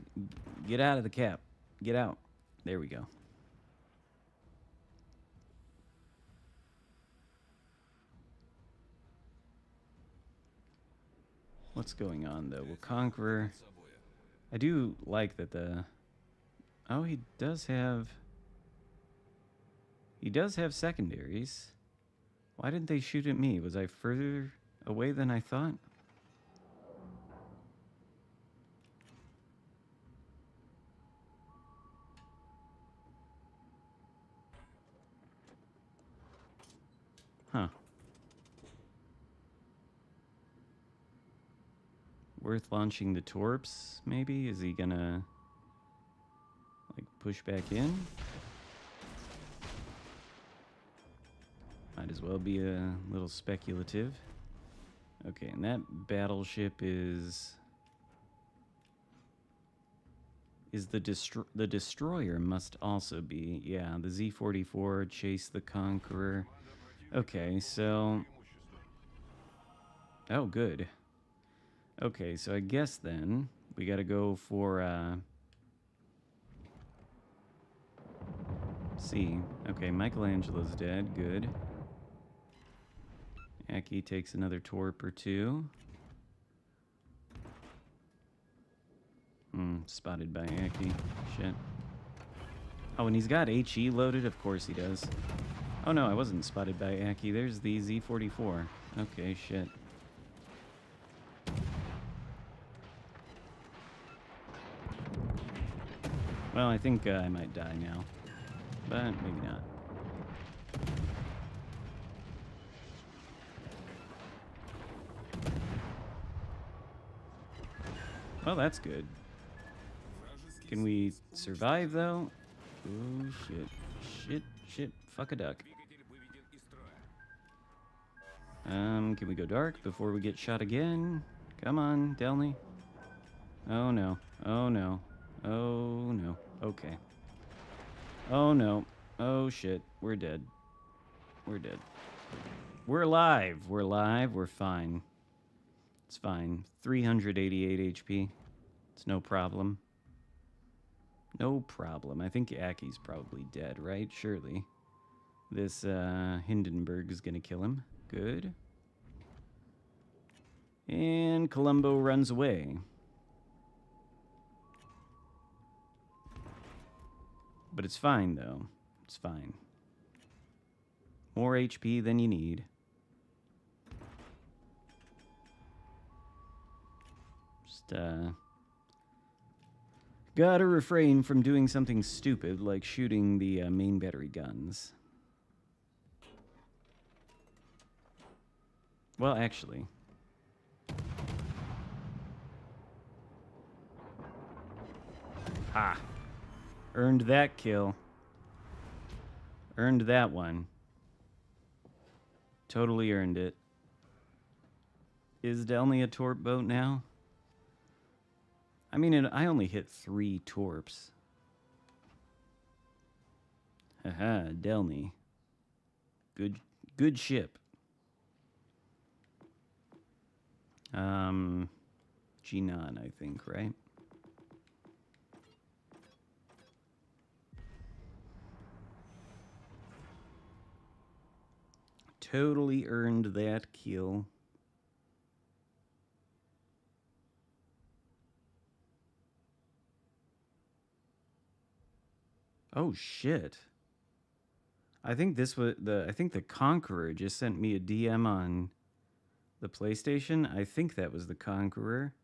the cap. Get out. There we go. What's going on though? Well, Conqueror. I do like that the... Oh, he does have secondaries. Why didn't they shoot at me? Was I further away than I thought? Huh. Worth launching the torps, maybe? Is he gonna, like, push back in? Might as well be a little speculative. Okay, and that battleship is the destroyer must also be, yeah, the Z-44, chase the Conqueror. Okay, so... Oh, good. Okay, so I guess then we gotta go for, C. Okay, Michelangelo's dead. Good. Aki takes another torp or two. Spotted by Aki. Shit. Oh, and he's got HE loaded? Of course he does. Oh no, I wasn't spotted by Aki. There's the Z-44. Okay, shit. Well, I think I might die now. But maybe not. Well, that's good. Can we survive, though? Oh, shit. Shit, shit. Fuck a duck. Двигатель выведен из строя. Can we go dark before we get shot again? Come on, Delny. Oh, no. Oh, no. Oh, no. Okay. Oh, no. Oh, shit. We're dead. We're dead. We're alive. We're alive. We're fine. It's fine. 388 HP. It's no problem. No problem. I think Aki's probably dead, right? Surely. This Hindenburg is going to kill him. Good. And Columbo runs away. But it's fine, though. It's fine. More HP than you need. Just, gotta refrain from doing something stupid like shooting the main battery guns. Well, actually. Ha! Earned that kill. Earned that one. Totally earned it. Is Delny a torp boat now? I mean, I only hit 3 torps. Haha, Delny. Good ship. Jinan, I think, right? Totally earned that kill. Oh shit. I think this was I think the Conqueror just sent me a DM on the PlayStation. I think that was the Conqueror.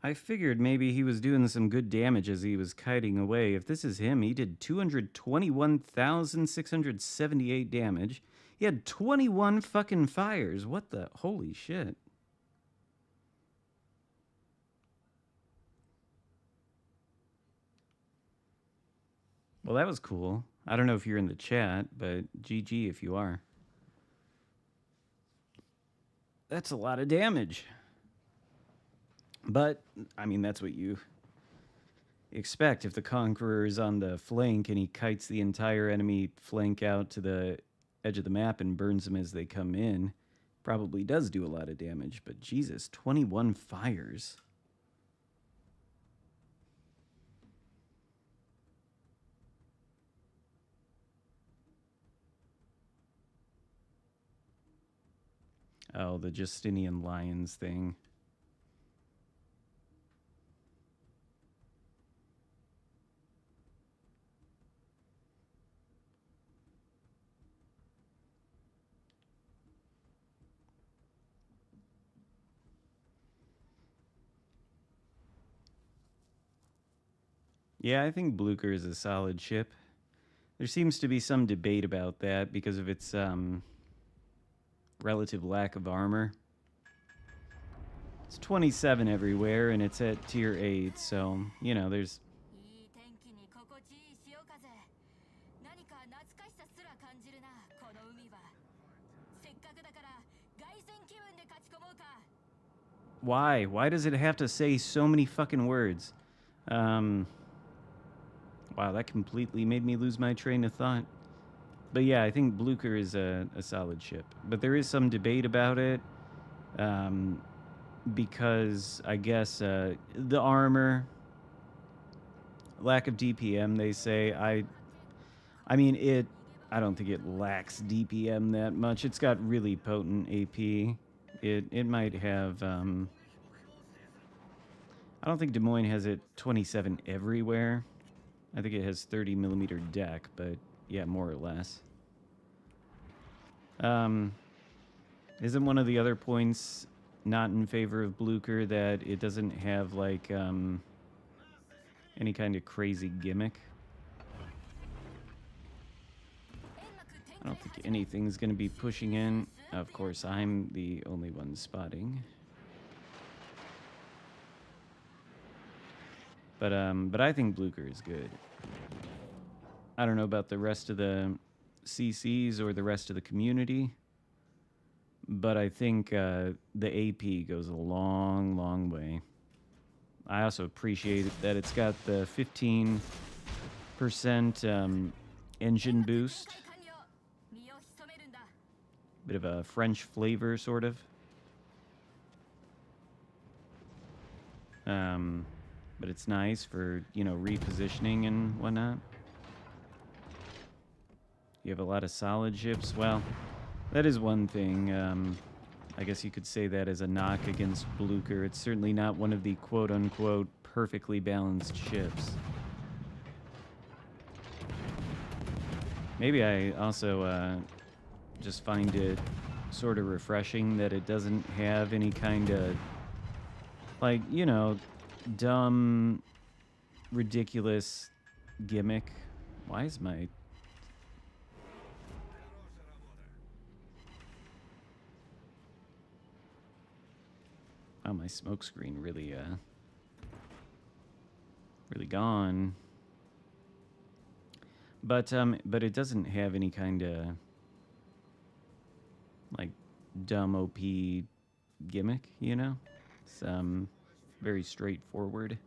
I figured maybe he was doing some good damage as he was kiting away. If this is him, he did 221,678 damage. He had 21 fucking fires. What the? Holy shit. Well, that was cool. I don't know if you're in the chat, but GG if you are. That's a lot of damage. But, I mean, that's what you expect. If the Conqueror is on the flank and he kites the entire enemy flank out to the edge of the map and burns them as they come in, probably does do a lot of damage. But Jesus, 21 fires. Oh, the Justinian Lions thing. Yeah, I think Blucher is a solid ship. There seems to be some debate about that because of its relative lack of armor. It's 27 everywhere, and it's at tier 8, so, you know, there's... Why? Why does it have to say so many fucking words? Wow, that completely made me lose my train of thought. But yeah, I think Blucher is a solid ship. But there is some debate about it. Because, I guess, the armor, lack of DPM, they say. I mean, I don't think it lacks DPM that much. It's got really potent AP. It might have... I don't think Des Moines has it 27 everywhere. I think it has 30 millimeter deck, but yeah, more or less. Isn't one of the other points not in favor of Blucher that it doesn't have like any kind of crazy gimmick? I don't think anything's going to be pushing in. Of course, I'm the only one spotting. But I think Blucher is good. I don't know about the rest of the CCs or the rest of the community, but I think the AP goes a long, long way. I also appreciate that it's got the 15% engine boost. Bit of a French flavor, sort of. But it's nice for, repositioning and whatnot. You have a lot of solid ships. Well, that is one thing. I guess you could say that as a knock against Blucher. It's certainly not one of the quote-unquote perfectly balanced ships. Maybe I also just find it sort of refreshing that it doesn't have any kind of, like, dumb, ridiculous gimmick. Why is my... Oh, my smoke screen really gone. But it doesn't have any kind of, like, dumb OP gimmick, It's very straightforward.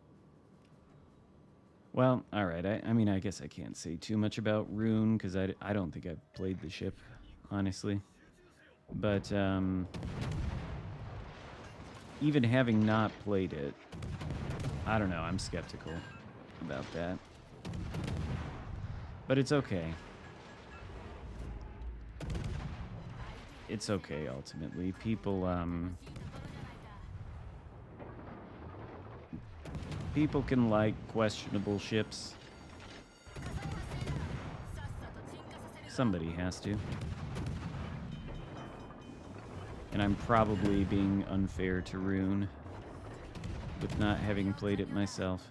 Well, all right. I mean, I guess I can't say too much about Rune because I don't think I've played the ship, honestly. But even having not played it, I don't know. I'm skeptical about that. But it's okay. It's okay, ultimately. People can like questionable ships. Somebody has to. And I'm probably being unfair to Rune with not having played it myself.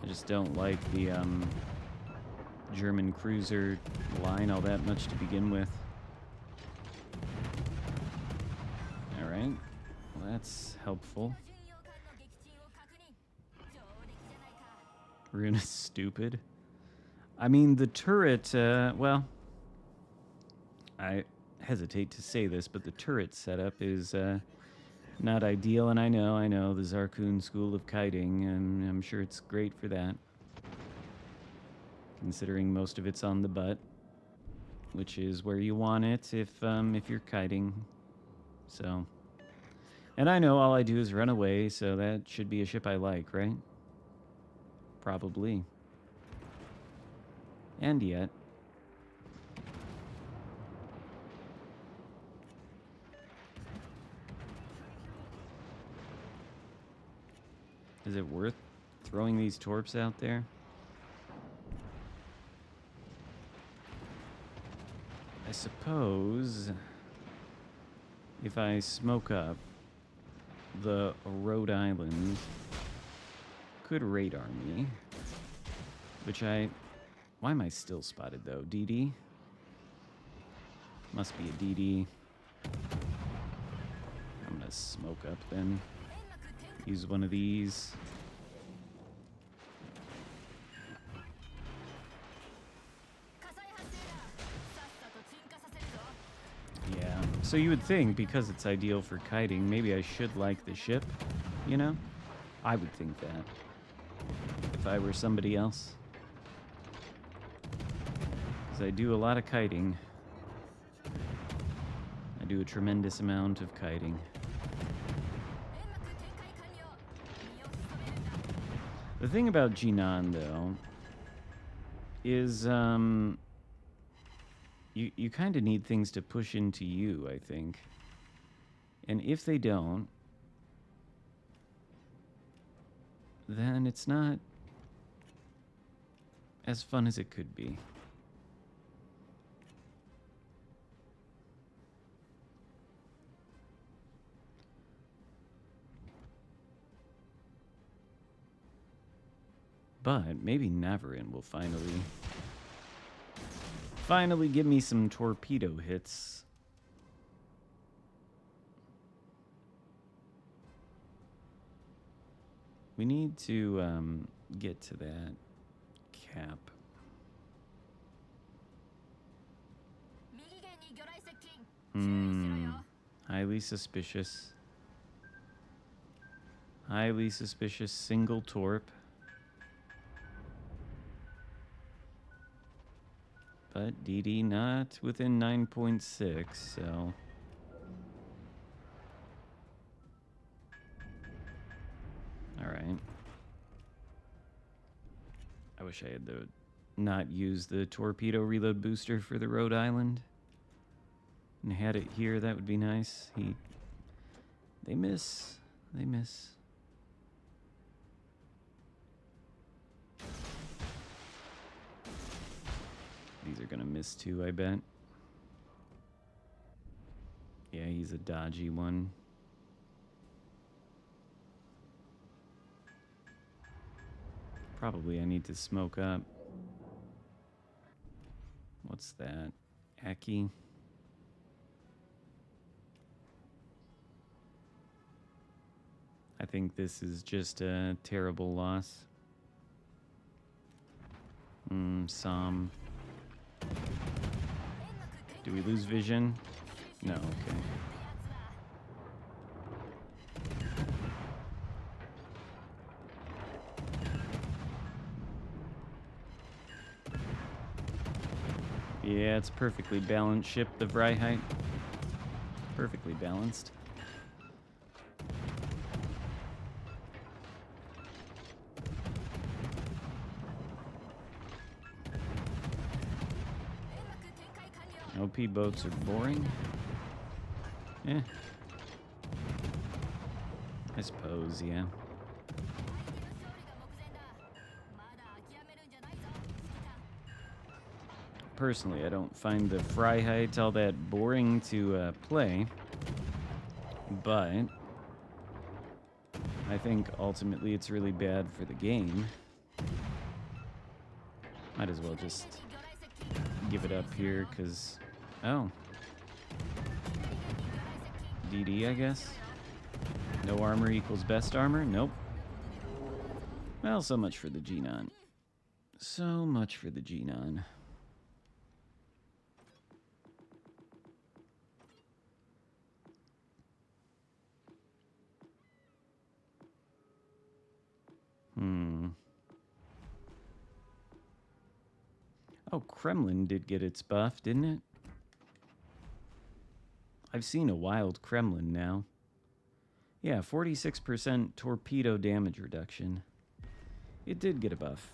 I just don't like the German cruiser line all that much to begin with. Alright, well, that's helpful. Rune is stupid. I mean, the turret, well, I hesitate to say this, but the turret setup is not ideal, and I know the Xarkun school of kiting, and I'm sure it's great for that. Considering most of it's on the butt, which is where you want it if you're kiting. So, and I know all I do is run away, so that should be a ship I like, right? Probably. And yet. Is it worth throwing these torps out there? I suppose if I smoke up, the Rhode Island could radar me, which why am I still spotted though? DD? Must be a DD. I'm gonna smoke up then. Use one of these. Yeah, so you would think because it's ideal for kiting, maybe I should like the ship, I would think that if I were somebody else. Because I do a lot of kiting. I do a tremendous amount of kiting. The thing about Jinan, though, is you kind of need things to push into you, I think. And if they don't, then it's not as fun as it could be. But maybe Navarin will finally give me some torpedo hits. We need to get to that cap. Highly suspicious. Highly suspicious single torp. But DD not within 9.6, so... Alright. I wish I had not used the torpedo reload booster for the Rhode Island. And had it here, that would be nice. They miss. They miss. These are gonna miss too, I bet. Yeah, he's a dodgy one. Probably I need to smoke up. What's that? Aki? I think this is just a terrible loss. Som. Do we lose vision? No, okay. Yeah, it's perfectly balanced ship, the Fryheight. Perfectly balanced. OP boats are boring. Eh. I suppose, yeah. Personally, I don't find the Fryheight all that boring to play, but I think ultimately it's really bad for the game. Might as well just give it up here, because... Oh. DD, I guess? No armor equals best armor? Nope. Well, so much for the Genon. So much for the Genon. Oh, Kremlin did get its buff, didn't it? I've seen a wild Kremlin now. Yeah, 46% torpedo damage reduction. It did get a buff.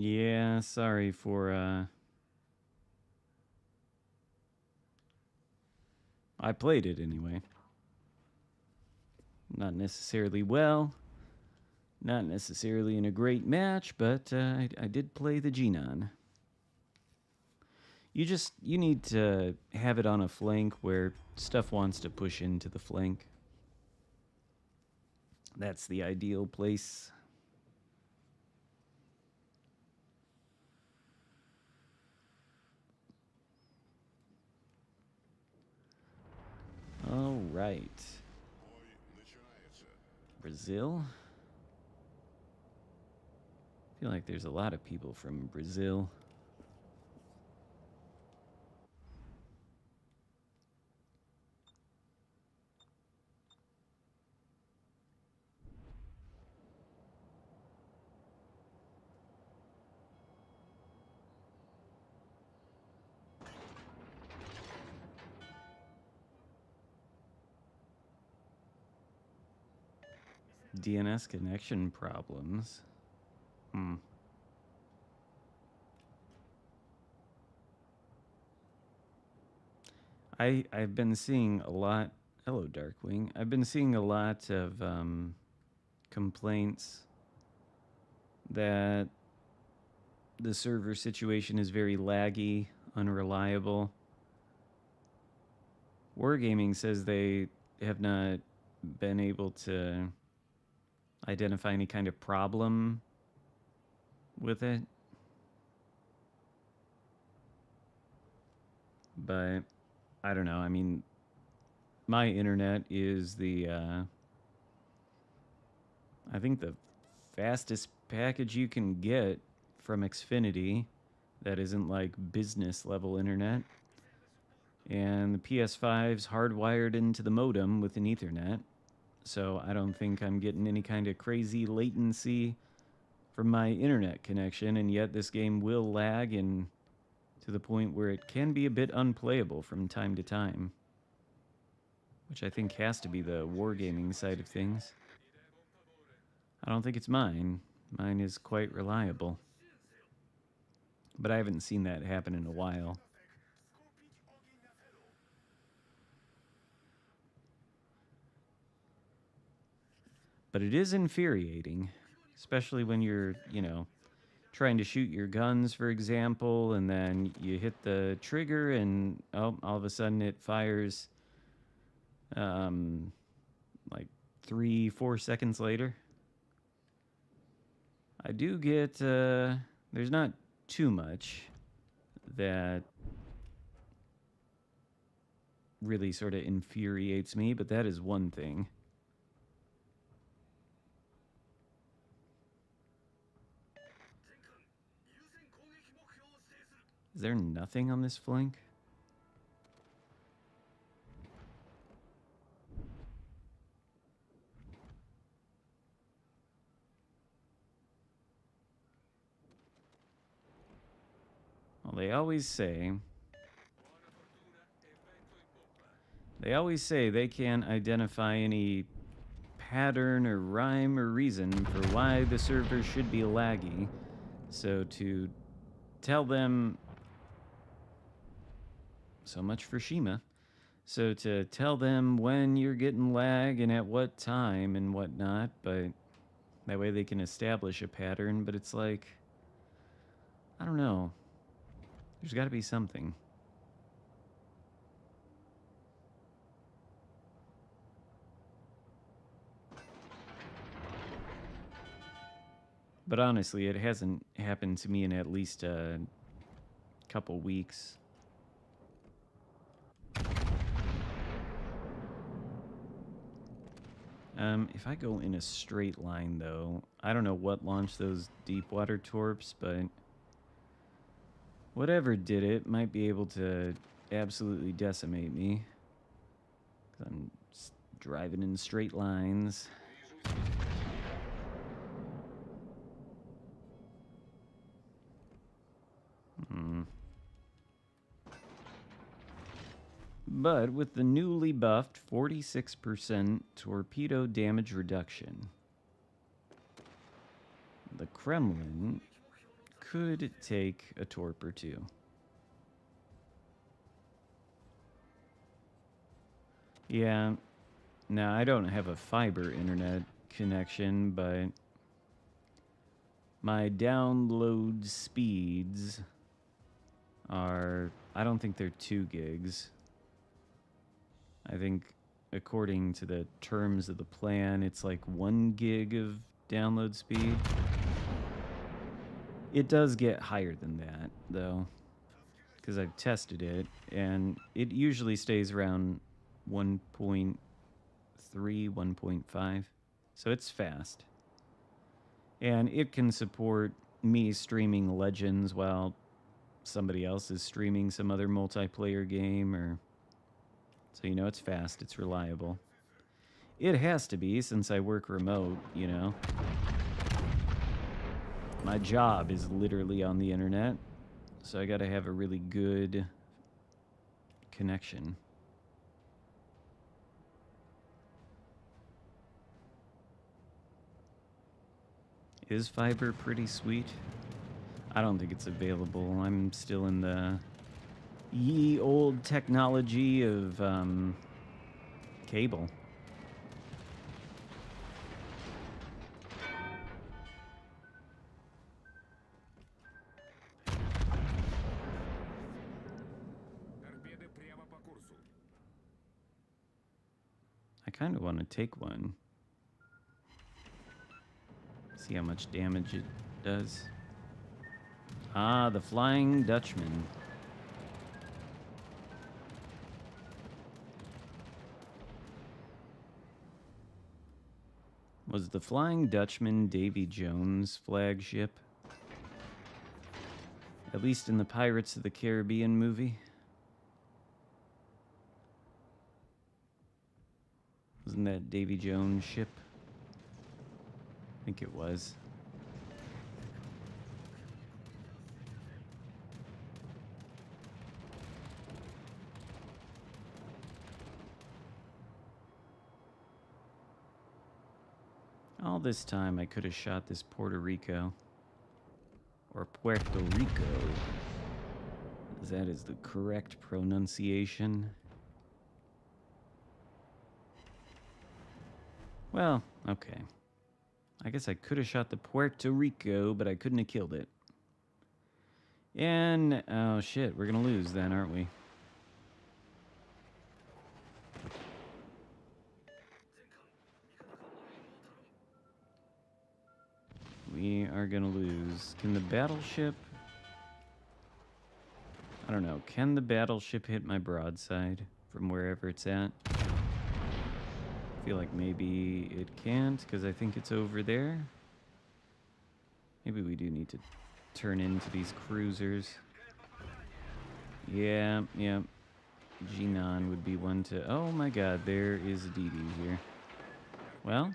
Yeah, sorry for, I played it anyway. Not necessarily well. Not necessarily in a great match, but I did play the Genon. You need to have it on a flank where stuff wants to push into the flank. That's the ideal place. All right. Brazil. I feel like there's a lot of people from Brazil. DNS connection problems. I've been seeing a lot. Hello, Darkwing. I've been seeing a lot of complaints that the server situation is very laggy, unreliable. Wargaming says they have not been able to identify any kind of problem with it. But I don't know. I mean, my internet is I think the fastest package you can get from Xfinity that isn't like business level internet. And the PS5's hardwired into the modem with an Ethernet. So I don't think I'm getting any kind of crazy latency from my internet connection, and yet this game will lag and to the point where it can be a bit unplayable from time to time. Which I think has to be the wargaming side of things. I don't think it's mine. Mine is quite reliable. But I haven't seen that happen in a while. But it is infuriating, especially when you're, trying to shoot your guns, for example, and then you hit the trigger and all of a sudden it fires like 3-4 seconds later. I do get, there's not too much that really sort of infuriates me, but that is one thing. Is there nothing on this flank? Well, they always say they can't identify any pattern or rhyme or reason for why the server should be laggy. So to tell them, so much for Shima. So to tell them when you're getting lag and at what time and whatnot, but that way they can establish a pattern. But it's like, I don't know. There's got to be something. But honestly, it hasn't happened to me in at least a couple weeks. If I go in a straight line, though, I don't know what launched those deep water torps, but whatever did it might be able to absolutely decimate me. 'Cause I'm just driving in straight lines. But with the newly buffed 46% torpedo damage reduction, the Kremlin could take a torp or two. Yeah, now I don't have a fiber internet connection, but my download speeds are, I don't think they're 2 gigs. I think according to the terms of the plan, it's like 1 gig of download speed. It does get higher than that, though, because I've tested it, and it usually stays around 1.3, 1.5, so it's fast. And it can support me streaming Legends while somebody else is streaming some other multiplayer game, or... So, it's fast, it's reliable. It has to be, since I work remote, My job is literally on the internet, so I gotta have a really good connection. Is fiber pretty sweet? I don't think it's available. I'm still in the ye old technology of cable. kind of want to take one. See how much damage it does. Ah, the Flying Dutchman. Was the Flying Dutchman Davy Jones' flagship? At least in the Pirates of the Caribbean movie? Wasn't that Davy Jones' ship? I think it was. All this time I could have shot this Puerto Rico. Or Puerto Rico. As that is the correct pronunciation. Well, okay. I guess I could have shot the Puerto Rico, but I couldn't have killed it. And, oh shit, we're gonna lose then, aren't we? We are gonna lose. Can the battleship... I don't know. Can the battleship hit my broadside from wherever it's at? I feel like maybe it can't, because I think it's over there. Maybe we do need to turn into these cruisers. Yeah. Jinan would be one to... Oh my god, there is a DD here. Well...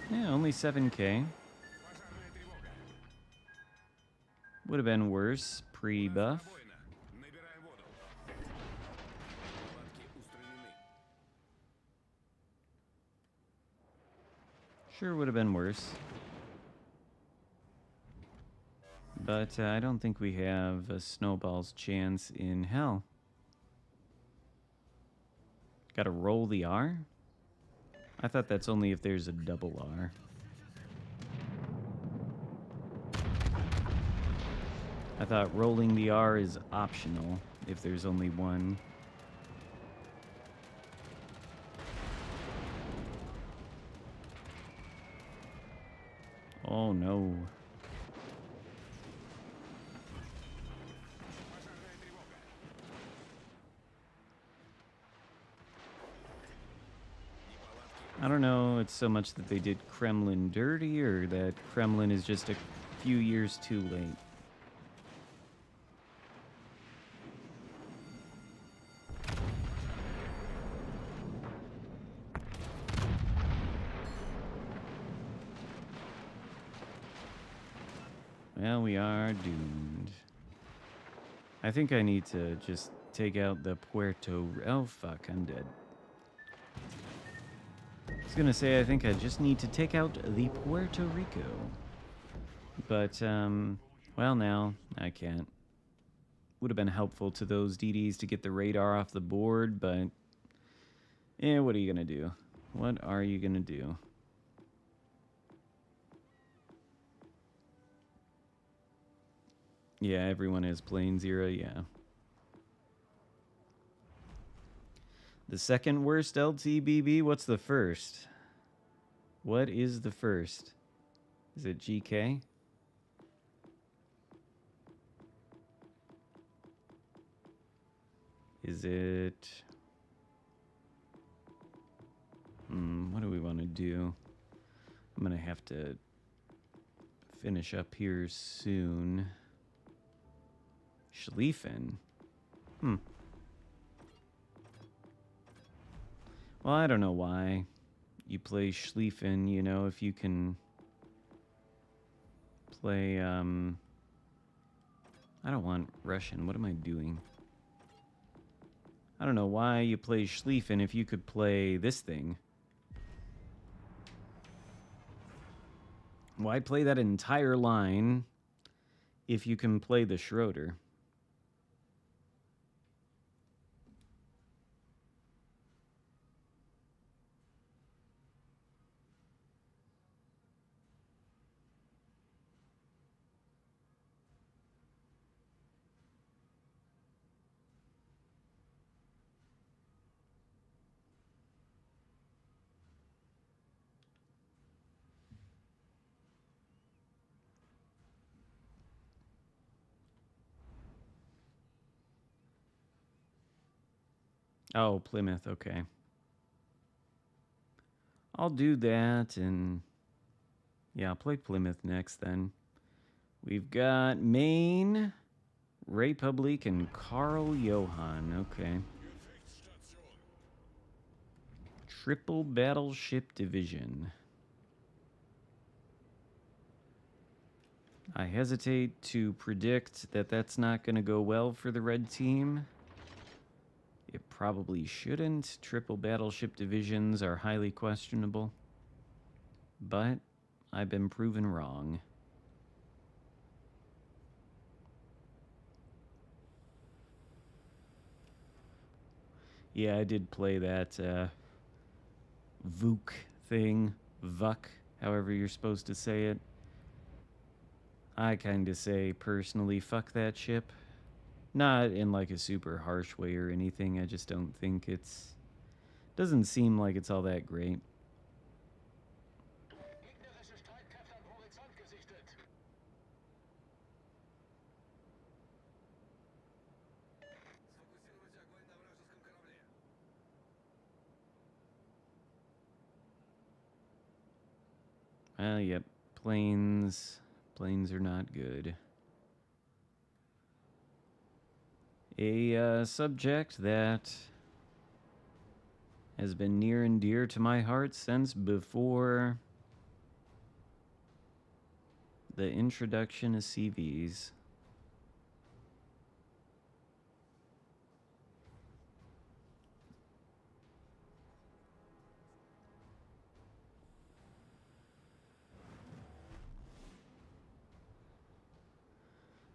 Yeah, only 7k. Пожарная тревога. Would have been worse pre-buff. Пробоина. Набираем воду. Неполадки устранены. Sure would have been worse. But I don't think we have a snowball's chance in hell. Gotta roll the R? I thought that's only if there's a double R. I thought rolling the R is optional if there's only one. Oh no. Пожарная тревога. I don't know, it's so much that they did Kremlin dirty or that Kremlin is just a few years too late. Well, we are doomed. I think I need to just take out the Puerto... Oh, fuck, I'm dead. I was gonna say, I think I just need to take out the Puerto Rico. But, well, now, I can't. Would have been helpful to those DDs to get the radar off the board, but... Eh, what are you gonna do? What are you gonna do? Yeah, everyone has plane zero, yeah. The second worst LTBB? What's the first? What is the first? Is it GK? Is it... what do we want to do? I'm gonna have to finish up here soon. Schlieffen? Well, I don't know why you play Schlieffen, you know, if you can play, I don't want Russian. What am I doing? I don't know why you play Schlieffen if you could play this thing. Why play that entire line if you can play the Schroeder? Oh, Plymouth, okay. I'll do that, and yeah, I'll play Plymouth next then. We've got Maine, Republic, and Karl Johann. Okay. Triple Battleship Division. I hesitate to predict that that's not going to go well for the red team. It probably shouldn't. Triple Battleship Divisions are highly questionable. But I've been proven wrong. Yeah, I did play that Vuk thing. Vuk, however you're supposed to say it. I kind of say, personally, fuck that ship. Not in like a super harsh way or anything. I just don't think it's... Doesn't seem like it's all that great. Gegnerische Streitkräfte am Horizont gesichtet. Сфокусировать огонь на вражеском корабле. Yep. Planes. Planes are not good. A subject that has been near and dear to my heart since before the introduction of CVs.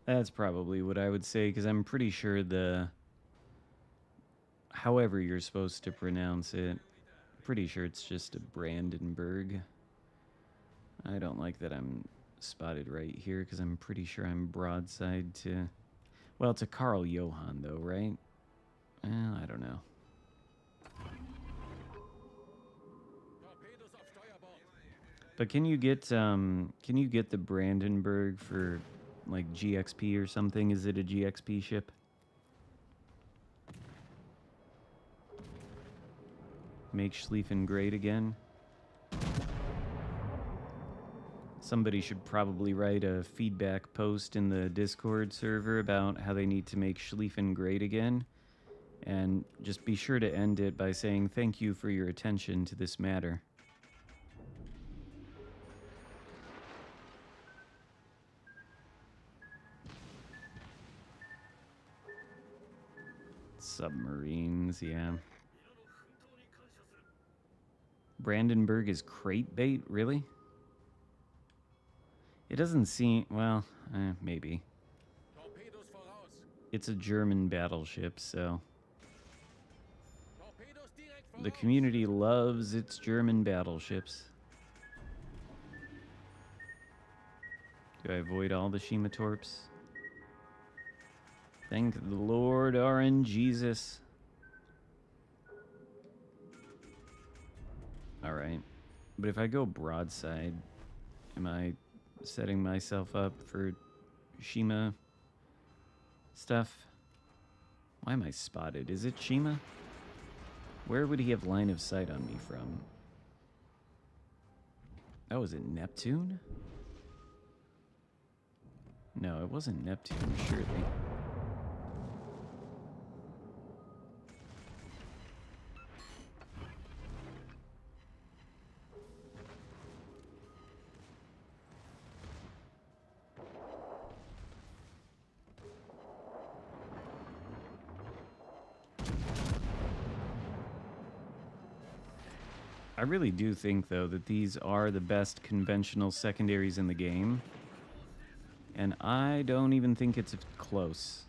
That's probably what I would say, because I'm pretty sure the... However you're supposed to pronounce it, pretty sure it's just a Brandenburg. I don't like that I'm spotted right here, because I'm pretty sure I'm broadside to... Well, it's a Karl Johann, though, right? Well, I don't know. But can you get the Brandenburg for like GXP or something? Is it a GXP ship? Make Schlieffen great again. Somebody should probably write a feedback post in the Discord server about how they need to make Schlieffen great again. And just be sure to end it by saying thank you for your attention to this matter. Submarines, yeah. Brandenburg is crate bait, really? It doesn't seem, well, maybe. It's a German battleship, so... The community loves its German battleships. Do I avoid all the Shima torps? Thank the Lord RNGesus. Alright. But if I go broadside, am I setting myself up for Shima stuff? Why am I spotted? Is it Shima? Where would he have line of sight on me from? Oh, is it Neptune? No, it wasn't Neptune, surely. I really do think, though, that these are the best conventional secondaries in the game. And I don't even think it's close.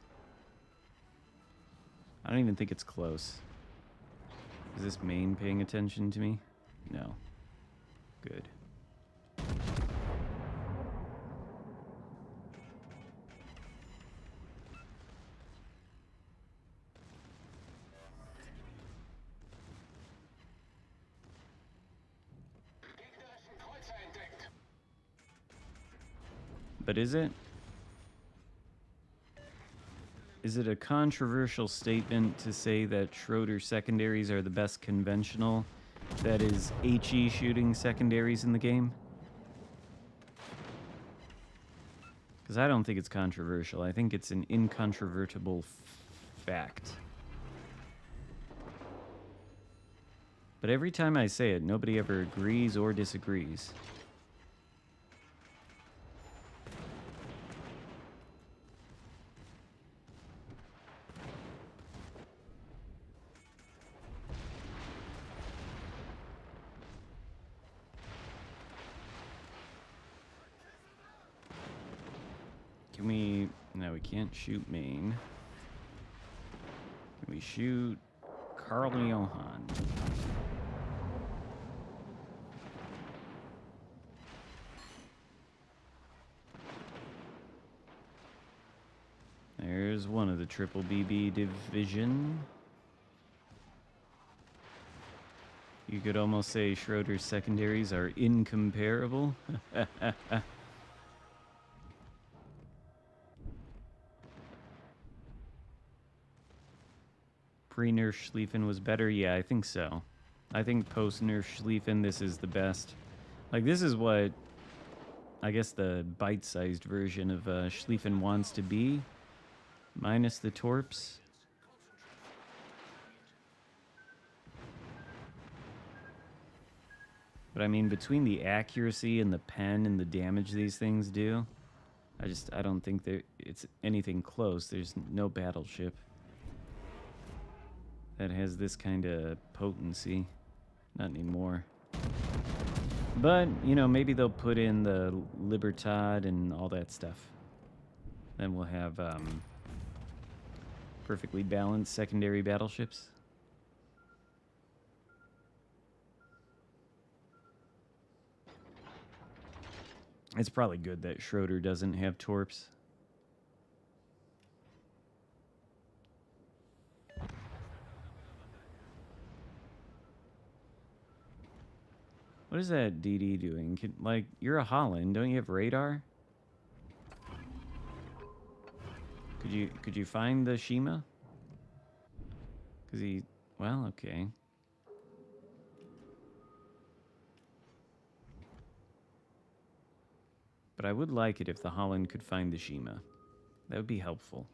I don't even think it's close. Is this main paying attention to me? No. Good. But is it? Is it a controversial statement to say that Schroeder secondaries are the best conventional, that is, HE shooting secondaries in the game? Because I don't think it's controversial. I think it's an incontrovertible fact. But every time I say it, nobody ever agrees or disagrees. Can we... No, we can't shoot main. Can we shoot Carl Johan? There's one of the triple BB division. You could almost say Schroeder's secondaries are incomparable. Pre-nerf Schlieffen was better? Yeah, I think so. I think post-nerf Schlieffen, this is the best. Like, this is what, I guess, the bite-sized version of Schlieffen wants to be. Minus the torps. But I mean, between the accuracy and the pen and the damage these things do, I don't think it's anything close. There's no battleship that has this kind of potency. Not anymore. But, you know, maybe they'll put in the Libertad and all that stuff. Then we'll have perfectly balanced secondary battleships. It's probably good that Schroeder doesn't have torps. What is that DD doing? Like, you're a Holland, don't you have radar? Could you find the Shima? Cause well, okay. But I would like it if the Holland could find the Shima. That would be helpful.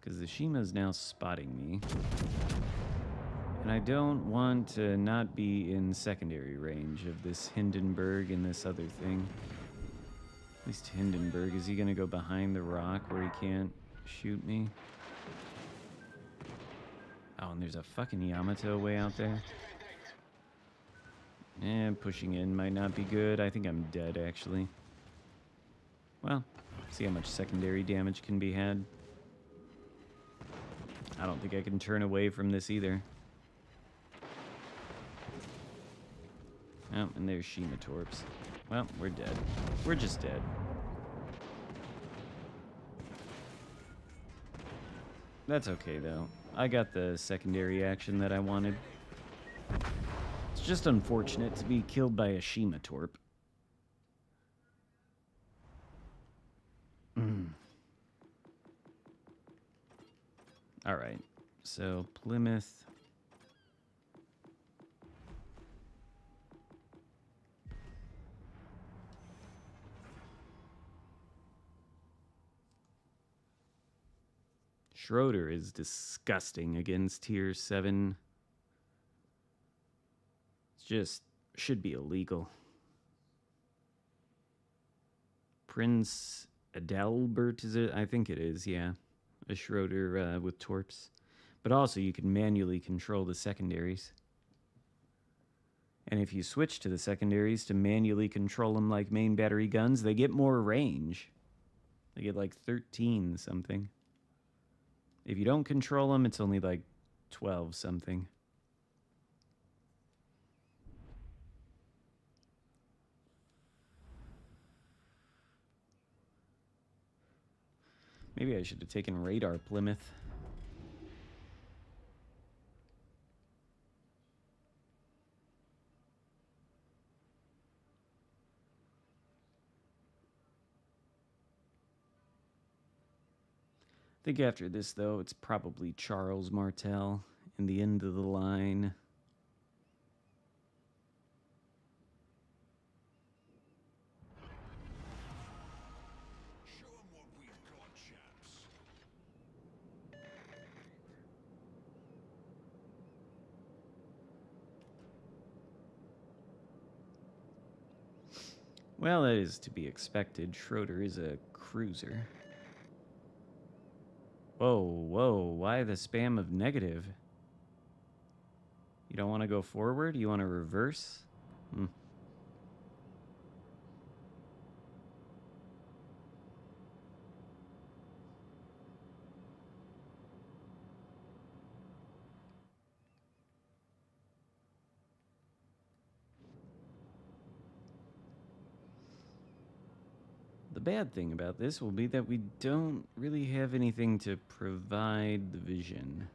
Because the Shima is now spotting me. And I don't want to not be in secondary range of this Hindenburg and this other thing. At least Hindenburg. Is he going to go behind the rock where he can't shoot me? Oh, and there's a fucking Yamato way out there. Pushing in might not be good. I think I'm dead, actually. Well, see how much secondary damage can be had. I don't think I can turn away from this either. Oh, and there's Shima torps. Well, we're dead. We're just dead. That's okay, though. I got the secondary action that I wanted. It's just unfortunate to be killed by a Shima torp. Alright, so Plymouth. Schroeder is disgusting against tier 7. It's just, should be illegal. Prince Adalbert, is it? I think it is, yeah. A Schroeder with torps. But also you can manually control the secondaries. And if you switch to the secondaries to manually control them like main battery guns, they get more range. They get like 13 something. If you don't control them, it's only like 12 something. Maybe I should have taken radar Plymouth. think after this, though, it's probably Charles Martel in the end of the line. Show 'em what we've got, chaps. Well, that is to be expected. Schroeder is a cruiser. Whoa, whoa, why the spam of negative? You don't want to go forward? You want to reverse? The bad thing about this will be that we don't really have anything to provide the vision.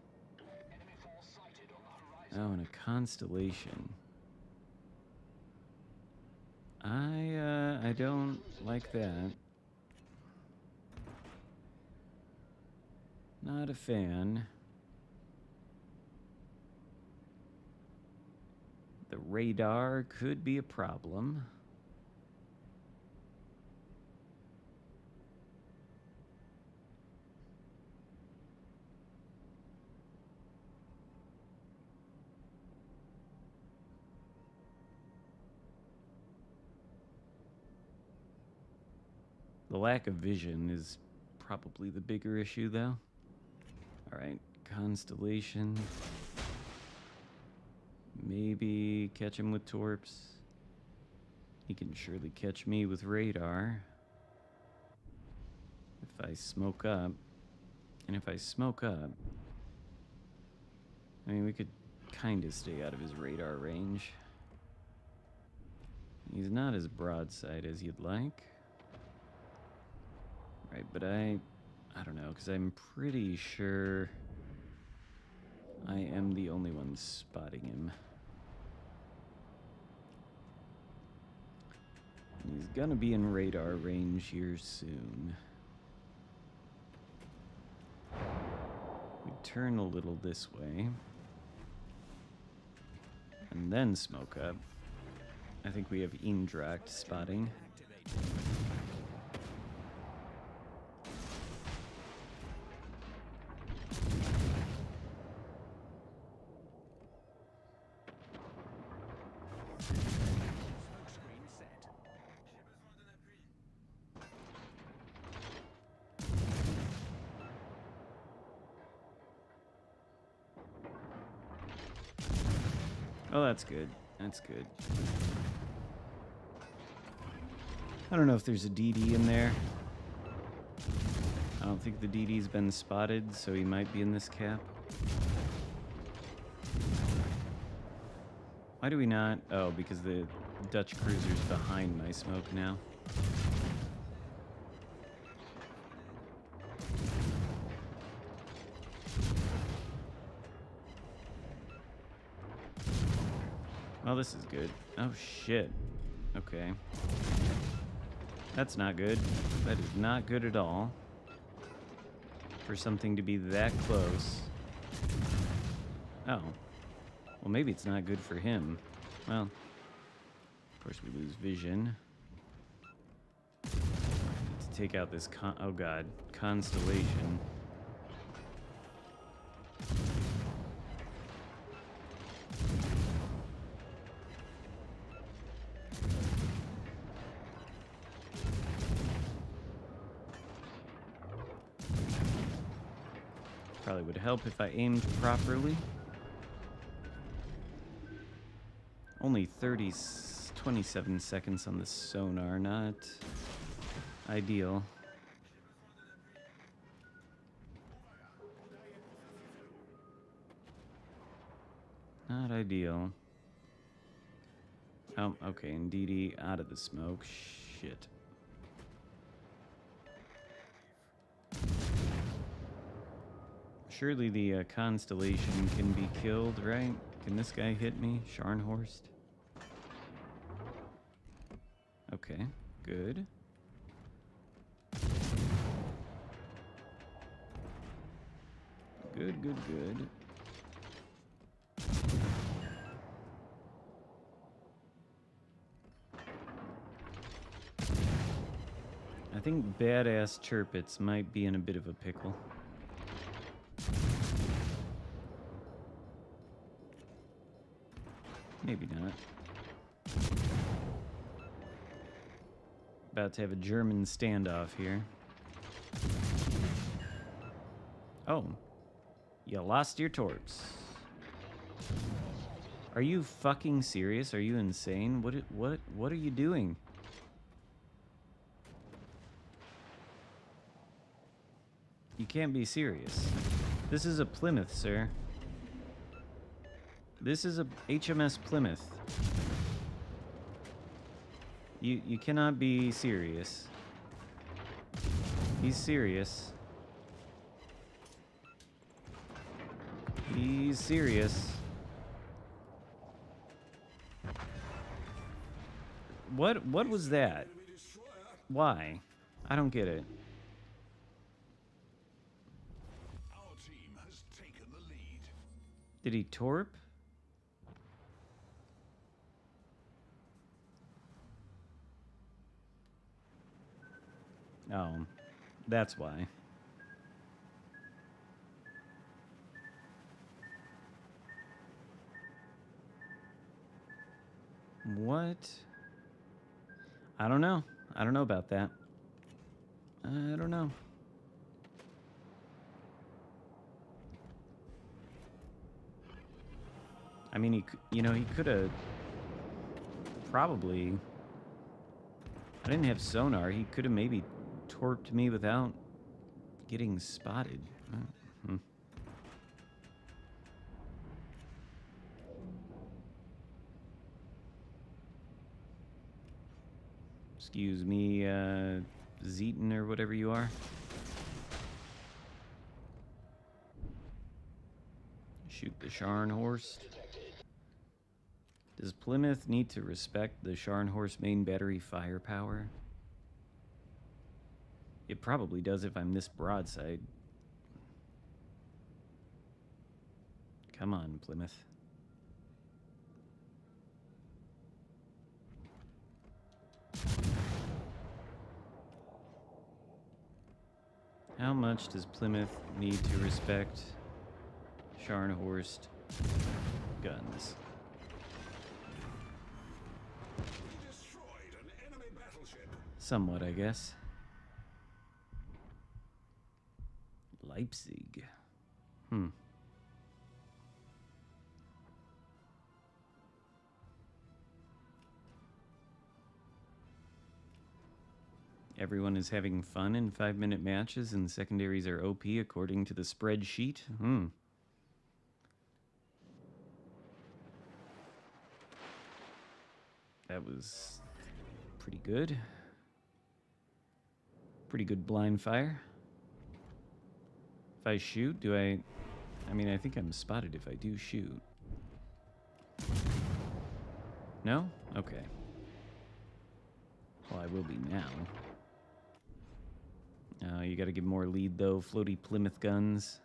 Oh, and a constellation. I don't like that. Not a fan. The radar could be a problem. The lack of vision is probably the bigger issue, though. All right, constellation. Maybe catch him with torps. He can surely catch me with radar. If I smoke up. And if I smoke up, I mean, we could kind of stay out of his radar range. He's not as broadside as you'd like. Right, but I don't know, because I'm pretty sure I am the only one spotting him. He's gonna be in radar range here soon. We turn a little this way. And then smoke up. I think we have Indracht spotting. Oh, that's good. That's good. I don't know if there's a DD in there. I don't think the DD's been spotted, so he might be in this cap. Why do we not? Oh, because the Dutch cruiser's behind my smoke now. Well, this is good. Oh, shit. Okay. That's not good. That is not good at all. For something to be that close. Oh. Well, maybe it's not good for him. Well, of course we lose vision. Need to take out this oh god, constellation. Probably would help if I aimed properly. Only 27 seconds on the sonar, not ideal. Not ideal. Oh, okay, and DD out of the smoke. Shit. Surely the constellation can be killed, right? Can this guy hit me? Scharnhorst? Okay, good. good. I think badass Chirpits might be in a bit of a pickle. Maybe not. About to have a German standoff here. Oh. You lost your torps. Are you fucking serious? Are you insane? What are you doing? You can't be serious. This is a Plymouth, sir. This is a HMS Plymouth. You cannot be serious. He's serious. He's serious. What was that? Why? I don't get it. Our team has taken the lead. Did he torp? Oh, that's why. What? I don't know. I don't know about that. I don't know. I mean, he could have probably. I didn't have sonar. He could have maybe torped me without getting spotted. Excuse me, Zeton or whatever you are. Shoot the Scharnhorst. Does Plymouth need to respect the Scharnhorst main battery firepower? It probably does if I'm this broadside. Come on, Plymouth. How much does Plymouth need to respect Scharnhorst guns? We destroyed an enemy battleship. Somewhat, I guess. Leipzig. Everyone is having fun in 5-minute matches and secondaries are OP according to the spreadsheet. That was pretty good. Pretty good blind fire. If I shoot, I mean, I think I'm spotted if I do shoot. No? Okay. Well, I will be now. You gotta give more lead, though. Floaty Plymouth guns.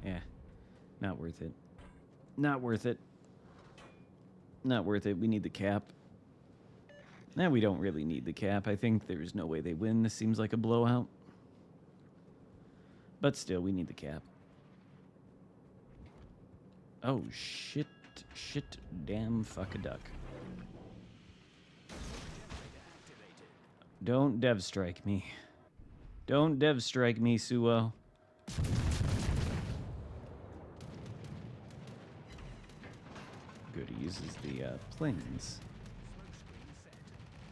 Yeah. Not worth it. Not worth it. Not worth it. We need the cap. Nah, we don't really need the cap. I think there's no way they win. This seems like a blowout. But still, we need the cap. Oh, shit. Shit, damn, fuck a duck. Don't dev strike me. Don't dev strike me, Suo. Good, he uses the planes.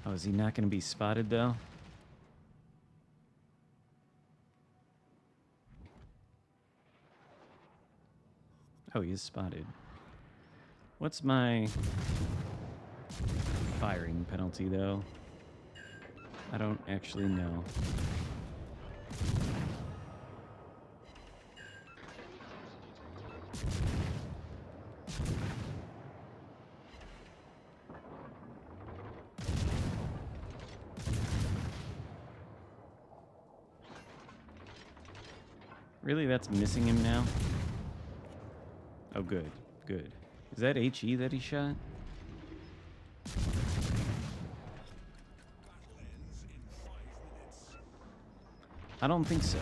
Oh, is he not going to be spotted, though? Oh, he is spotted. What's my firing penalty, though? I don't actually know. Really, that's missing him now? Oh, good. Good. Is that HE that he shot? I don't think so.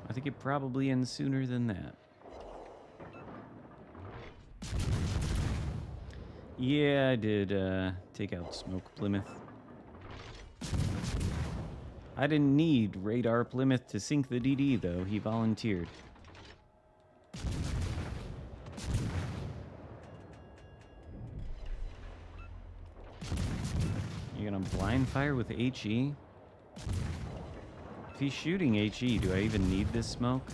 I think it probably ends sooner than that. Yeah, I did take out Smoke Plymouth. I didn't need Radar Plymouth to sink the DD, though. He volunteered. You're gonna blind fire with HE? If he's shooting HE, do I even need this smoke?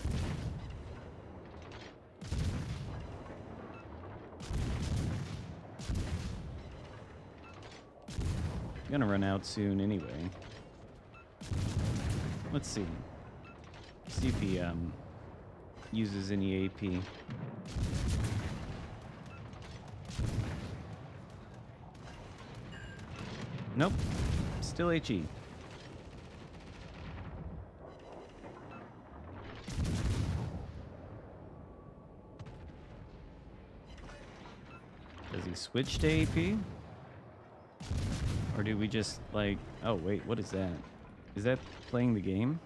Gonna run out soon anyway. Let's see. See if he uses any AP. Nope. Still HE. Does he switch to AP? Or do we just, like... Oh, wait, what is that? Is that playing the game?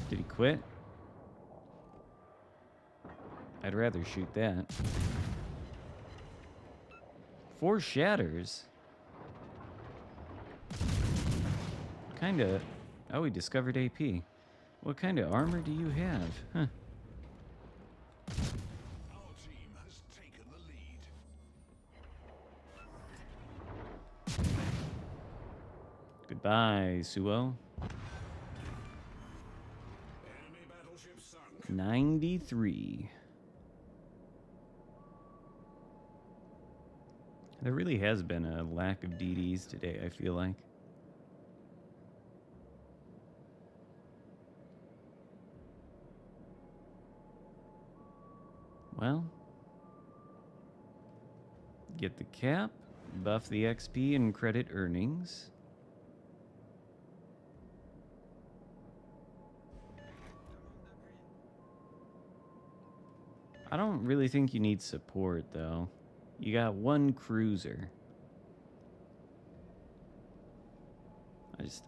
Did he quit? I'd rather shoot that. 4 shatters? Kinda... Oh, he discovered AP. What kind of armor do you have? Huh. Our team has taken the lead. Goodbye, Suo. Enemy battleship sunk. 93. There really has been a lack of DDs today, I feel like. Well, get the cap, buff the XP and credit earnings. I don't really think you need support, though. You got 1 cruiser.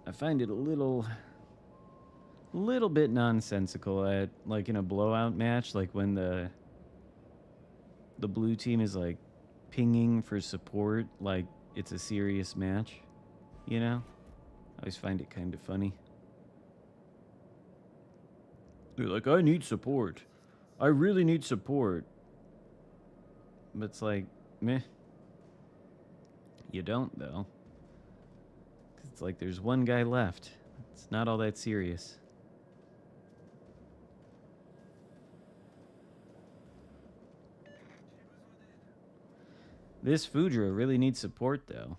I find it a little bit nonsensical at, like, in a blowout match, like when the blue team is, like, pinging for support like it's a serious match, you know? I always find it kind of funny. They're like, I need support. I really need support. But it's like, meh. You don't, though. 'Cause it's like there's 1 guy left. It's not all that serious. This Foudra really needs support, though.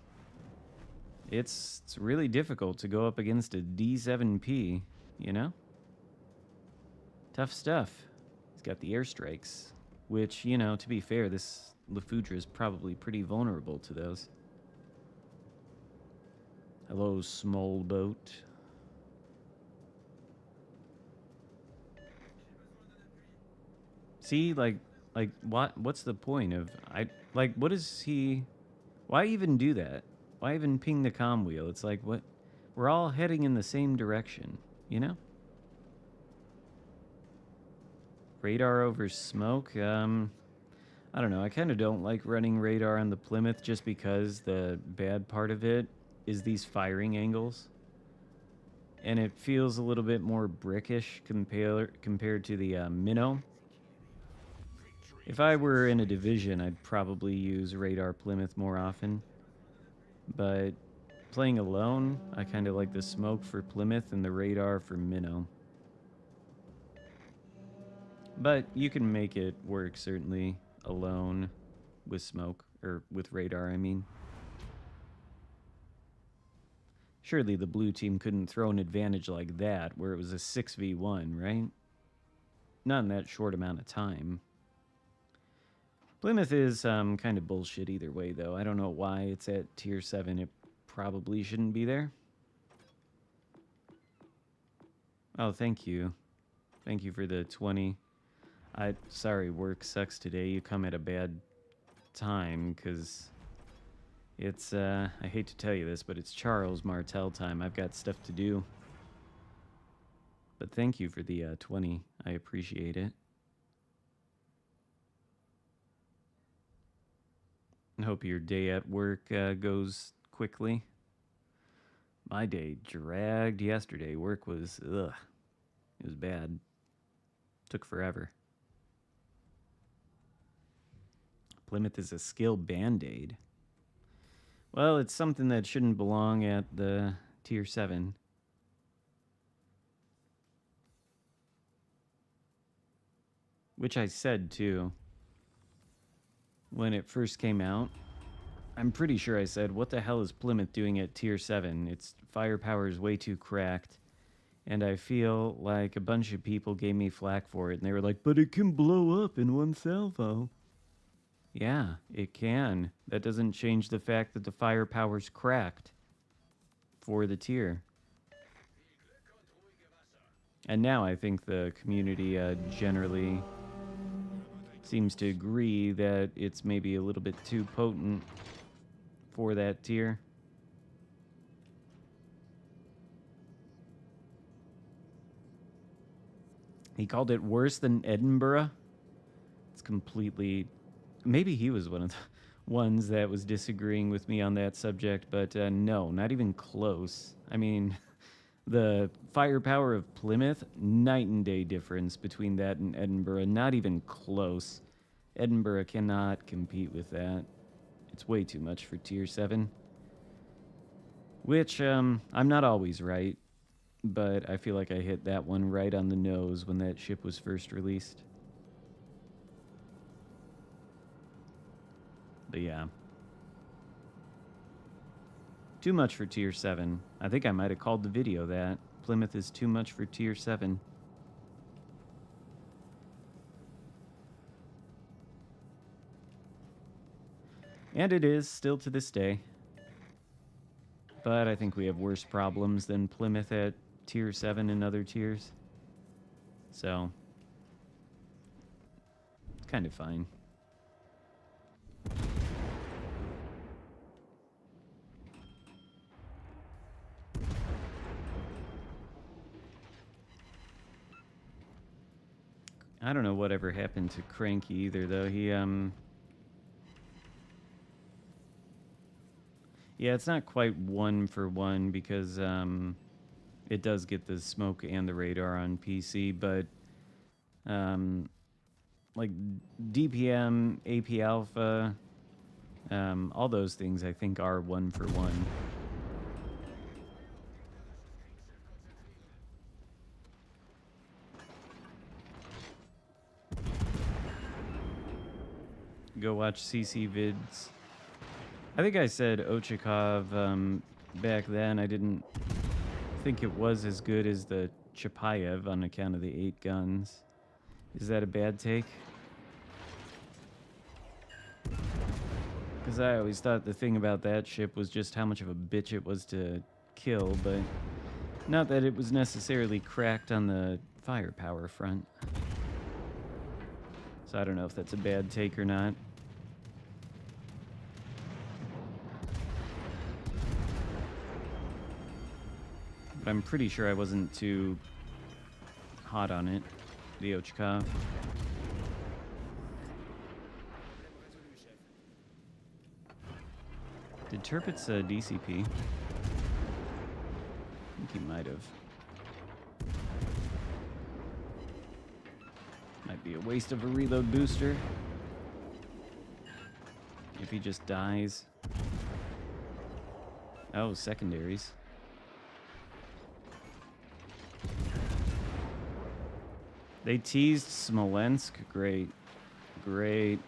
It's really difficult to go up against a D7P, you know? Tough stuff. He's got the airstrikes, which, you know, to be fair, this Foudra is probably pretty vulnerable to those. Hello, small boat. See, like what's the point of what is he, why even do that? Why even ping the comm wheel? It's like, what, we're all heading in the same direction, you know? Radar over smoke, I don't know, I kind of don't like running radar on the Plymouth just because the bad part of it is these firing angles. And it feels a little bit more brickish compared to the minnow. If I were in a division, I'd probably use radar Plymouth more often. But playing alone, I kind of like the smoke for Plymouth and the radar for minnow. But you can make it work, certainly, alone with smoke, or with radar, I mean. Surely the blue team couldn't throw an advantage like that, where it was a 6v1, right? Not in that short amount of time. Plymouth is kind of bullshit either way, though. I don't know why it's at tier 7. It probably shouldn't be there. Oh, thank you. Thank you for the 20. Sorry, work sucks today. You come at a bad time, because it's, I hate to tell you this, but it's Charles Martel time. I've got stuff to do. But thank you for the 20. I appreciate it. I hope your day at work goes quickly. My day dragged yesterday. Work was, ugh. It was bad. Took forever. Plymouth is a skill band-aid. Well, it's something that shouldn't belong at the tier 7. Which I said, too. When it first came out. I'm pretty sure I said, what the hell is Plymouth doing at tier 7? Its firepower is way too cracked. And I feel like a bunch of people gave me flack for it. And they were like, but it can blow up in one salvo. Yeah, it can. That doesn't change the fact that the firepower's cracked for the tier. And now I think the community generally seems to agree that it's maybe a little bit too potent for that tier. He called it worse than Edinburgh. It's completely... Maybe he was one of the ones that was disagreeing with me on that subject, but no, not even close. I mean, the firepower of Plymouth, night and day difference between that and Edinburgh, not even close. Edinburgh cannot compete with that. It's way too much for tier 7. Which, I'm not always right, but I feel like I hit that one right on the nose when that ship was first released. But yeah. Too much for tier 7. I think I might have called the video that. Plymouth is too much for tier 7. And it is, still to this day. But I think we have worse problems than Plymouth at tier 7 and other tiers. So, it's kind of fine. I don't know whatever happened to Cranky either, though. He, yeah, it's not quite 1 for 1 because, it does get the smoke and the radar on PC, but, like, DPM, AP Alpha, all those things I think are 1 for 1. Go watch CC vids. I think I said Ochakov back then. I didn't think it was as good as the Chapayev on account of the 8 guns. Is that a bad take? Because I always thought the thing about that ship was just how much of a bitch it was to kill, but not that it was necessarily cracked on the firepower front. So I don't know if that's a bad take or not. But I'm pretty sure I wasn't too hot on it, the Ochkov. Did Turpitz DCP? I think he might have. Might be a waste of a reload booster. If he just dies. Oh, secondaries. They teased Smolensk. Great. Great.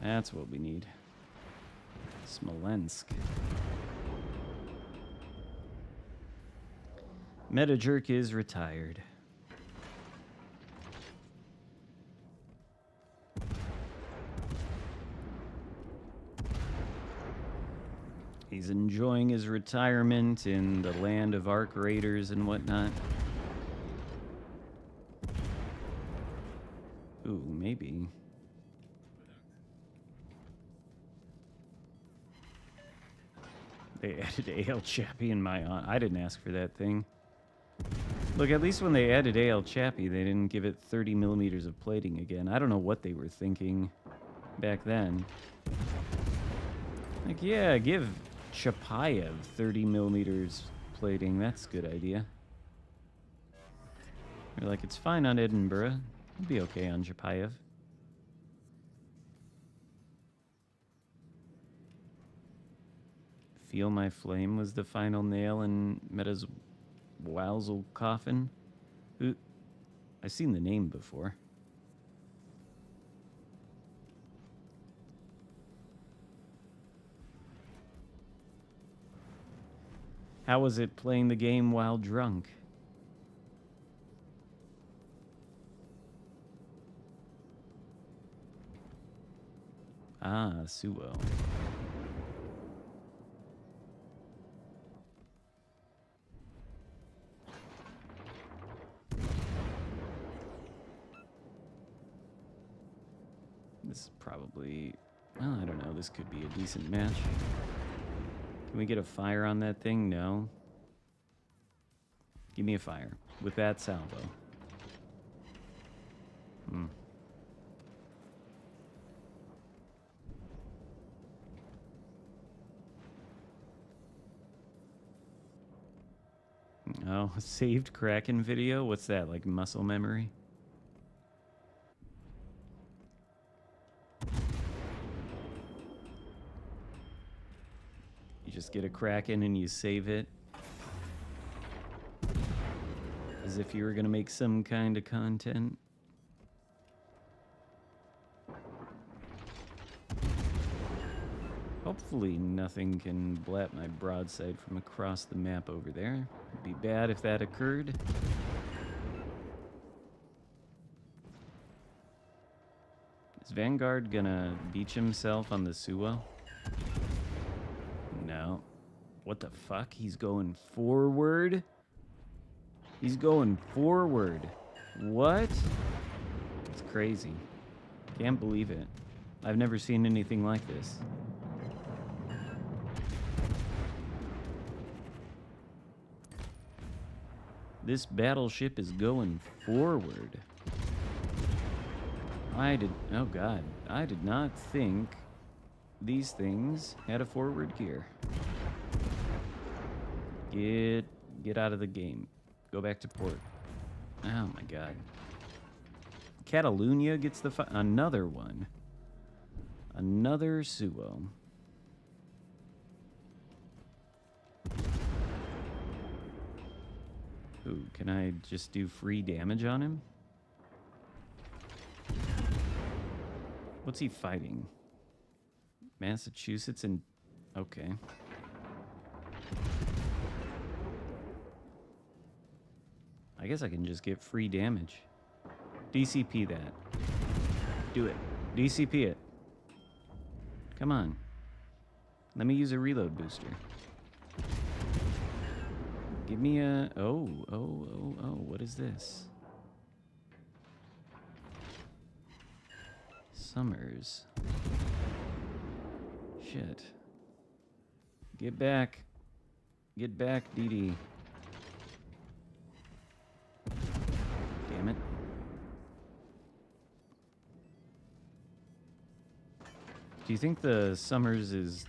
That's what we need. Smolensk. Metajerk is retired. He's enjoying his retirement in the land of arc raiders and whatnot. Ooh, maybe. They added AL Chappie in my... I didn't ask for that thing. Look, at least when they added AL Chappie, they didn't give it 30 millimeters of plating again. I don't know what they were thinking back then. Like, yeah, give Chapayev 30 millimeters plating. That's a good idea. They're like, it's fine on Edinburgh. It'll be okay on Chapayev. Feel My Flame was the final nail in Meta's Wowzel coffin. I've seen the name before. How was it playing the game while drunk? Ah, Suo. This is probably... Well, I don't know. This could be a decent match. Can we get a fire on that thing? No. Give me a fire. With that salvo. Oh, saved Kraken video? What's that, like muscle memory? You just get a Kraken and you save it. As if you were gonna make some kind of content. Hopefully nothing can blat my broadside from across the map over there. It'd be bad if that occurred. Is Vanguard gonna beach himself on the Suo? No. What the fuck? He's going forward? He's going forward. What? It's crazy. Can't believe it. I've never seen anything like this. This battleship is going forward. Oh god, I did not think these things had a forward gear. Get out of the game. Go back to port. Oh my god. Catalunya gets the another one. Another Suo. Ooh, can I just do free damage on him? What's he fighting? Massachusetts and... Okay. I guess I can just get free damage. DCP that. Do it. DCP it. Come on. Let me use a reload booster. Give me a... Oh, what is this? Summers. Shit. Get back. Get back, DD. Damn it. Do you think the Summers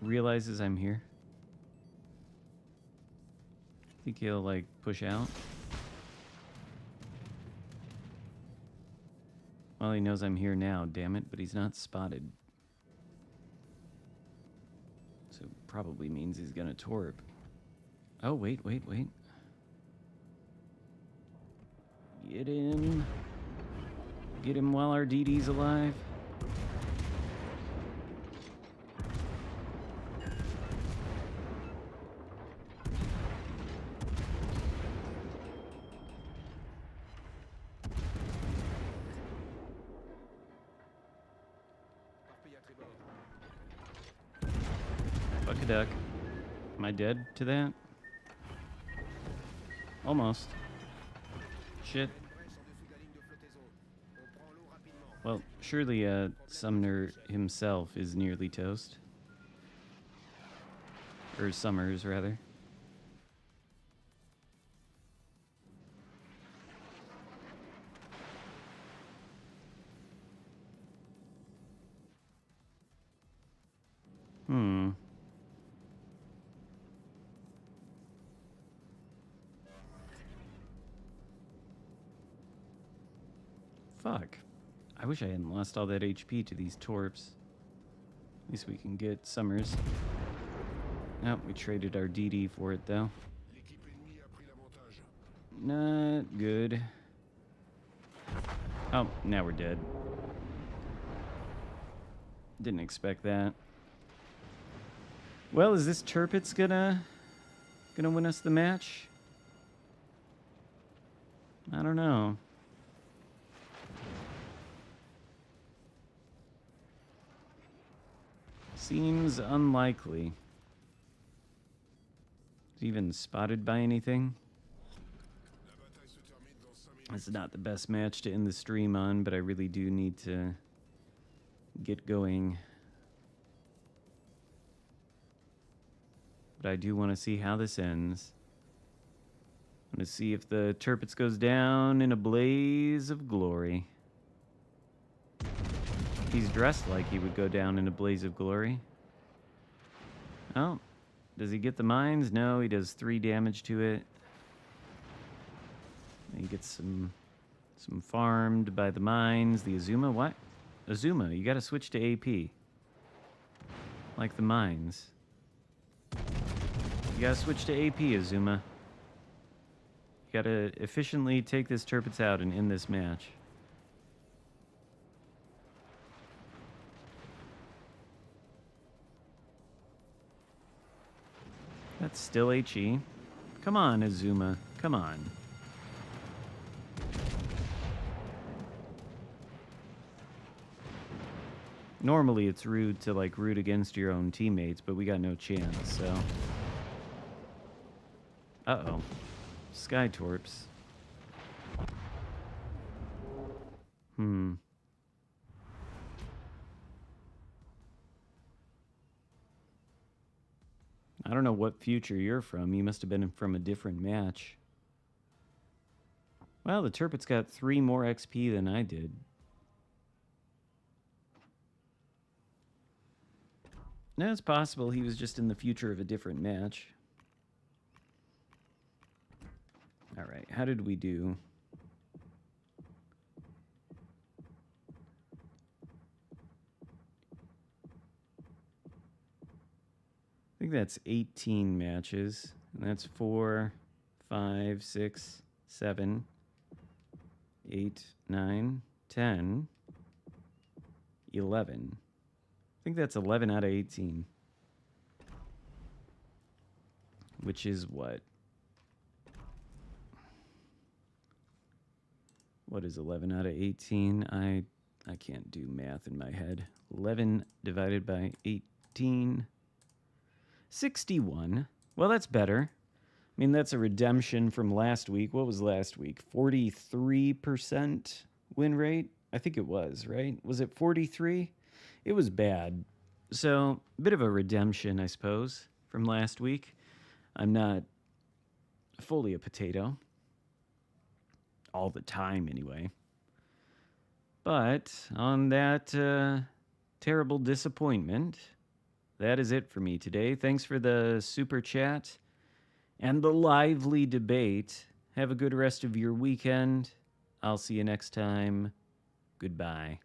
realizes I'm here? Think he'll like push out? Well, he knows I'm here now, damn it, but he's not spotted. So probably means he's gonna torp. Oh, wait. Get him. Get him while our DD's alive. Fuck a duck. Am I dead to that? Almost. Shit. Well, surely Sumner himself is nearly toast. Or Summers, rather. Hmm. Fuck. I wish I hadn't lost all that HP to these torps. At least we can get Summers. Nope, we traded our DD for it, though. L'équipe ennemie a pris l'avantage. Not good. Oh, now we're dead. Didn't expect that. Well, is this Tirpitz gonna win us the match? I don't know. Seems unlikely. Is he even spotted by anything? La bataille se termine dans 5 minutes. It's not the best match to end the stream on, but I really do need to get going. But I do want to see how this ends. I want to see if the Tirpitz goes down in a blaze of glory. He's dressed like he would go down in a blaze of glory. Oh, does he get the mines? No, he does 3 damage to it. He gets some farmed by the mines. The Azuma, what? Azuma, you gotta switch to AP. Like the mines. You gotta switch to AP, Azuma. You gotta efficiently take this Tirpitz out and end this match. That's still HE. Come on, Azuma. Come on. Normally it's rude to like root against your own teammates, but we got no chance, so. Uh-oh. Sky Torps. I don't know what future you're from. You must have been from a different match. Well, the Tirpitz got 3 more XP than I did. No, it's possible he was just in the future of a different match. Alright, how did we do? I think that's 18 matches. And that's 4, 5, 6, 7, 8, 9, 10, 11. I think that's 11 out of 18. Which is what? What is 11 out of 18? I can't do math in my head. 11 divided by 18. 61. Well, that's better. I mean, that's a redemption from last week. What was last week? 43% win rate? I think it was, right? Was it 43? It was bad. So, a bit of a redemption, I suppose, from last week. I'm not fully a potato. All the time, anyway. But on that terrible disappointment, that is it for me today. Thanks for the super chat and the lively debate. Have a good rest of your weekend. I'll see you next time. Goodbye.